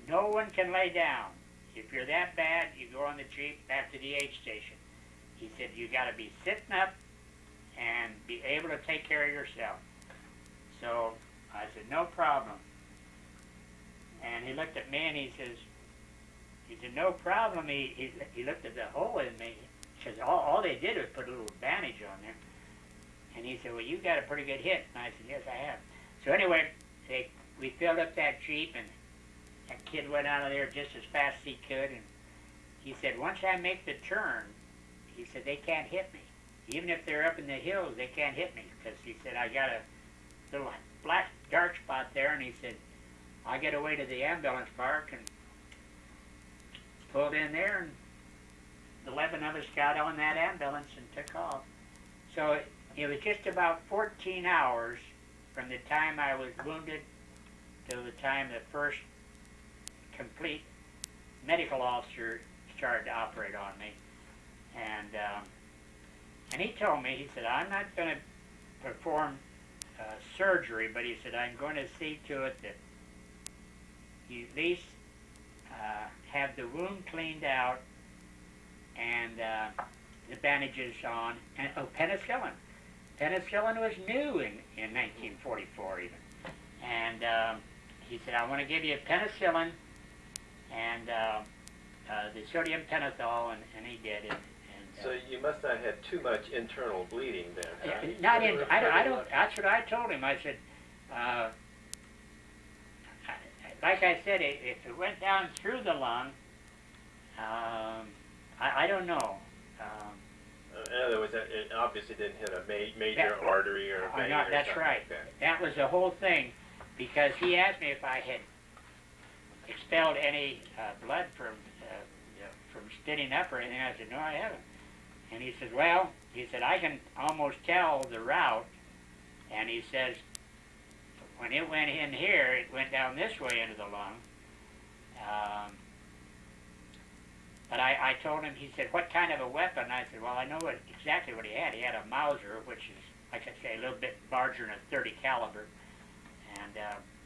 "No one can lay down. If you're that bad, you go on the jeep back to the aid station." He said, "You got to be sitting up and be able to take care of yourself." So I said, "No problem." And he looked at me, and he says, He said, no problem. He looked at the hole in me. He says, all they did was put a little bandage on there. And he said, well, you got a pretty good hit. And I said, yes, I have. So anyway, we filled up that Jeep, and that kid went out of there just as fast as he could. And he said, once I make the turn, he said, they can't hit me. Even if they're up in the hills, they can't hit me. Because he said, I got a little black dark spot there. And he said, I get away to the ambulance park and pulled in there, and 11 of us got on that ambulance and took off. So it was just about 14 hours from the time I was wounded till the time the first complete medical officer started to operate on me. And he told me, he said, I'm not going to perform surgery, but he said, I'm going to see to it that you at least have the wound cleaned out and the bandages on. And penicillin. Penicillin was new in 1944 even. And he said, I want to give you penicillin and the sodium pentothal, and he did it. So you must not have had too much internal bleeding then. Huh? Not in. I don't. That's what I told him. I said, like I said, if it went down through the lung, I don't know. In other words, it obviously didn't hit a major artery or vein. No, that's right. Like that. That was the whole thing, because he asked me if I had expelled any blood from spitting up or anything. I said, no, I haven't. And he said, well, he said, I can almost tell the route. And he says, when it went in here, it went down this way into the lung. But I told him, he said, what kind of a weapon? I said, well, I know exactly what he had. He had a Mauser, which is, like I say, a little bit larger than a .30 caliber. And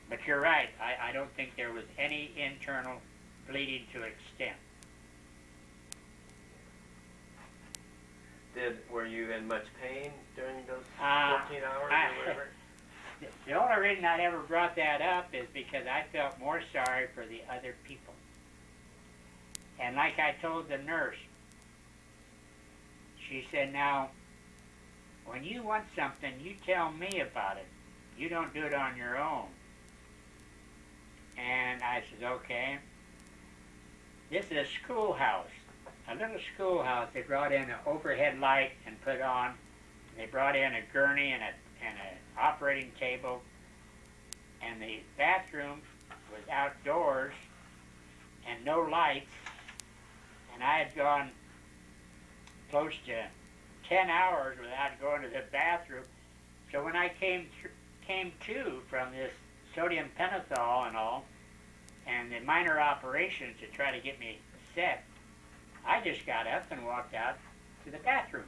but you're right, I don't think there was any internal bleeding to extent. Were you in much pain during those 14 hours or whatever? The only reason I ever brought that up is because I felt more sorry for the other people. And like I told the nurse, she said, now, when you want something, you tell me about it. You don't do it on your own. And I said, okay. This is a schoolhouse, a little schoolhouse. They brought in an overhead light and put on. They brought in a gurney and an operating table. And the bathroom was outdoors and no lights. And I had gone close to 10 hours without going to the bathroom. So when I came to from this sodium pentothal and all, and the minor operations to try to get me set, I just got up and walked out to the bathroom.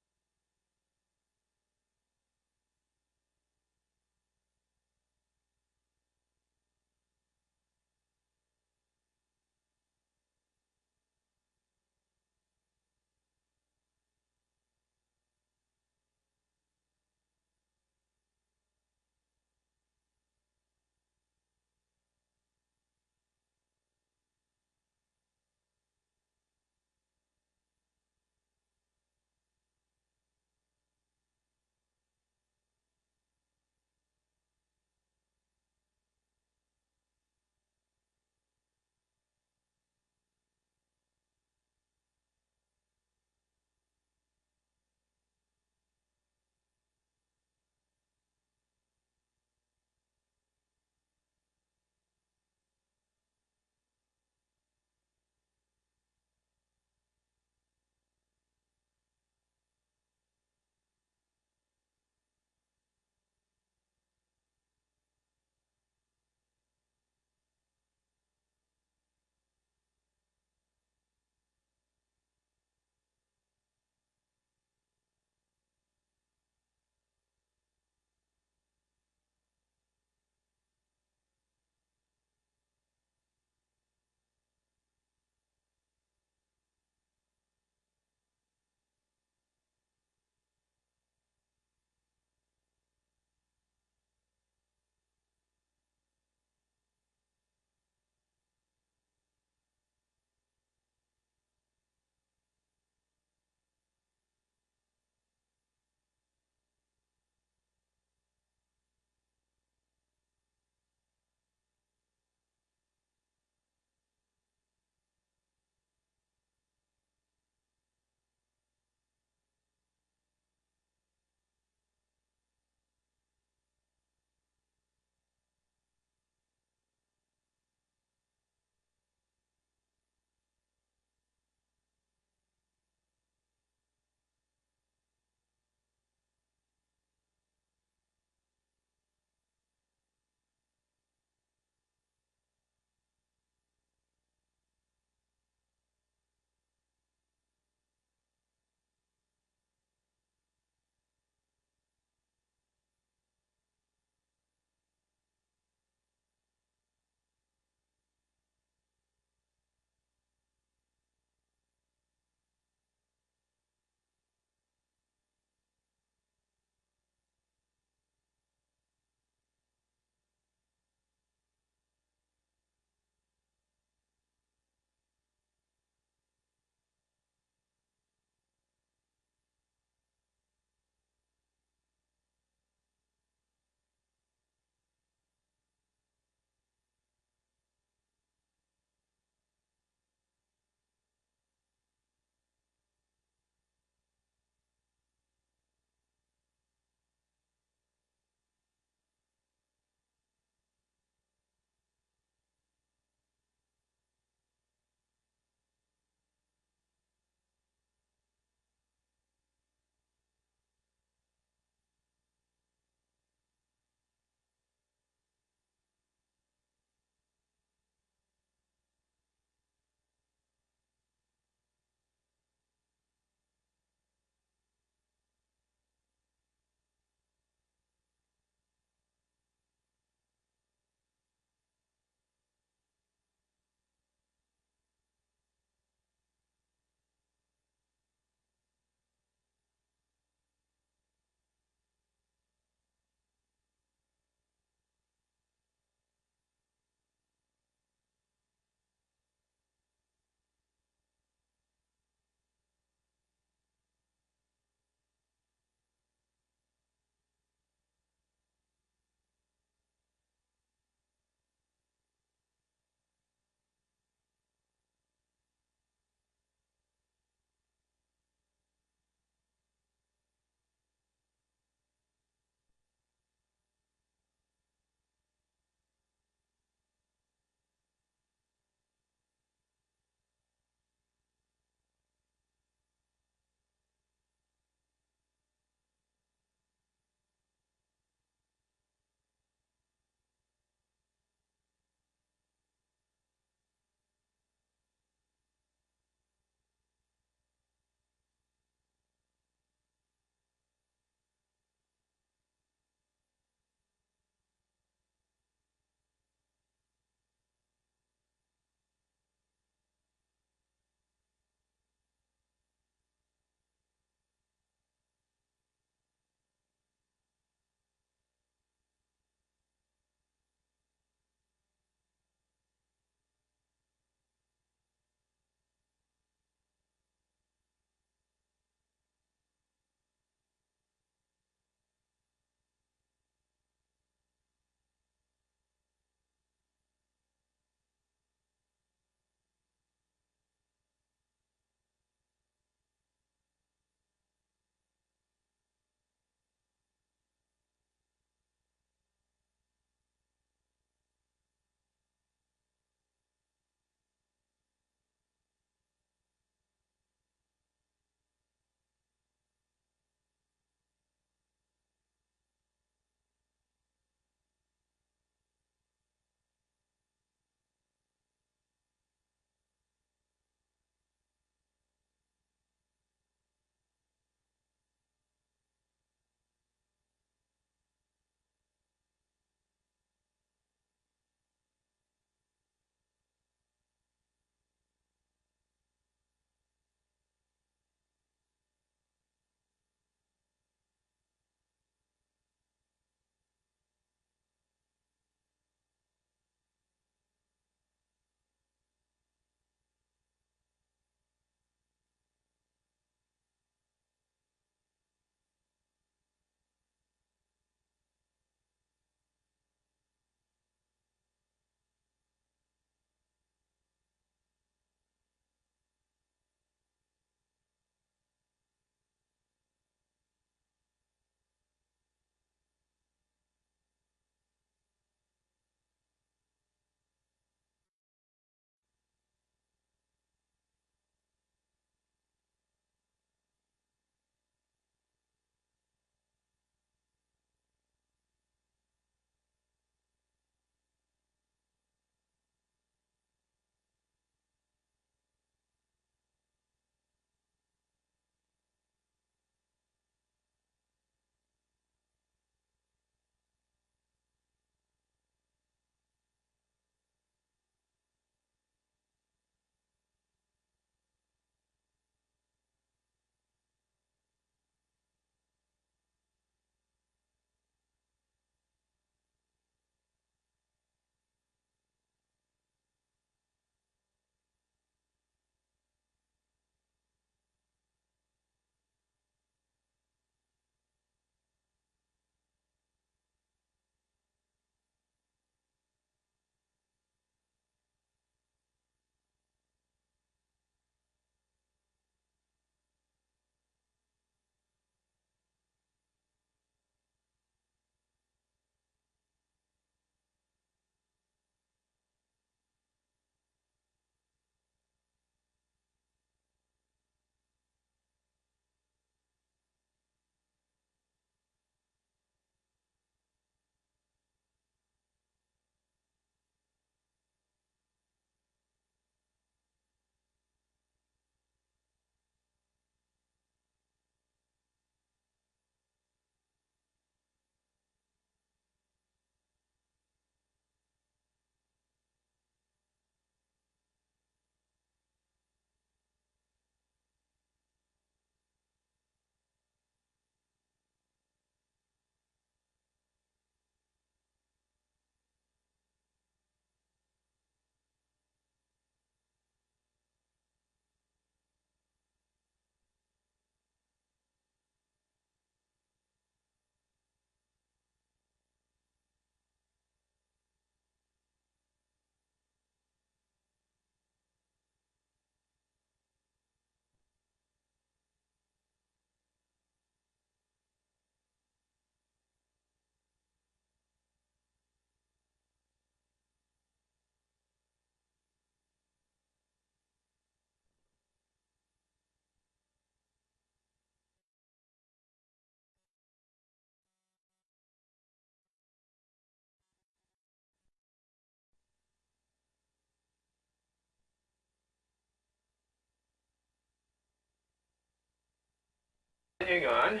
continuing on.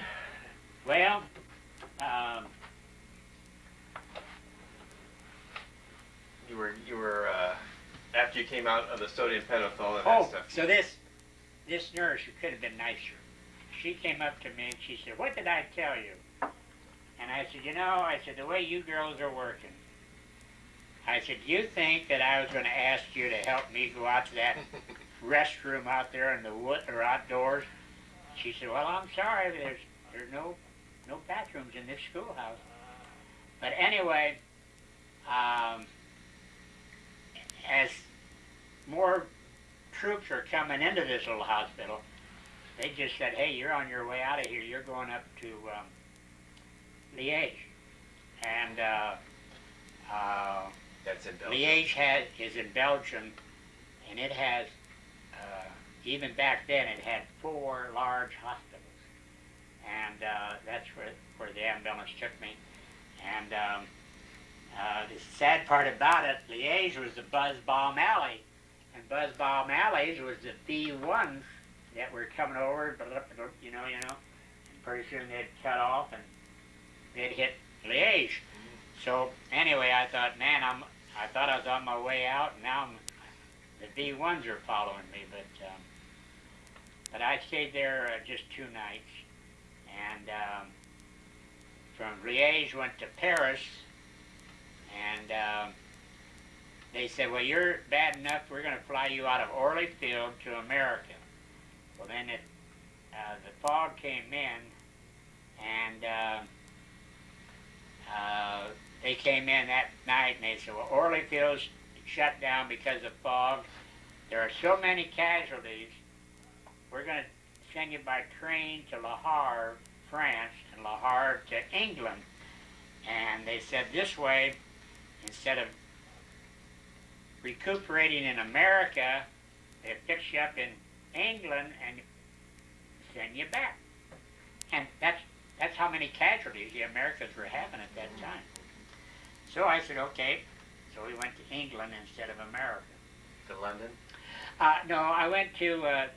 Well, You were after you came out of the sodium pentothal and that stuff. so this nurse, who could have been nicer, she came up to me and she said, "What did I tell you?" And I said, I said, the way you girls are working, I said, do you think that I was going to ask you to help me go out to that restroom out there in the wood or outdoors? She said, well, I'm sorry, there's no bathrooms in this schoolhouse. But anyway, as more troops are coming into this little hospital, they just said, hey, you're on your way out of here. You're going up to Liège. And that's in Belgium. Liège is in Belgium, and it has, even back then, it had 4 large hospitals. And that's where the ambulance took me. And the sad part about it, Liège was the Buzz Bomb Alley. And Buzz Bomb Alleys was the B-1s that were coming over, you know, and pretty soon they'd cut off and they'd hit Liège. So anyway, I thought, man, I thought I was on my way out, and now the B-1s are following me. But I stayed there just 2 nights, and from Liège went to Paris, and they said, well, you're bad enough, we're going to fly you out of Orly Field to America. Well, then the fog came in, and they came in that night, and they said, well, Orly Field's shut down because of fog. There are so many casualties, we're going to send you by train to Le Havre, France, and Le Havre to England. And they said this way, instead of recuperating in America, they fix you up in England and send you back. And that's how many casualties the Americans were having at that time. So I said, okay. So we went to England instead of America. To London? No, I went to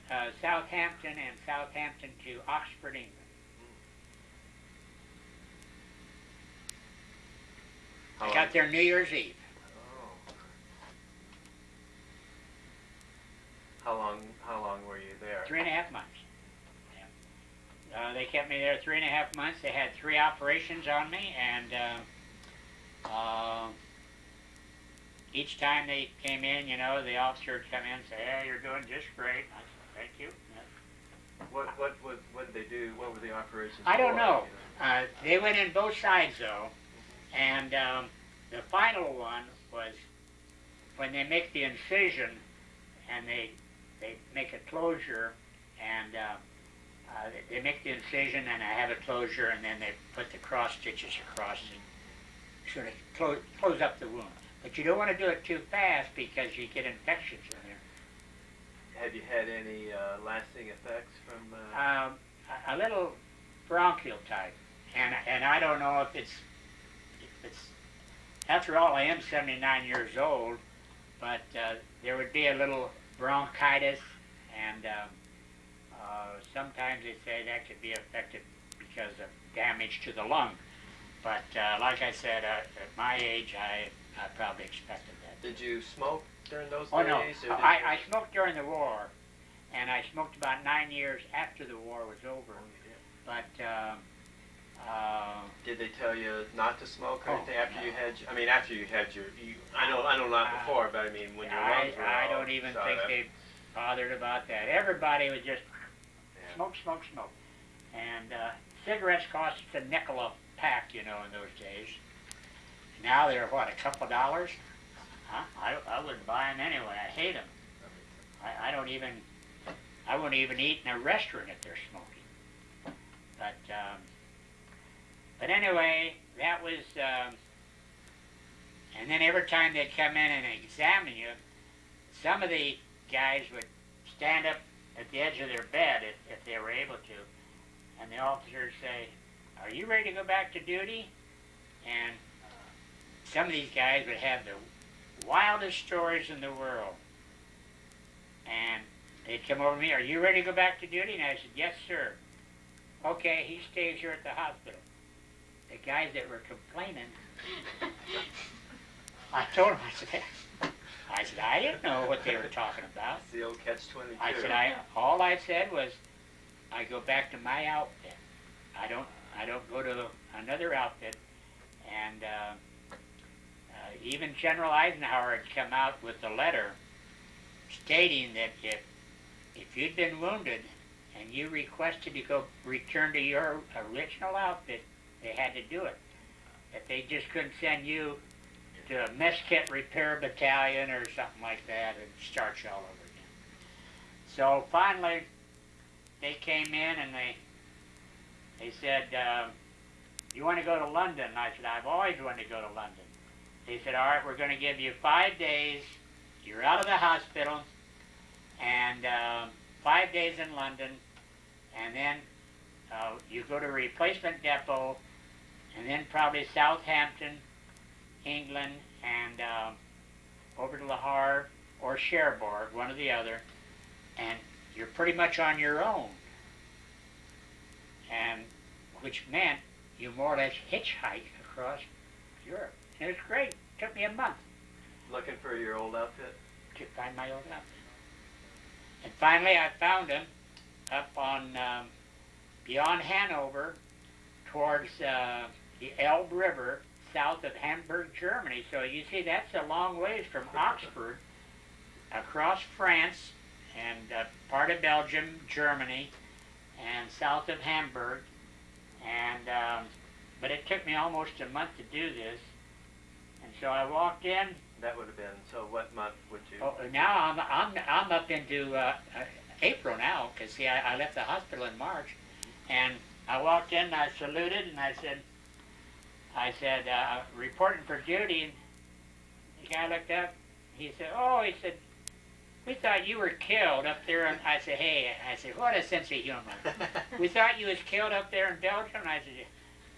Southampton, and Southampton to Oxford, England. I got there New Year's Eve. Oh. How long were you there? 3.5 months. Yeah. They kept me there 3.5 months. They had 3 operations on me, and each time they came in, the officer would come in and say, "Hey, you're doing just great." I said, "Thank you." Yeah. What did they do? What were the operations? I don't know. They went in both sides though, and the final one was when they make the incision and they make a closure, and they make the incision and I have a closure, and then they put the cross stitches across and sort of close up the wound. But you don't want to do it too fast because you get infections in there. Have you had any lasting effects from? A little bronchial type, and I don't know if it's. After all, I am 79 years old, but there would be a little bronchitis, and sometimes they say that could be affected because of damage to the lung. But like I said, at my age, I probably expected that. Did you smoke during those days? Oh, no. I smoked during the war, and I smoked about 9 years after the war was over. Oh, you did. But did they tell you not to smoke or anything after no. you had? I mean, after you had your. I know not before, but I mean when your lungs were. I don't even think they bothered about that. Everybody was just smoke. And cigarettes cost a nickel a pack, in those days. Now they're what, a couple of dollars? Huh? I wouldn't buy them anyway. I hate them. I wouldn't even eat in a restaurant if they're smoking. But anyway, that was, and then every time they'd come in and examine you, some of the guys would stand up at the edge of their bed if they were able to, and the officer would say, "Are you ready to go back to duty?" And some of these guys would have the wildest stories in the world. And they'd come over to me, "Are you ready to go back to duty?" And I said, "Yes, sir." Okay, he stays here at the hospital. The guys that were complaining, I told him, I said, I didn't know what they were talking about. It's the old catch-22. I said, all I said was, I go back to my outfit. I don't go to another outfit. And even General Eisenhower had come out with a letter stating that if you'd been wounded and you requested to go return to your original outfit, they had to do it. That they just couldn't send you to a mess kit repair battalion or something like that and start you all over again. So finally, they came in and they said, you want to go to London? And I said, I've always wanted to go to London. They said, all right, we're going to give you 5 days. You're out of the hospital, and 5 days in London, and then you go to a replacement depot, and then probably Southampton, England, and over to Le Havre or Cherbourg, one or the other, and you're pretty much on your own. And which meant you more or less hitchhike across Europe. And it was great. It took me a month. Looking for your old outfit? To find my old outfit. And finally I found him up on beyond Hanover towards the Elbe River south of Hamburg, Germany. So you see that's a long ways from Oxford across France and part of Belgium, Germany, and south of Hamburg. And but it took me almost a month to do this. And so I walked in. That would have been, so what month would you? Oh, now I'm up into April now, because see, I left the hospital in March, and I walked in, and I saluted, and I said, reporting for duty, and the guy looked up, he said, we thought you were killed up there, and I said, what a sense of humor. We thought you was killed up there in Belgium, and I said,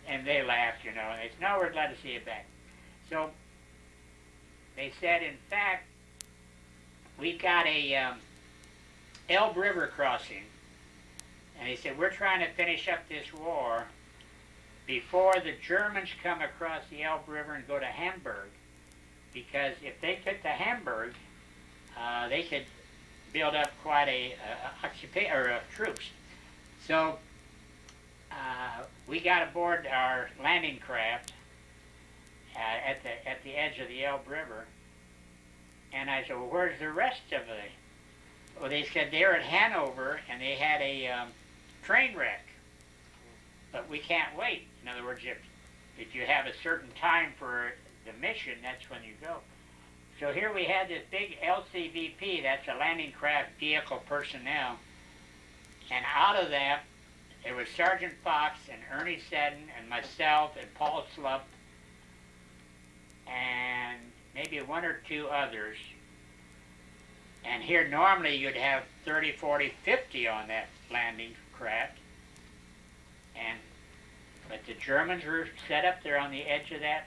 and they laughed, and they said, no, we're glad to see you back. So they said, in fact, we've got a Elbe River crossing, and he said, we're trying to finish up this war before the Germans come across the Elbe River and go to Hamburg, because if they took to Hamburg, they could build up quite a troops. So we got aboard our landing craft at the edge of the Elbe River, and I said, well, where's the rest of the? Well, they said they're at Hanover, and they had a train wreck, but we can't wait. In other words, if you have a certain time for the mission, that's when you go. So here we had this big LCVP, that's a landing craft vehicle personnel, and out of that, there was Sergeant Fox and Ernie Seddon and myself and Paul Slupp and maybe one or two others. And here normally you'd have 30, 40, 50 on that landing craft. But the Germans were set up there on the edge of that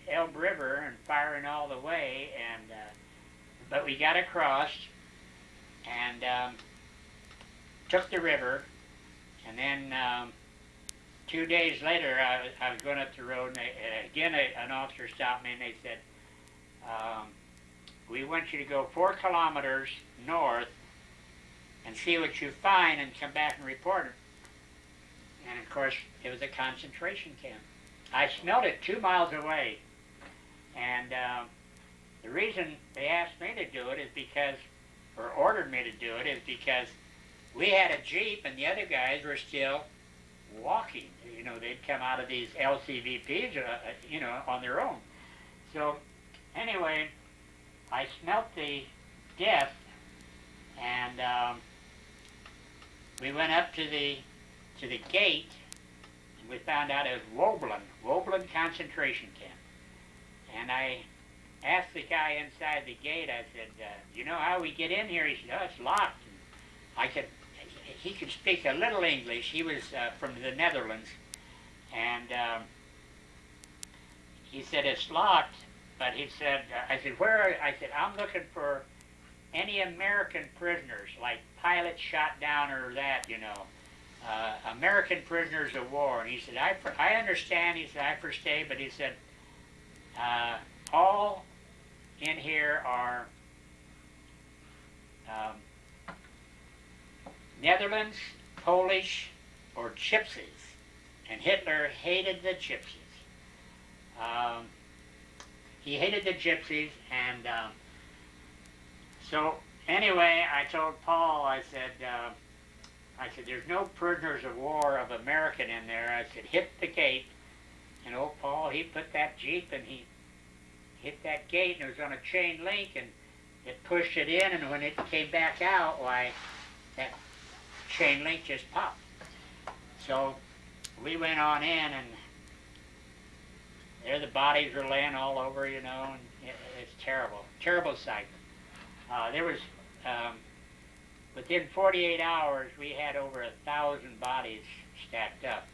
Elbe River and firing all the way. But we got across and took the river. And then 2 days later, I was going up the road, and again an officer stopped me, and they said, we want you to go 4 kilometers north and see what you find and come back and report it. And of course, it was a concentration camp. I smelled it 2 miles away. And the reason they asked me to do it is because, or ordered me to do it, is because we had a Jeep and the other guys were still walking. They'd come out of these LCVPs, on their own. So anyway, I smelt the death, and we went up to the gate, and we found out it was Walberg concentration camp. And I asked the guy inside the gate, I said, you know how we get in here? He said, oh, it's locked. And he could speak a little English. He was from the Netherlands. And he said, it's locked. But he said, I said, where are you? I said, I'm looking for any American prisoners, like pilots shot down or that, American prisoners of war. And he said, I understand. He said, I understand, but he said, all in here are Netherlands, Polish, or gypsies. And Hitler hated the gypsies. He hated the gypsies, and so anyway, I told Paul, I said, there's no prisoners of war of American in there. I said, hit the gate. And old Paul, he put that Jeep and he hit that gate, and it was on a chain link, and it pushed it in, and when it came back out, why, that chain link just popped. So we went on in, and there the bodies were laying all over, you know, and it's terrible, terrible sight. There was, within 48 hours, we had over 1,000 bodies stacked up,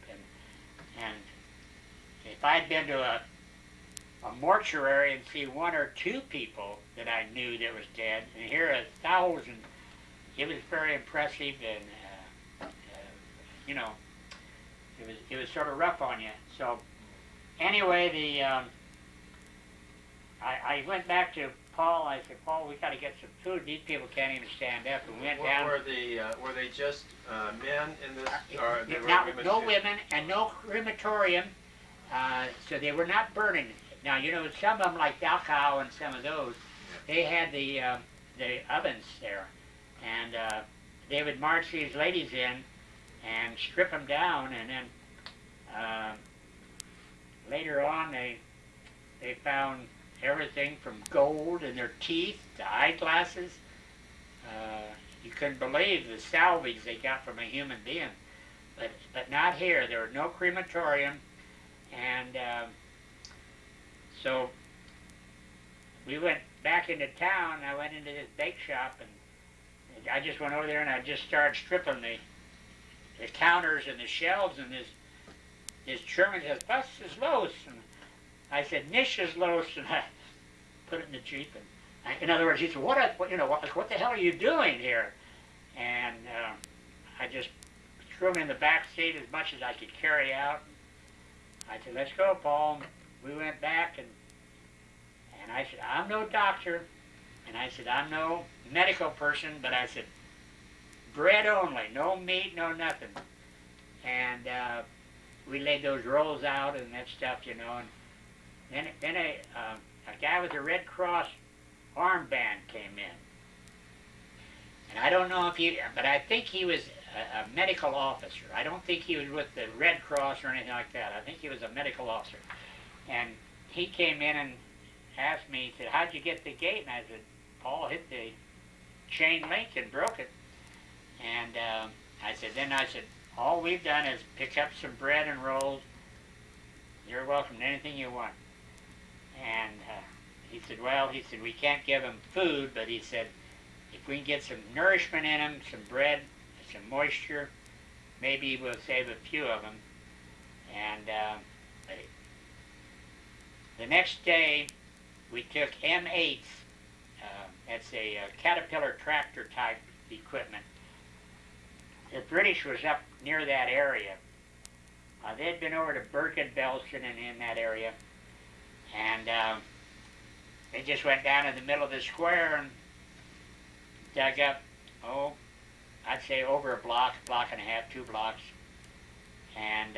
and if I'd been to a mortuary and see one or two people that I knew that was dead, and here 1,000, it was very impressive, and you know, it was sort of rough on you. So anyway, I went back to Paul. I said, Paul, we got to get some food. These people can't even stand up. And we went down. Were they just men in this? Or they were now, women no too? women and no crematorium. So they were not burning. Now, you know, some of them, like Dachau and some of those, they had the ovens there. And they would march these ladies in and strip them down. And then later on, they found everything from gold in their teeth to eyeglasses. You couldn't believe the salvage they got from a human being. But not here. There was no crematorium. And so we went back into town. I went into this bake shop, and I just went over there and I just started stripping the counters and the shelves, and this German says, "Was ist los?" And I said, "Nichts ist los," and I put it in the Jeep. And in other words, he said, what the hell are you doing here? And I just threw him in the back seat as much as I could carry out. I said, "Let's go, Paul." We went back, and I said, "I'm no doctor," and I said, "I'm no medical person," but I said, "Bread only, no meat, no nothing." And we laid those rolls out and that stuff, you know. And then a guy with a Red Cross armband came in, and I don't know if but I think he was a medical officer. I don't think he was with the Red Cross or anything like that. I think he was a medical officer. And he came in and asked me, he said, "How'd you get the gate?" And I said, "Paul hit the chain link and broke it." And I said, "All we've done is pick up some bread and rolls. You're welcome to anything you want." And he said, "We can't give them food, but," he said, "if we can get some nourishment in them, some bread, some moisture, maybe we'll save a few of them." And the next day, we took M8s. That's a Caterpillar tractor type equipment. The British was up near that area. They'd been over to Bergen-Belsen and in that area. And they just went down in the middle of the square and dug up, I'd say over a block and a half, 2 blocks, and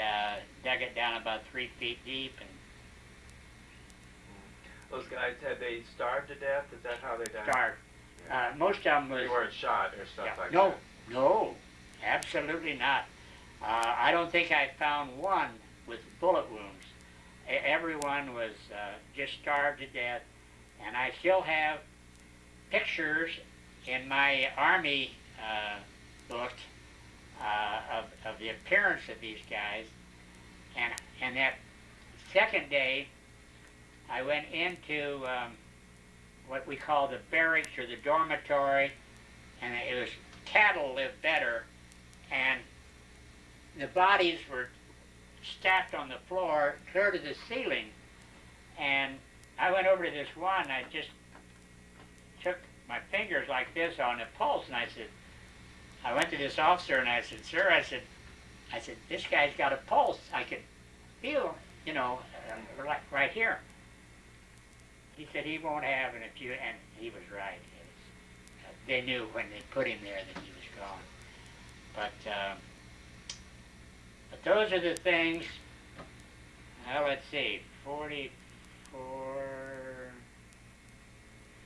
dug it down about 3 feet deep. And those guys, had they starved to death? Is that how they died? starved. Yeah. Most of them was... They weren't shot or stuff like no, that? No, absolutely not. I don't think I found one with bullet wounds. Everyone was just starved to death, and I still have pictures in my Army book of the appearance of these guys. And that second day, I went into what we call the barracks or the dormitory, and it was cattle live better, and the bodies were stacked on the floor clear to the ceiling. And I went over to this one, I just took my fingers like this on the pulse, and I went to this officer and I said, "Sir," I said, I said, this guy's got a pulse. I could feel, like right here. He said he won't have it if you, and he was right. They knew when they put him there that he was gone. But those are the things. Well, let's see, 44.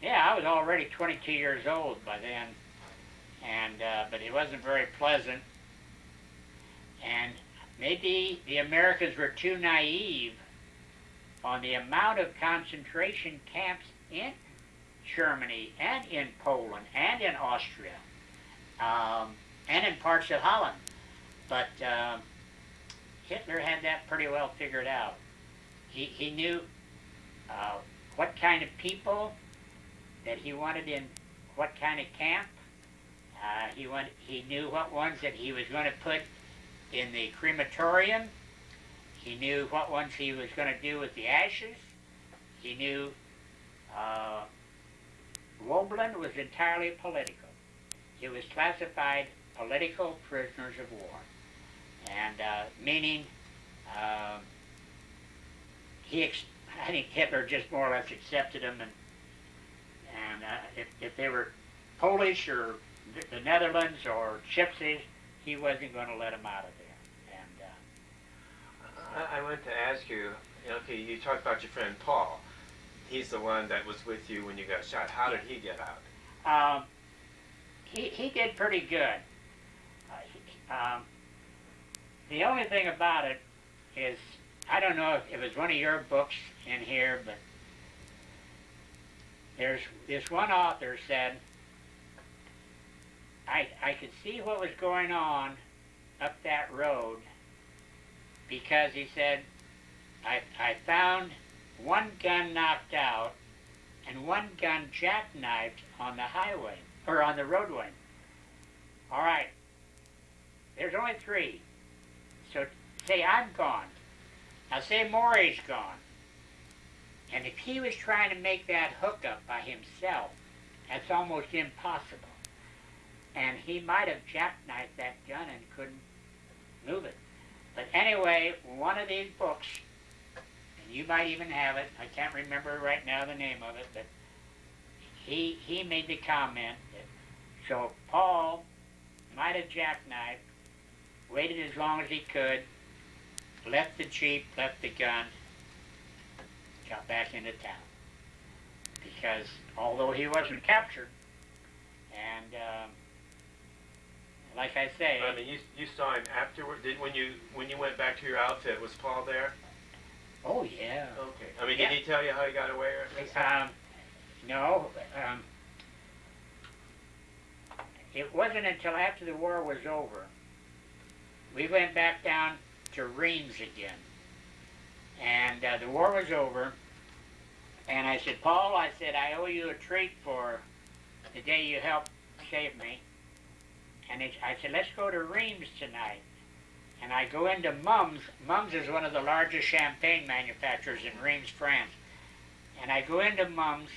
Yeah, I was already 22 years old by then, and but it wasn't very pleasant. And maybe the Americans were too naive on the amount of concentration camps in Germany and in Poland and in Austria and in parts of Holland. But Hitler had that pretty well figured out. He knew what kind of people that he wanted in what kind of camp. He knew what ones that he was going to put in the crematorium. He knew what ones he was going to do with the ashes. He knew Walberg was entirely political. He was classified political prisoners of war, and meaning I think Hitler just more or less accepted them, and if they were Polish or the Netherlands or Gypsies, he wasn't going to let them out of there. And I wanted to ask you, okay, you talked about your friend Paul. He's the one that was with you when you got shot. How did he get out? He did pretty good. The only thing about it is, I don't know if it was one of your books in here, but there's this one author said, I could see what was going on up that road because he said, I found one gun knocked out and one gun jackknifed on the highway, or on the roadway. All right, there's only 3. So say I'm gone. Now say Maury's gone. And if he was trying to make that hookup by himself, that's almost impossible. And he might have jackknifed that gun and couldn't move it. But anyway, one of these books, and you might even have it, I can't remember right now the name of it, but he made the comment that, so Paul might have jackknifed, waited as long as he could, left the Jeep, left the gun, got back into town. Because although he wasn't captured, and like I say, I mean, you saw him afterward. When you went back to your outfit, was Paul there? Oh yeah. Okay. I mean, did he tell you how he got away or something? No. It wasn't until after the war was over. We went back down to Reims again, and the war was over. And I said, Paul, I said, I owe you a treat for the day you helped save me. And I said, let's go to Reims tonight. And I go into Mum's. Mum's is one of the largest champagne manufacturers in Reims, France. And I go into Mum's,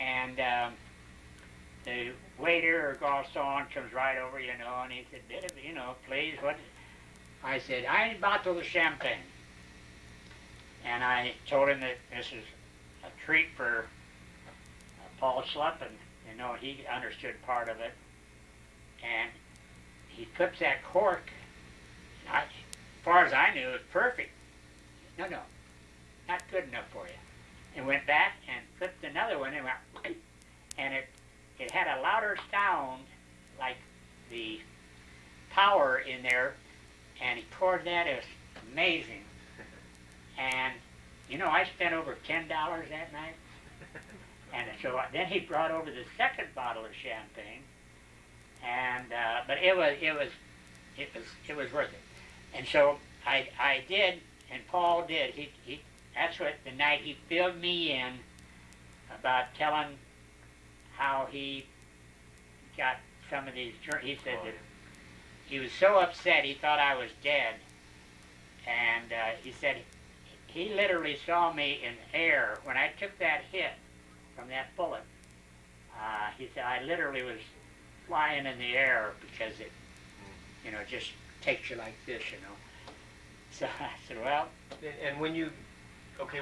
and the waiter or garçon comes right over, and he said, please, what? I said, I bottle of champagne. And I told him that this is a treat for Paul Schlupp, and he understood part of it. And he puts that cork, as far as I knew, it was perfect. No, not good enough for you. And went back and flipped another one, and went, and it had a louder sound, like the power in there, and he poured that. It was amazing. And I spent over $10 that night. And so then he brought over the second bottle of champagne, and but it was worth it. And so I did, and Paul did. He that's what the night he filled me in about telling how he got some of these. He said that he was so upset he thought I was dead, and he said he literally saw me in air when I took that hit from that bullet. He said I literally was flying in the air because it, just takes you like this, you know. So I said, well. And when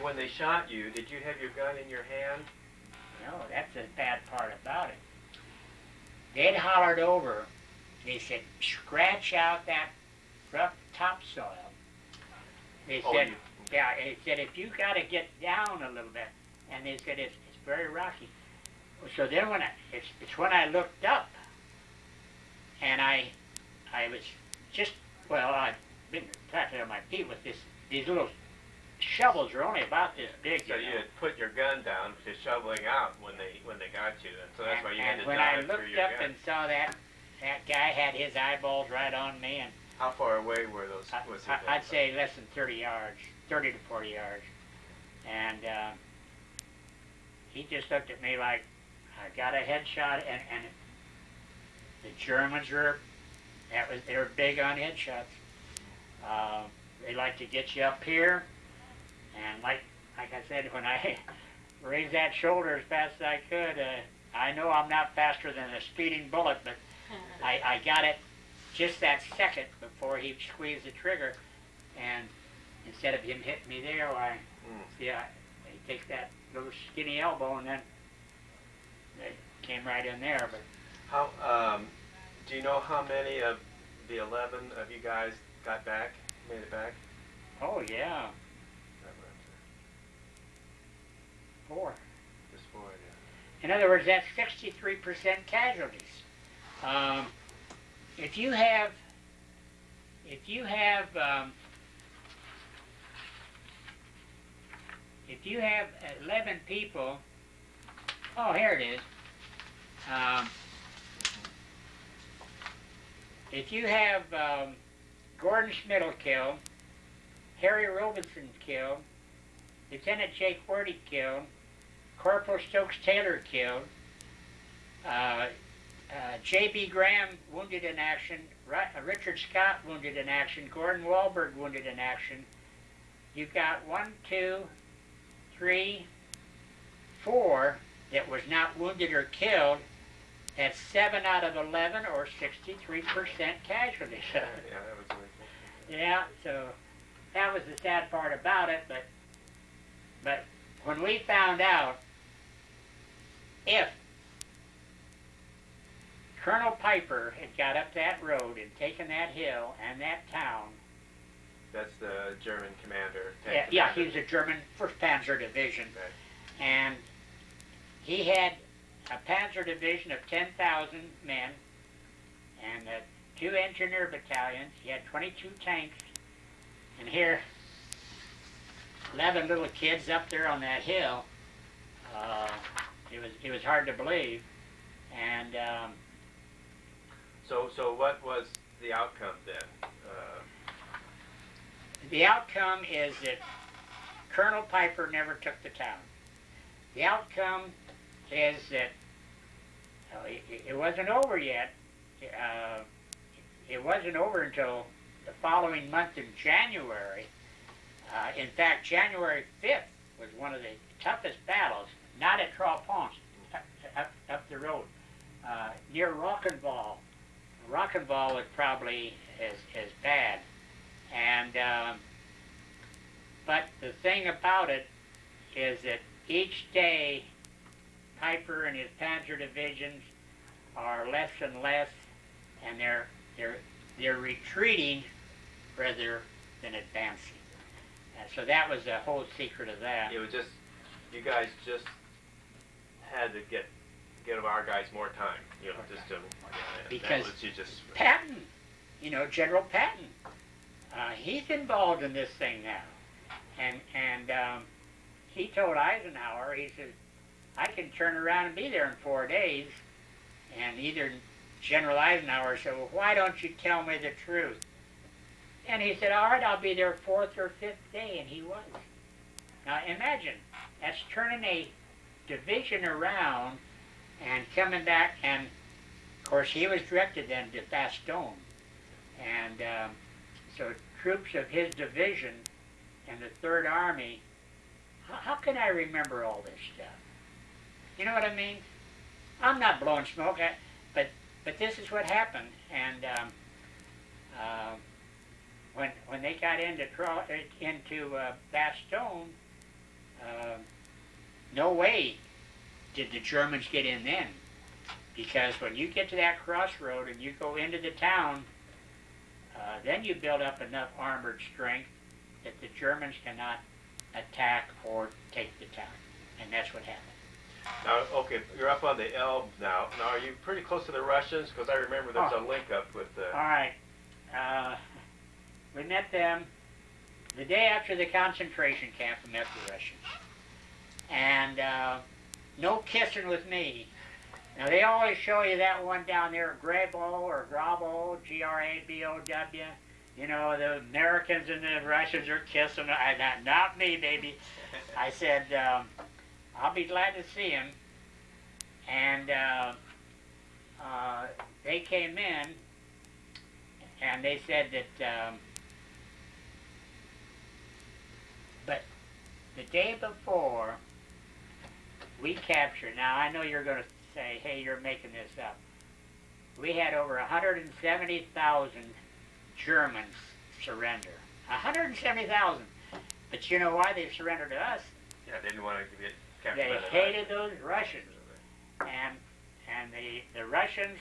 when they shot you, did you have your gun in your hand? No, that's the bad part about it. They'd hollered over. They said, scratch out that rough topsoil. They said, yeah, they said, if you got to get down a little bit. And they said, it's very rocky. So then it's when I looked up, and I was just, well, I've been practicing on my feet with these little shovels are only about this big. So you had put your gun down, just shoveling out when they got you, and so that's why you had to when dive I through your gun. looked up and saw that guy had his eyeballs right on me, and how far away were those? I'd say less than 30 yards, 30 to 40 yards, and he just looked at me like I got a headshot, and the Germans they were big on headshots. They like to get you up here, and like I said, when I raised that shoulder as fast as I could, I know I'm not faster than a speeding bullet, but I got it just that second before he squeezed the trigger, and instead of him hitting me there, he takes that little skinny elbow, and then they came right in there. But how do you know how many of the 11 of you guys made it back? Oh yeah, 4. Just 4, yeah. In other words, that's 63% casualties. If you have 11 people, oh, here it is. If you have Gordon Schmidl killed, Harry Robinson killed, Lieutenant Jake Wordy killed, Corporal Stokes Taylor killed, J.B. Graham wounded in action, Richard Scott wounded in action, Gordon Walberg wounded in action. You've got 1, 2, 3, 4 that was not wounded or killed. That's 7 out of 11, or 63% casualties. Yeah, that was really cool. Yeah, so that was the sad part about it. But when we found out, if Colonel Piper had got up that road and taken that hill and that town. That's the German commander. Yeah, he was a German 1st Panzer Division. Right. And he had a Panzer Division of 10,000 men and 2 engineer battalions. He had 22 tanks. And here, 11 little kids up there on that hill. It was hard to believe. And so what was the outcome then? The outcome is that Colonel Piper never took the town. The outcome is that it wasn't over yet. It wasn't over until the following month in January. In fact, January 5th was one of the toughest battles, not at Trois Ponts, up the road, near Rockenval. Rockenval was probably as bad. And but the thing about it is that each day Piper and his Panzer divisions are less and less, and they're retreating rather than advancing. So that was the whole secret of that. It was just, you guys just had to give our guys more time, just to. Because that was, you just, Patton, General Patton, he's involved in this thing now, and he told Eisenhower, he says, I can turn around and be there in 4 days. And either General Eisenhower said, well, why don't you tell me the truth? And he said, all right, I'll be there 4th or 5th day, and he was. Now imagine, that's turning a division around and coming back, and of course he was directed then to Bastogne. And so troops of his division and the 3rd Army, how can I remember all this stuff? You know what I mean? I'm not blowing smoke, but this is what happened, and when they got into Bastogne, no way did the Germans get in then, because when you get to that crossroad and you go into the town, then you build up enough armored strength that the Germans cannot attack or take the town, and that's what happened. Now, okay, you're up on the Elbe now. Now, are you pretty close to the Russians? Because I remember there's a link up with the... All right. We met them the day after the concentration camp. We met the Russians. And no kissing with me. Now, they always show you that one down there, Grabo or Grabo, G-R-A-B-O-W. You know, the Americans and the Russians are kissing. Not me, baby. I said, I'll be glad to see him. And they came in, and they said that, but the day before we captured, now I know you're going to say, hey, you're making this up. We had over 170,000 Germans surrender. 170,000. But you know why they surrendered to us? Yeah, they didn't want to get captured They by the hated those Russians. And the Russians,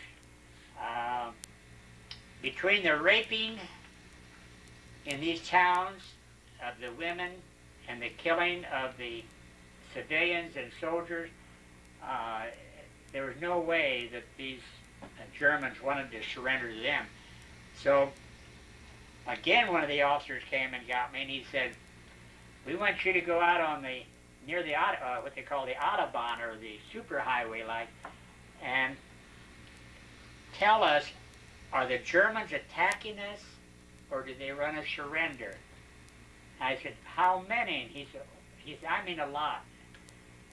between the raping in these towns of the women and the killing of the civilians and soldiers, there was no way that these Germans wanted to surrender to them. So, again, one of the officers came and got me, and he said, we want you to go out on the, near the, what they call the Autobahn, or the superhighway, like, and tell us, are the Germans attacking us, or did they run a surrender? I said, how many? And he said, I mean a lot.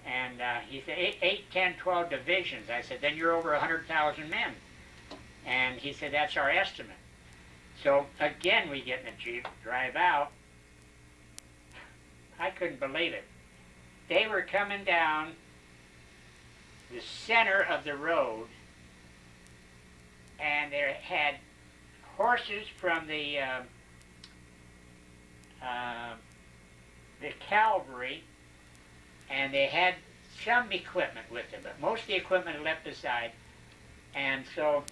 And he said, 8, 10, 12 divisions. I said, then you're over 100,000 men. And he said, that's our estimate. So again, we get in the Jeep, drive out. I couldn't believe it. They were coming down the center of the road, and they had horses from the cavalry, and they had some equipment with them, but most of the equipment left aside. And so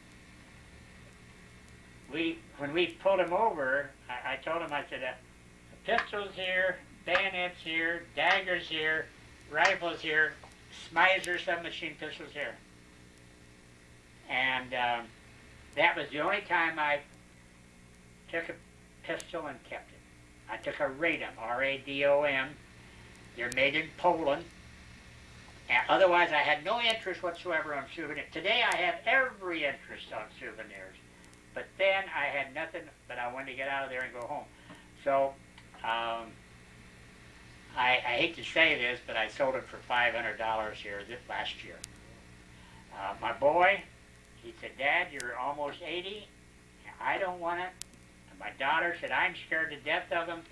when we pulled them over, I told them, I said, pistols here, bayonets here, daggers here, rifles here, Smiser submachine pistols here. And that was the only time I took a pistol and kept it. I took a Radom, R-A-D-O-M. They're made in Poland. And otherwise, I had no interest whatsoever on souvenirs. Today, I have every interest on souvenirs. But then, I had nothing, but I wanted to get out of there and go home. So, I hate to say this, but I sold it for $500 here last year. My boy, he said, Dad, you're almost 80. I don't want it. And my daughter said, I'm scared to death of them.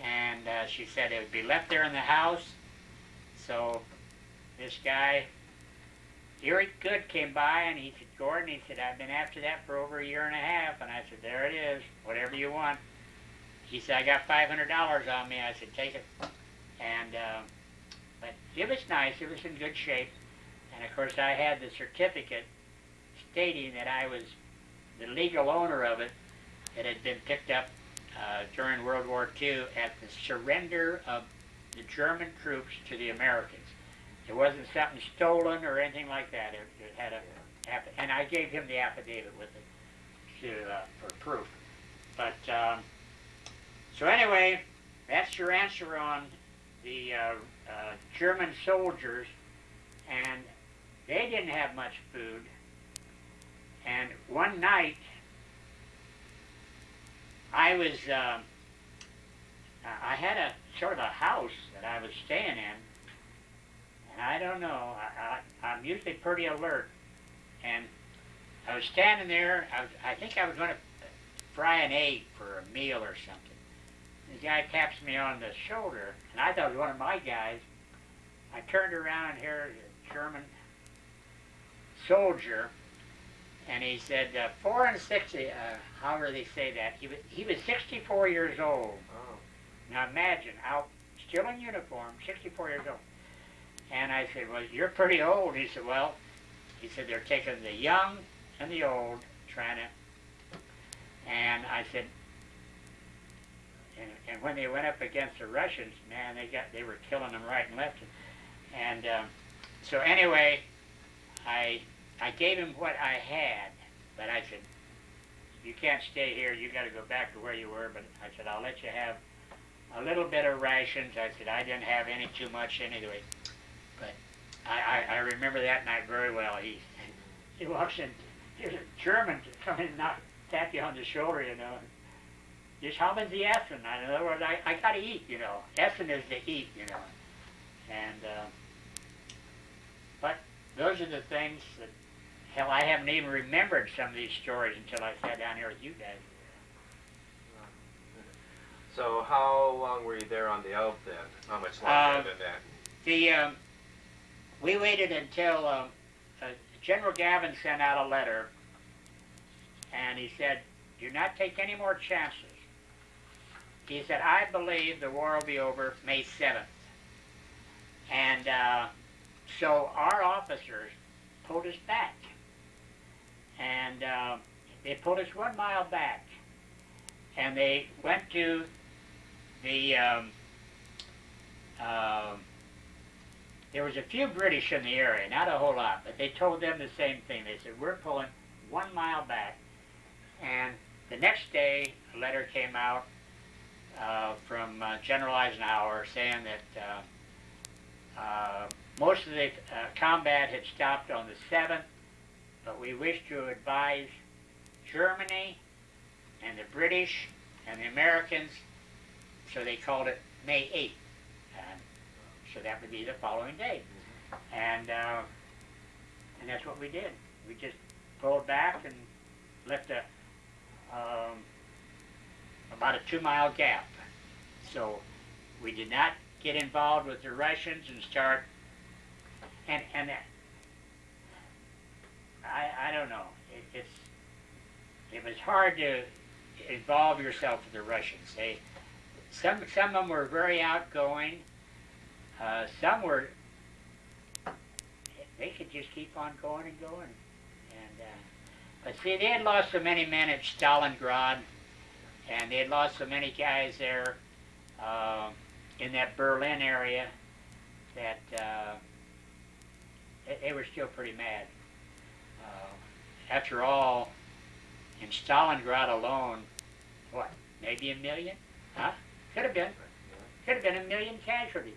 And she said it would be left there in the house. So this guy, Eric Good, came by, and he said, Gordon, he said, I've been after that for over 1.5 years. And I said, there it is, whatever you want. He said, I got $500 on me. I said, take it. And, but it was nice. It was in good shape. And, of course, I had the certificate stating that I was the legal owner of it. It had been picked up during World War II at the surrender of the German troops to the Americans. It wasn't something stolen or anything like that. It had a, and I gave him the affidavit with it for proof. But, so anyway, that's your answer on the German soldiers, and they didn't have much food. And one night, I was, I had a sort of a house that I was staying in, and I don't know, I'm usually pretty alert, and I was standing there, I think I was going to fry an egg for a meal or something. The guy taps me on the shoulder, and I thought it was one of my guys. I turned around and here, a German soldier, And he said, 4 and 60, however they say that. He was 64 years old. Oh. Now imagine, out, still in uniform, 64 years old. And I said, well, you're pretty old. He said, well, he said, they're taking the young and the old, trying to, and I said, and when they went up against the Russians, man, they were killing them right and left. And so anyway, I gave him what I had, but I said, you can't stay here, you got to go back to where you were. But I said, I'll let you have a little bit of rations. I said, I didn't have any too much anyway. But I remember that night very well. He walks in, here's a German come in and tap you on the shoulder, you know. Just how many's the Essen? In other words, I got to eat, you know. Essen is to eat, you know. And, but those are the things that, hell, I haven't even remembered some of these stories until I sat down here with you guys. So how long were you there on the Elbe then? How much longer than that? We waited until General Gavin sent out a letter, and he said, do not take any more chances. He said, I believe the war will be over May 7th. And so our officers pulled us back. And they pulled us 1 mile back. And they went to the, there was a few British in the area, not a whole lot, but they told them the same thing. They said, we're pulling 1 mile back. And the next day, a letter came out from General Eisenhower saying that most of the combat had stopped on the 7th, but we wish to advise Germany and the British and the Americans, so they called it May 8th. So that would be the following day. And that's what we did. We just pulled back and left about a 2 mile gap. So we did not get involved with the Russians and start, and I don't know, it was hard to involve yourself with the Russians. Some of them were very outgoing, some were, they could just keep on going and going. But see, they had lost so many men at Stalingrad, and they had lost so many guys there in that Berlin area that they were still pretty mad. After all, in Stalingrad alone, what, maybe 1 million? Huh? Could have been. Could have been 1 million casualties.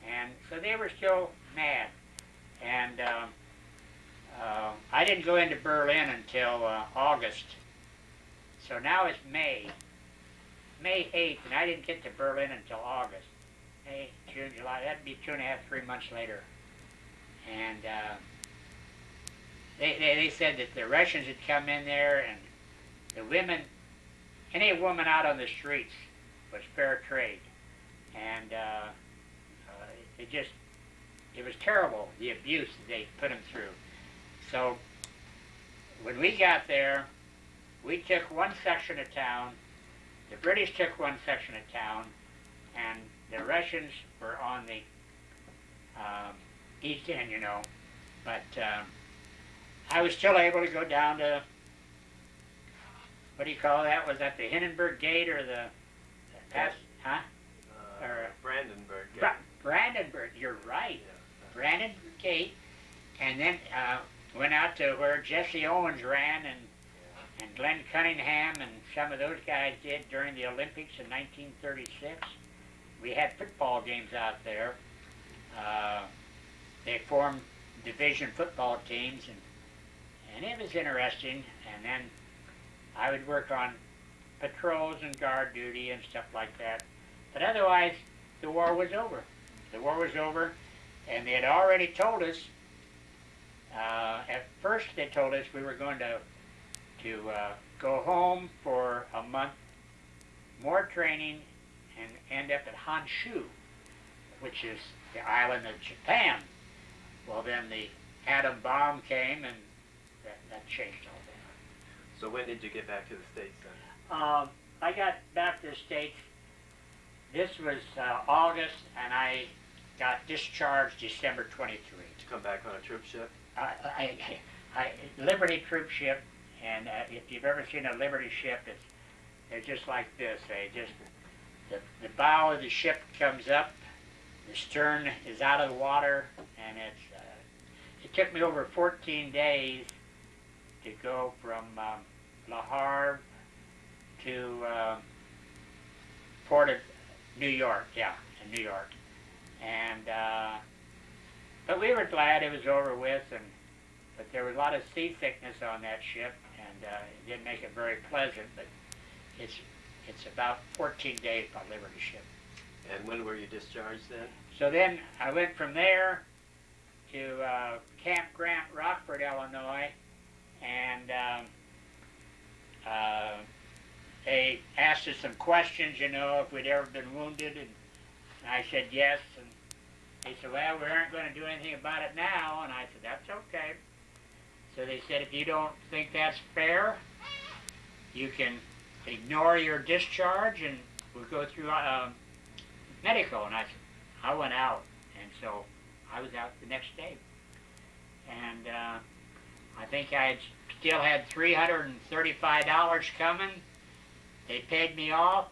And so they were still mad. And I didn't go into Berlin until August. So now it's May 8th, and I didn't get to Berlin until August. May, June, July, that'd be 2.5, 3 months later. And they said that the Russians had come in there, and the women, any woman out on the streets was fair trade. And it was terrible, the abuse that they put them through. So when we got there, we took one section of town, the British took one section of town, and the Russians were on the east end, you know. But I was still able to go down to, what do you call that? Was that the Hindenburg Gate or the pass? Huh? Brandenburg. Brandenburg, you're right. Brandenburg Gate, and then went out to where Jesse Owens ran, and Glenn Cunningham and some of those guys did during the Olympics in 1936. We had football games out there. They formed division football teams, and it was interesting. And then I would work on patrols and guard duty and stuff like that. But otherwise, the war was over. The war was over, and they had already told us, at first they told us we were going to go home for a month, more training, and end up at Honshu, which is the island of Japan. Well, then the atom bomb came, and that changed all that. So when did you get back to the States then? I got back to the States. This was August, and I got discharged December 23. Did you come back on a troop ship? Liberty troop ship, and if you've ever seen a Liberty ship, they're just like this. The bow of the ship comes up, the stern is out of the water, and it took me over 14 days to go from Le Havre to Port of New York, in New York. And but we were glad it was over with, but there was a lot of seasickness on that ship, and it didn't make it very pleasant, but it's about 14 days by Liberty ship. And when were you discharged then? So then I went from there to Camp Grant, Rockford, Illinois, and they asked us some questions, if we'd ever been wounded, and I said yes, and they said, well, we aren't going to do anything about it now, and I said, that's okay. So they said, if you don't think that's fair, you can ignore your discharge, and we'll go through medical, and I went out, and so I was out the next day, and I think I still had $335 coming. They paid me off.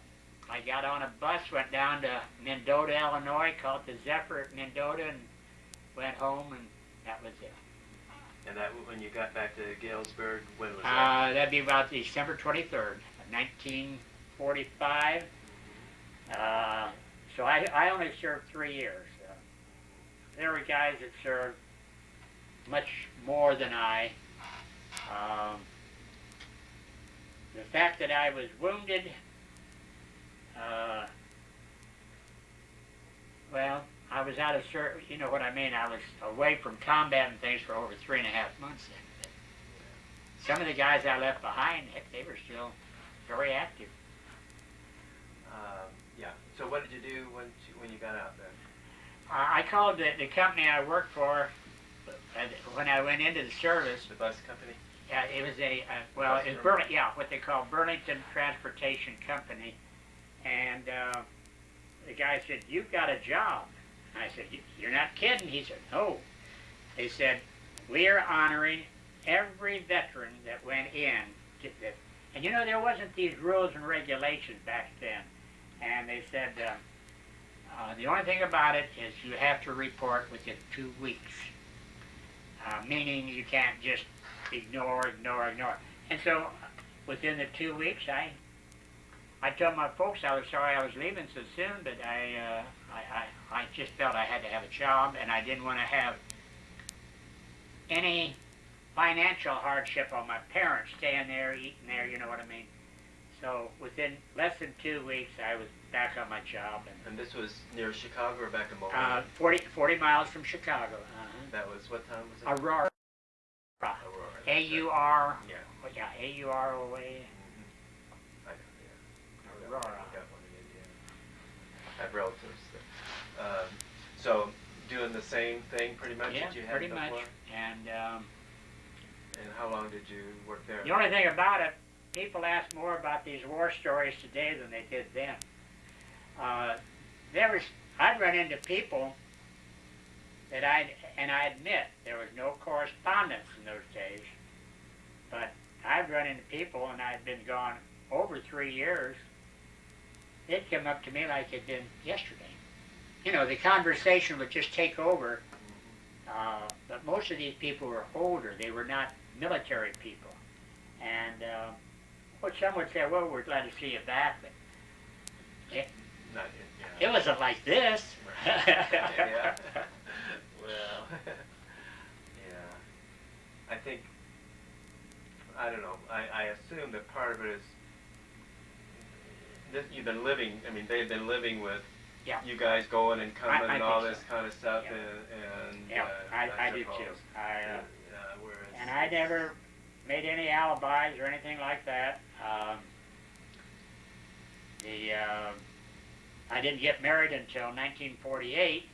I got on a bus, went down to Mendota, Illinois, called the Zephyr at Mendota, and went home, and that was it. And that when you got back to Galesburg, when was that? That'd be about December 23rd, 1945. So I only served 3 years. There were guys that served much more than I. The fact that I was wounded, well, I was out of service, you know what I mean, I was away from combat and things for over 3.5 months then. Some of the guys I left behind, they were still very active. Yeah. So what did you do when you got out then? I called the company I worked for when I went into the service. The bus company? Yeah, it was what they call Burlington Transportation Company. And the guy said, you've got a job. And I said, you're not kidding? He said, no. They said, we are honoring every veteran that went in. And there wasn't these rules and regulations back then. And they said, the only thing about it is you have to report within 2 weeks. Meaning you can't just ignore. And so within the 2 weeks, I told my folks I was sorry I was leaving so soon, but I just felt I had to have a job, and I didn't want to have any financial hardship on my parents staying there, eating there, you know what I mean. So within less than 2 weeks, I was back on my job. And this was near Chicago or back in Milwaukee? 40 miles from Chicago. That was, what town was it? Aurora. A-U-R. Yeah. A-U-R-O-A. I know, Aurora. I got one in Indiana. I have relatives. So doing the same thing pretty much that you had pretty before? much. And how long did you work there? the only thing about it, people ask more about these war stories today than they did then. I'd run into people that I admit there was no correspondence in those days, but I've run into people, and I'd been gone over 3 years. They'd come up to me like it'd been yesterday. The conversation would just take over, but most of these people were older. They were not military people. And some would say, well, we're glad to see you back, but it wasn't like this. Yeah. Well, yeah. I think, I don't know, I assume that part of it is that you've been living, they've been living with you guys going and coming and all this kind of stuff. Yeah. I do too. And I never made any alibis or anything like that. I didn't get married until 1948.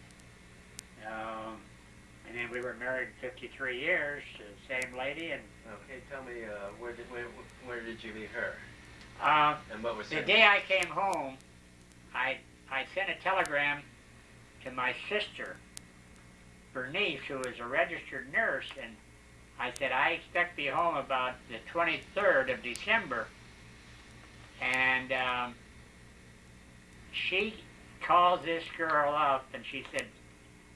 And then we were married 53 years to the same lady. And okay, tell me, where did you meet her? And what was the her day I came home, I sent a telegram to my sister, Bernice, who was a registered nurse, and I said, I expect to be home about the 23rd of December. And she called this girl up, and she said,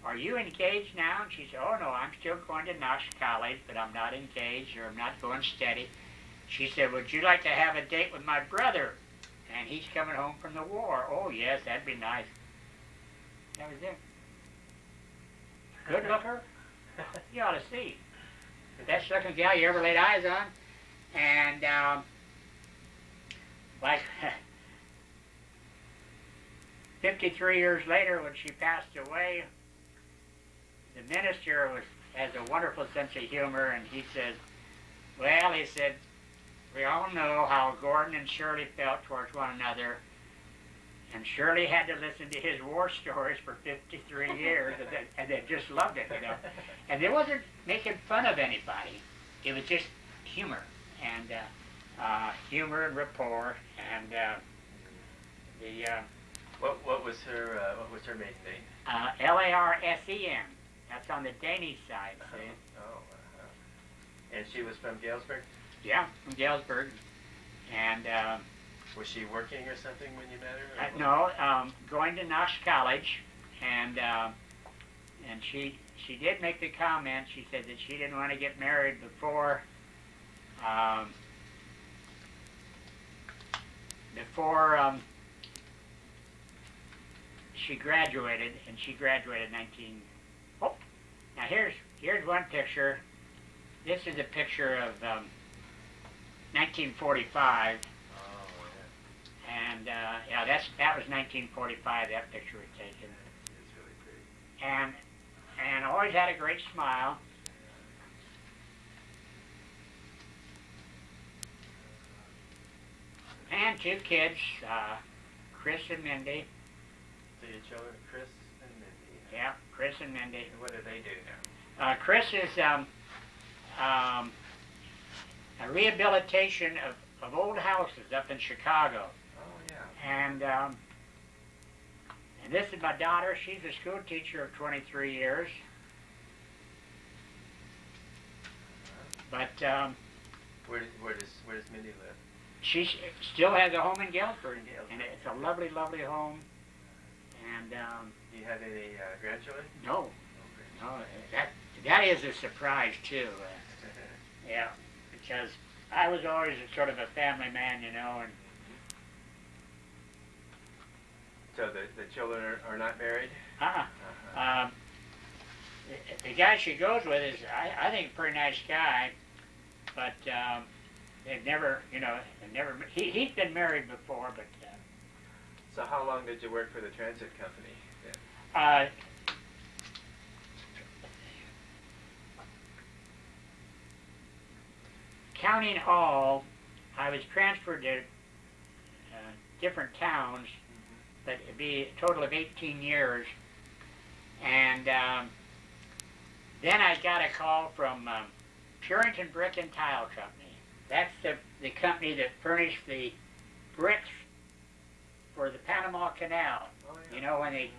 are you engaged now? And she said, oh no, I'm still going to Knox College, but I'm not engaged, or I'm not going steady. She said, would you like to have a date with my brother? And he's coming home from the war. Oh yes, that'd be nice. That was it. Good looker. You ought to see. Best looking gal you ever laid eyes on. And like 53 years later, when she passed away, the minister has a wonderful sense of humor, and he said, well, he said, we all know how Gordon and Shirley felt towards one another, and Shirley had to listen to his war stories for 53 years, and they just loved it, you know. And it wasn't making fun of anybody. It was just humor, and humor and rapport, and what was her maiden name? Larsen. That's on the Danish side, see? And she was from Galesburg? Yeah, from Galesburg. And was she working or something when you met her? No, going to Knox College, and she did make the comment. She said that she didn't want to get married before she graduated, and she graduated 19. Oh, now here's one picture. This is a picture of 1945. Oh, yeah. And yeah, that was 1945. That picture was taken. It's really pretty. And always had a great smile. And two kids, Chris and Mindy. So your children, Chris and Mindy. Yeah, Chris and Mindy. And what do they do now? Chris is a rehabilitation of old houses up in Chicago. Oh, yeah. And this is my daughter. She's a school teacher of 23 years. But where does Mindy live? She still has a home in Galesburg, and it's a lovely, lovely home. And do you have any grandchildren? no, no, that is a surprise too. Yeah, because I was always a sort of a family man, you know, and so the children are not married? The guy she goes with is, I think, a pretty nice guy, but they've never, you know, he's been married before, but... So how long did you work for the transit company then? Counting all, I was transferred to different towns, but it'd be a total of 18 years. And then I got a call from Purington Brick and Tile Company. That's the company that furnished the bricks for the Panama Canal. Oh, yeah. You know, when they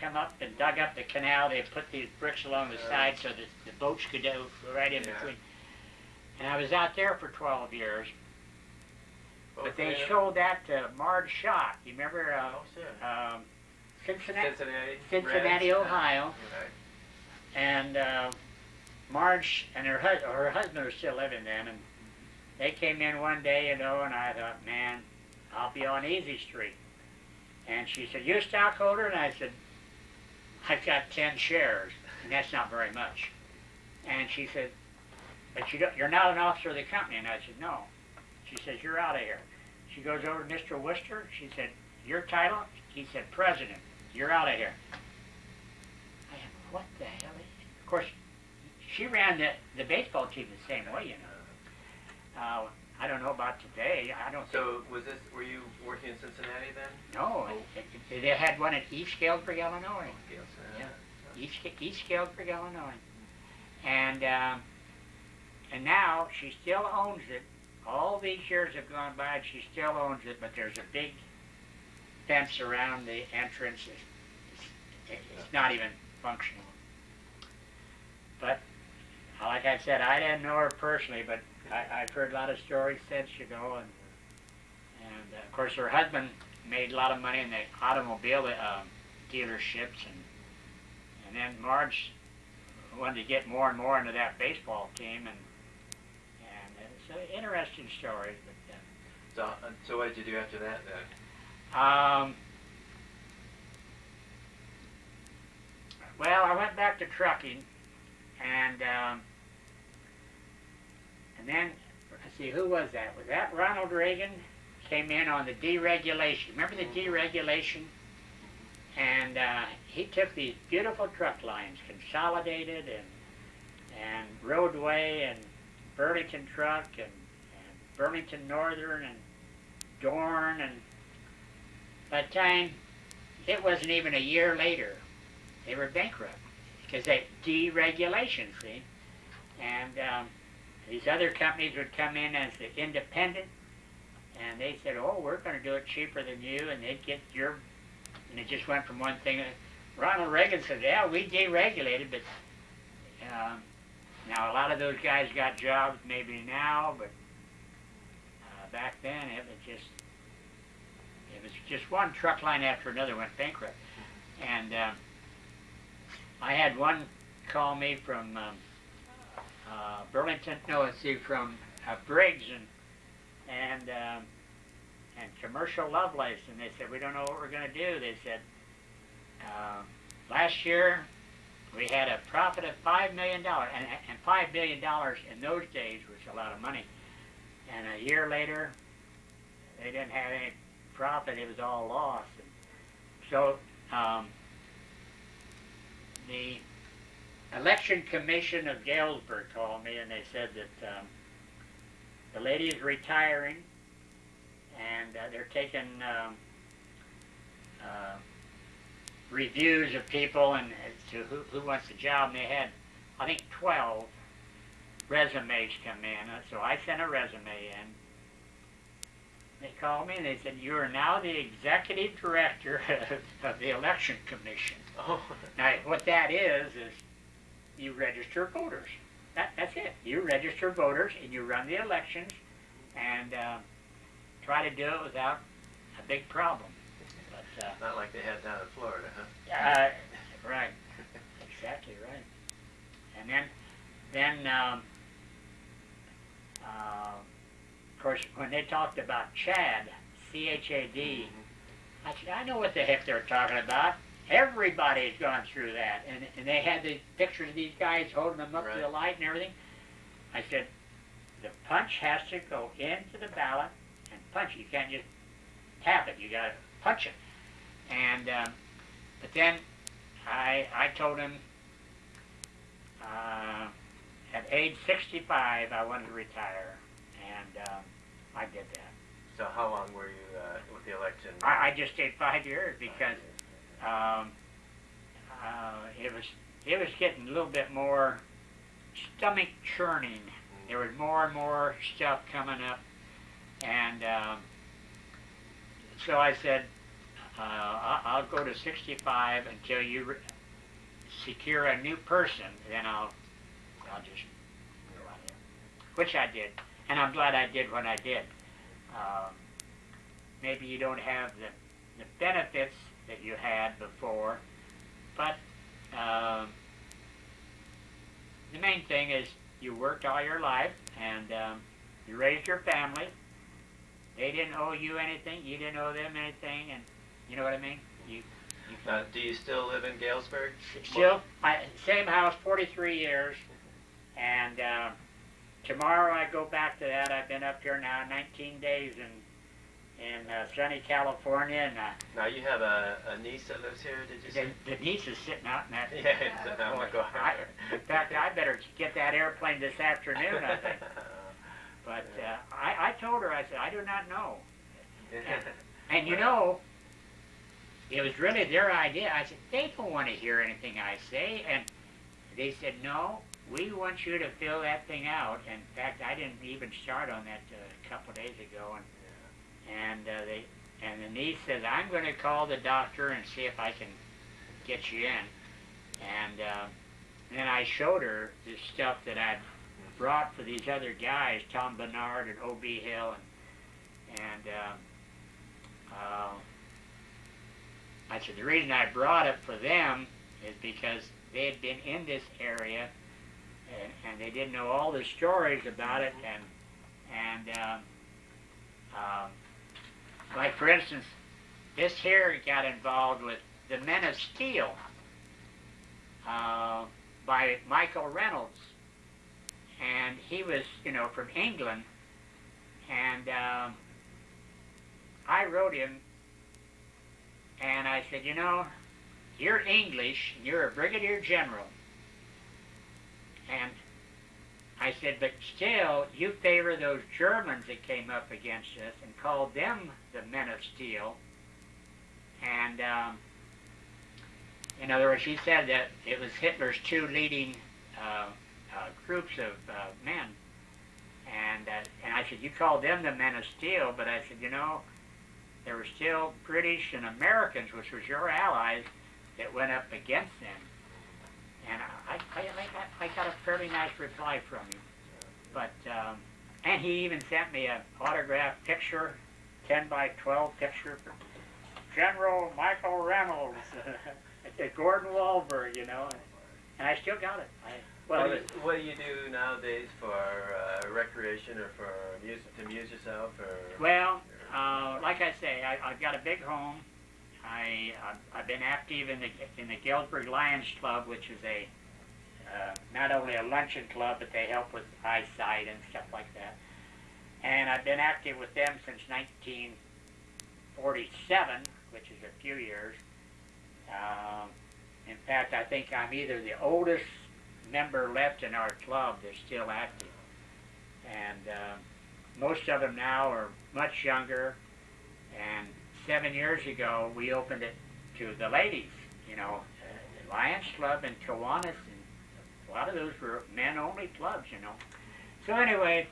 come up and dug up the canal, they put these bricks along the side so that the boats could go right in between. And I was out there for 12 years. But they sold that to Marge Schott. You remember Cincinnati, Ohio. Right. And Marge and her husband was still living then, and they came in one day, you know, and I thought, man, I'll be on Easy Street. And she said, you a stockholder? And I said, I've got 10 shares, and that's not very much. And she said, but you're not an officer of the company. And I said, no. She says, you're out of here. She goes over to Mr. Worcester. She said, your title? He said, president. You're out of here. I said, what the hell? Of course, she ran the baseball team the same way, you know. I don't know about today. I don't So were you working in Cincinnati then? No. They had one at East Galesburg, Illinois. Yes, Yeah. East Galesburg, Illinois. And now she still owns it. All these years have gone by and she still owns it, but there's a big fence around the entrance. It's not even functional. But like I said, I didn't know her personally, but I've heard a lot of stories since, you know, and of course her husband made a lot of money in the automobile dealerships, and then Marge wanted to get more and more into that baseball team, and it's an interesting story. But so what did you do after that then? Well, I went back to trucking, and then, let's see, who was that? Was that Ronald Reagan? Came in on the deregulation. Remember the deregulation? And he took these beautiful truck lines, Consolidated and Roadway and Burlington Truck and Burlington Northern and Dorn, and by the time, it wasn't even a year later, they were bankrupt because they deregulation, see? And these other companies would come in as the independent, and they said, oh, we're going to do it cheaper than you, and they'd get your, and it just went from one thing. Ronald Reagan said, yeah, we deregulated, but now a lot of those guys got jobs maybe now, but back then it was just one truck line after another went bankrupt. And I had one call me from Burlington, no, let's see, from Briggs and Commercial Lovelace, and they said, we don't know what we're going to do. They said, last year we had a profit of $5 million, and $5 billion in those days was a lot of money. And a year later, they didn't have any profit, it was all lost. And so the Election Commission of Galesburg called me, and they said that the lady is retiring, and they're taking reviews of people and as to who wants the job, and they had, I think, 12 resumes come in. So I sent a resume in. They called me and they said, you are now the executive director of the Election Commission. Oh. Now, what that is you register voters. That's it. You register voters and you run the elections and try to do it without a big problem. But, not like they had down in Florida, huh? Right. Exactly right. And then of course, when they talked about CHAD, C-H-A-D, I said, I know what the heck they're talking about. Everybody's gone through that. And they had the pictures of these guys holding them up to the light and everything. I said, the punch has to go into the ballot and punch it. You can't just tap it. You got to punch it. And but then I told him at age 65 I wanted to retire, and I did that. So how long were you with the election? I just stayed 5 years because it was getting a little bit more stomach churning. There was more and more stuff coming up, and so I said, I'll go to 65 until you secure a new person, then I'll just go out here. Which I did, and I'm glad I did when I did. Maybe you don't have the benefits that you had before, but the main thing is you worked all your life, and you raised your family. They didn't owe you anything, you didn't owe them anything, and you know what I mean? Do you still live in Galesburg? Still, same house, 43 years, and tomorrow I go back to that. I've been up here now 19 days in sunny California. And now you have a niece that lives here, did you say? The niece is sitting out in that. Yeah, sitting out in the car. In fact, I better get that airplane this afternoon, I think. But I told her, I said, I do not know. And you know, it was really their idea. I said, they don't want to hear anything I say. And they said, no, we want you to fill that thing out. In fact, I didn't even start on that a couple of days ago, and the niece says, I'm going to call the doctor and see if I can get you in. And then I showed her this stuff that I'd brought for these other guys, Tom Bernard and O.B. Hill, and I said the reason I brought it for them is because they had been in this area and they didn't know all the stories about it, and like for instance, this here got involved with the Men of Steel by Michael Reynolds, and he was, from England, and I wrote him, and I said, you're English, and you're a brigadier general, and I said, but still, you favor those Germans that came up against us and called them the Men of Steel, and in other words, he said that it was Hitler's two leading groups of men, and I said, you called them the Men of Steel, but I said, there were still British and Americans, which was your allies, that went up against them. And I got a fairly nice reply from him. But, and he even sent me an autographed picture, 10 by 12 picture for General Michael Reynolds, Gordon Walberg, and I still got it. What do you do nowadays for recreation or for to amuse yourself? Well, like I say, I've got a big home. I've been active in the Galesburg Lions Club, which is not only a luncheon club, but they help with eyesight and stuff like that. And I've been active with them since 1947, which is a few years. In fact, I think I'm either the oldest member left in our club that's still active. And most of them now are much younger. And 7 years ago, we opened it to the ladies, the Lions Club in Kiwanis, and a lot of those were men-only clubs, So anyway,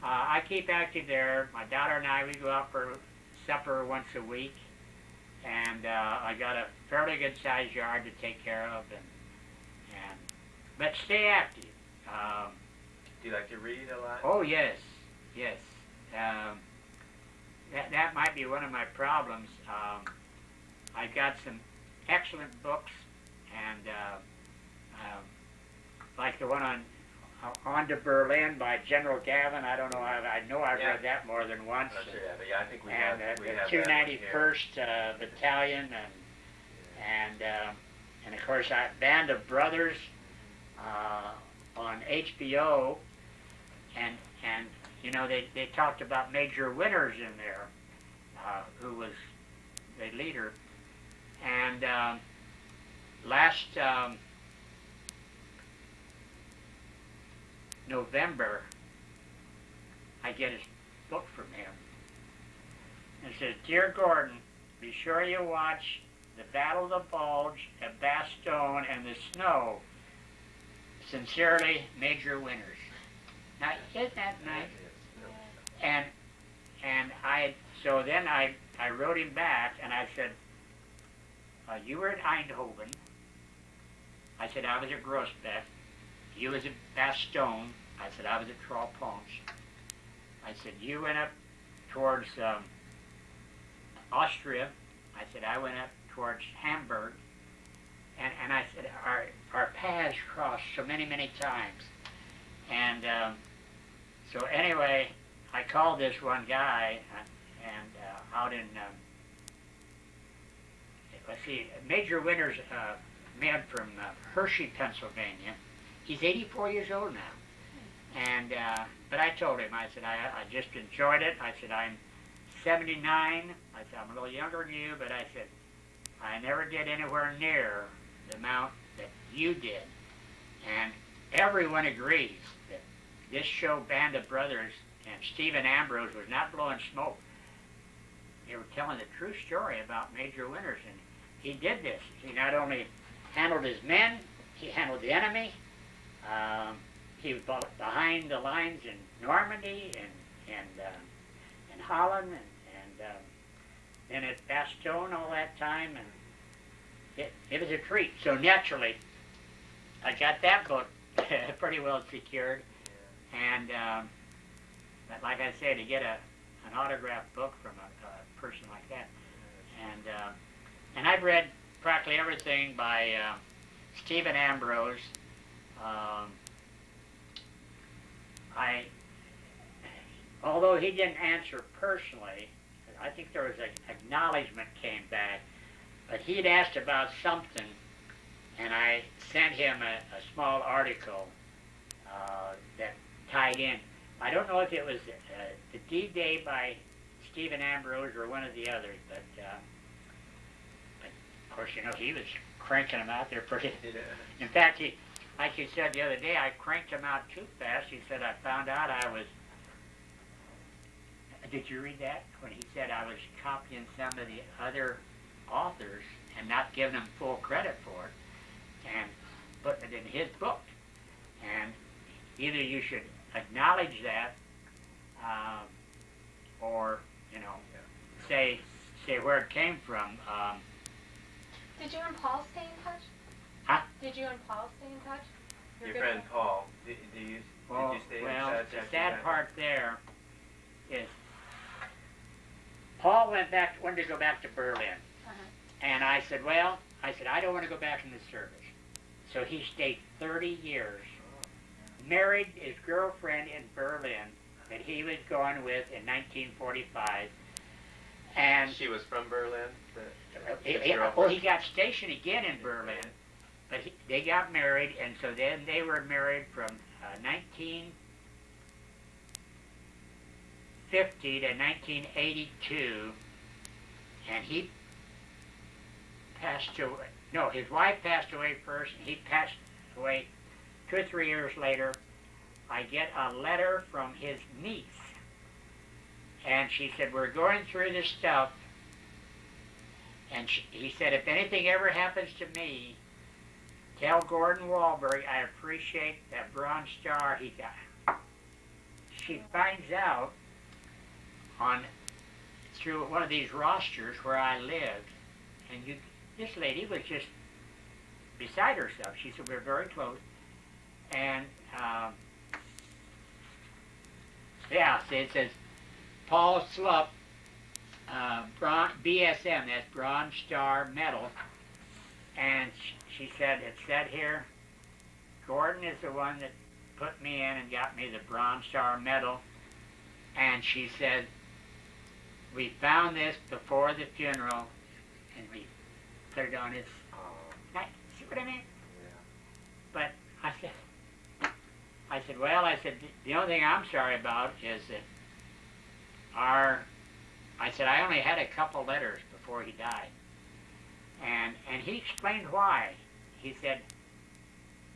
I keep active there. My daughter and I, we go out for supper once a week, and I got a fairly good-sized yard to take care of, but stay active. Do you like to read a lot? Oh, yes. That might be one of my problems. I've got some excellent books, and like the one on to Berlin by General Gavin. I don't know. I know I've read that more than once. Yeah, I think we have. We have 291st Battalion, and of course, Band of Brothers on HBO, and they talked about Major Winters in there, who was the leader. And last November, I get his book from him. And it says, Dear Gordon, be sure you watch The Battle of the Bulge at Bastogne and the Snow. Sincerely, Major Winters. Now, isn't that nice? So then I wrote him back, and I said, you were at Eindhoven. I said, I was at Groesbeck. You was at Bastogne. I said, I was at Trois-Ponts. I said, you went up towards Austria. I said, I went up towards Hamburg. And I said, our paths crossed so many, many times. And so anyway, I called this one guy, and out in, let's see, Major Winters, man from Hershey, Pennsylvania. He's 84 years old now. And, but I told him, I said, I just enjoyed it. I said, I'm 79. I said, I'm a little younger than you, but I said, I never did anywhere near the amount that you did. And everyone agrees that this show, Band of Brothers, and Stephen Ambrose was not blowing smoke. They were telling the true story about Major Winters, and he did this. He not only handled his men, he handled the enemy. He was behind the lines in Normandy and Holland and then at Bastogne all that time, and it was a treat. So naturally, I got that book pretty well secured, and but like I said, to get an autographed book from a person like that, and I've read practically everything by Stephen Ambrose. Although he didn't answer personally, I think there was an acknowledgement came back, but he'd asked about something, and I sent him a small article that tied in. I don't know if it was the D-Day by Stephen Ambrose or one of the others, but of course, you know, he was cranking them out there pretty. In fact, like he said the other day, I cranked him out too fast. He said, I found out I was, did you read that? When he said I was copying some of the other authors and not giving them full credit for it and putting it in his book. And either you should acknowledge that or, you know, say where it came from. Did you and Paul stay in touch? Huh? Did you and Paul stay in touch? Your friend Paul, did you stay in touch? Well, after the sad that? part there is Paul wanted to go back to Berlin. And I said, I don't want to go back in the service. So he stayed 30 years, married his girlfriend in Berlin that he was going with in 1945. And She was from Berlin? he got stationed again in Berlin, but they got married, and so then they were married from 1950 to 1982, and he passed away. No, his wife passed away first, and he passed away 2 or 3 years later. I get a letter from his niece, and she said, we're going through this stuff, and he said, if anything ever happens to me, tell Gordon Walberg I appreciate that Bronze Star he got. She finds out through one of these rosters where I lived, and this lady was just beside herself. She said, we're very close. And, it says, Paul Slupp, BSM, that's Bronze Star Medal. And she said, it said here, Gordon is the one that put me in and got me the Bronze Star Medal. And she said, we found this before the funeral, and we put it on his... See what I mean? Yeah. But I said, the only thing I'm sorry about is that I said, I only had a couple letters before he died. And he explained why. He said,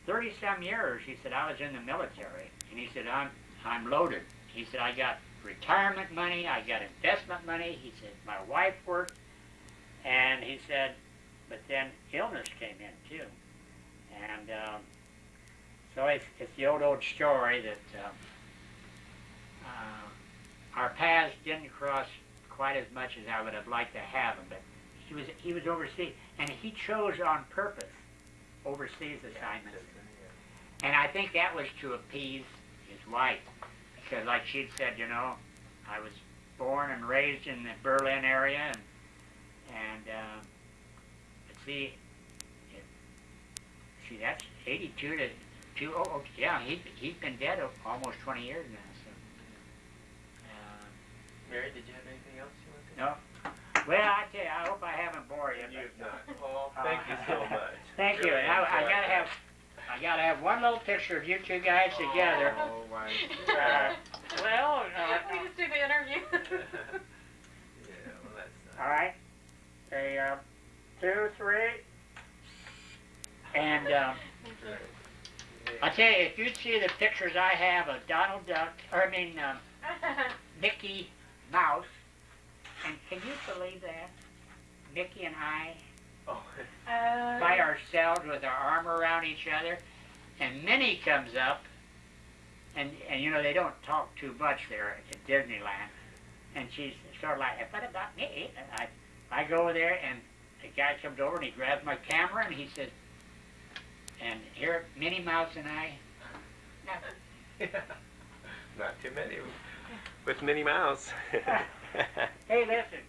30-some years, he said, I was in the military. And he said, I'm loaded. He said, I got retirement money, I got investment money. He said, my wife worked. And he said, but then illness came in too. And so it's the old story that our paths didn't cross quite as much as I would have liked to have him, but he was overseas, and he chose on purpose overseas assignments. And I think that was to appease his wife, because like she'd said, you know, I was born and raised in the Berlin area, and see, that's 82 to 2. Oh, yeah, he's been dead almost 20 years now. So, Mary, did you have anything else you wanted to say? No. Well, I tell you, I hope I haven't bored you. You've not. Paul, thank you so much. Thank you. Really And I gotta have one little picture of you two guys together. Oh, my God. Well, we just do the interview. Yeah, well, that's nice. All right. 2, 3. And I tell you, if you'd see the pictures I have of Donald Duck, Mickey Mouse, and can you believe that? Mickey and I, by ourselves with our arm around each other, And Minnie comes up, and you know, they don't talk too much there at Disneyland. And she's sort of like, what about me? And I go over there, and the guy comes over, and he grabs my camera, and he says, and here, Minnie Mouse and I. Not too many with Minnie Mouse. Hey, listen.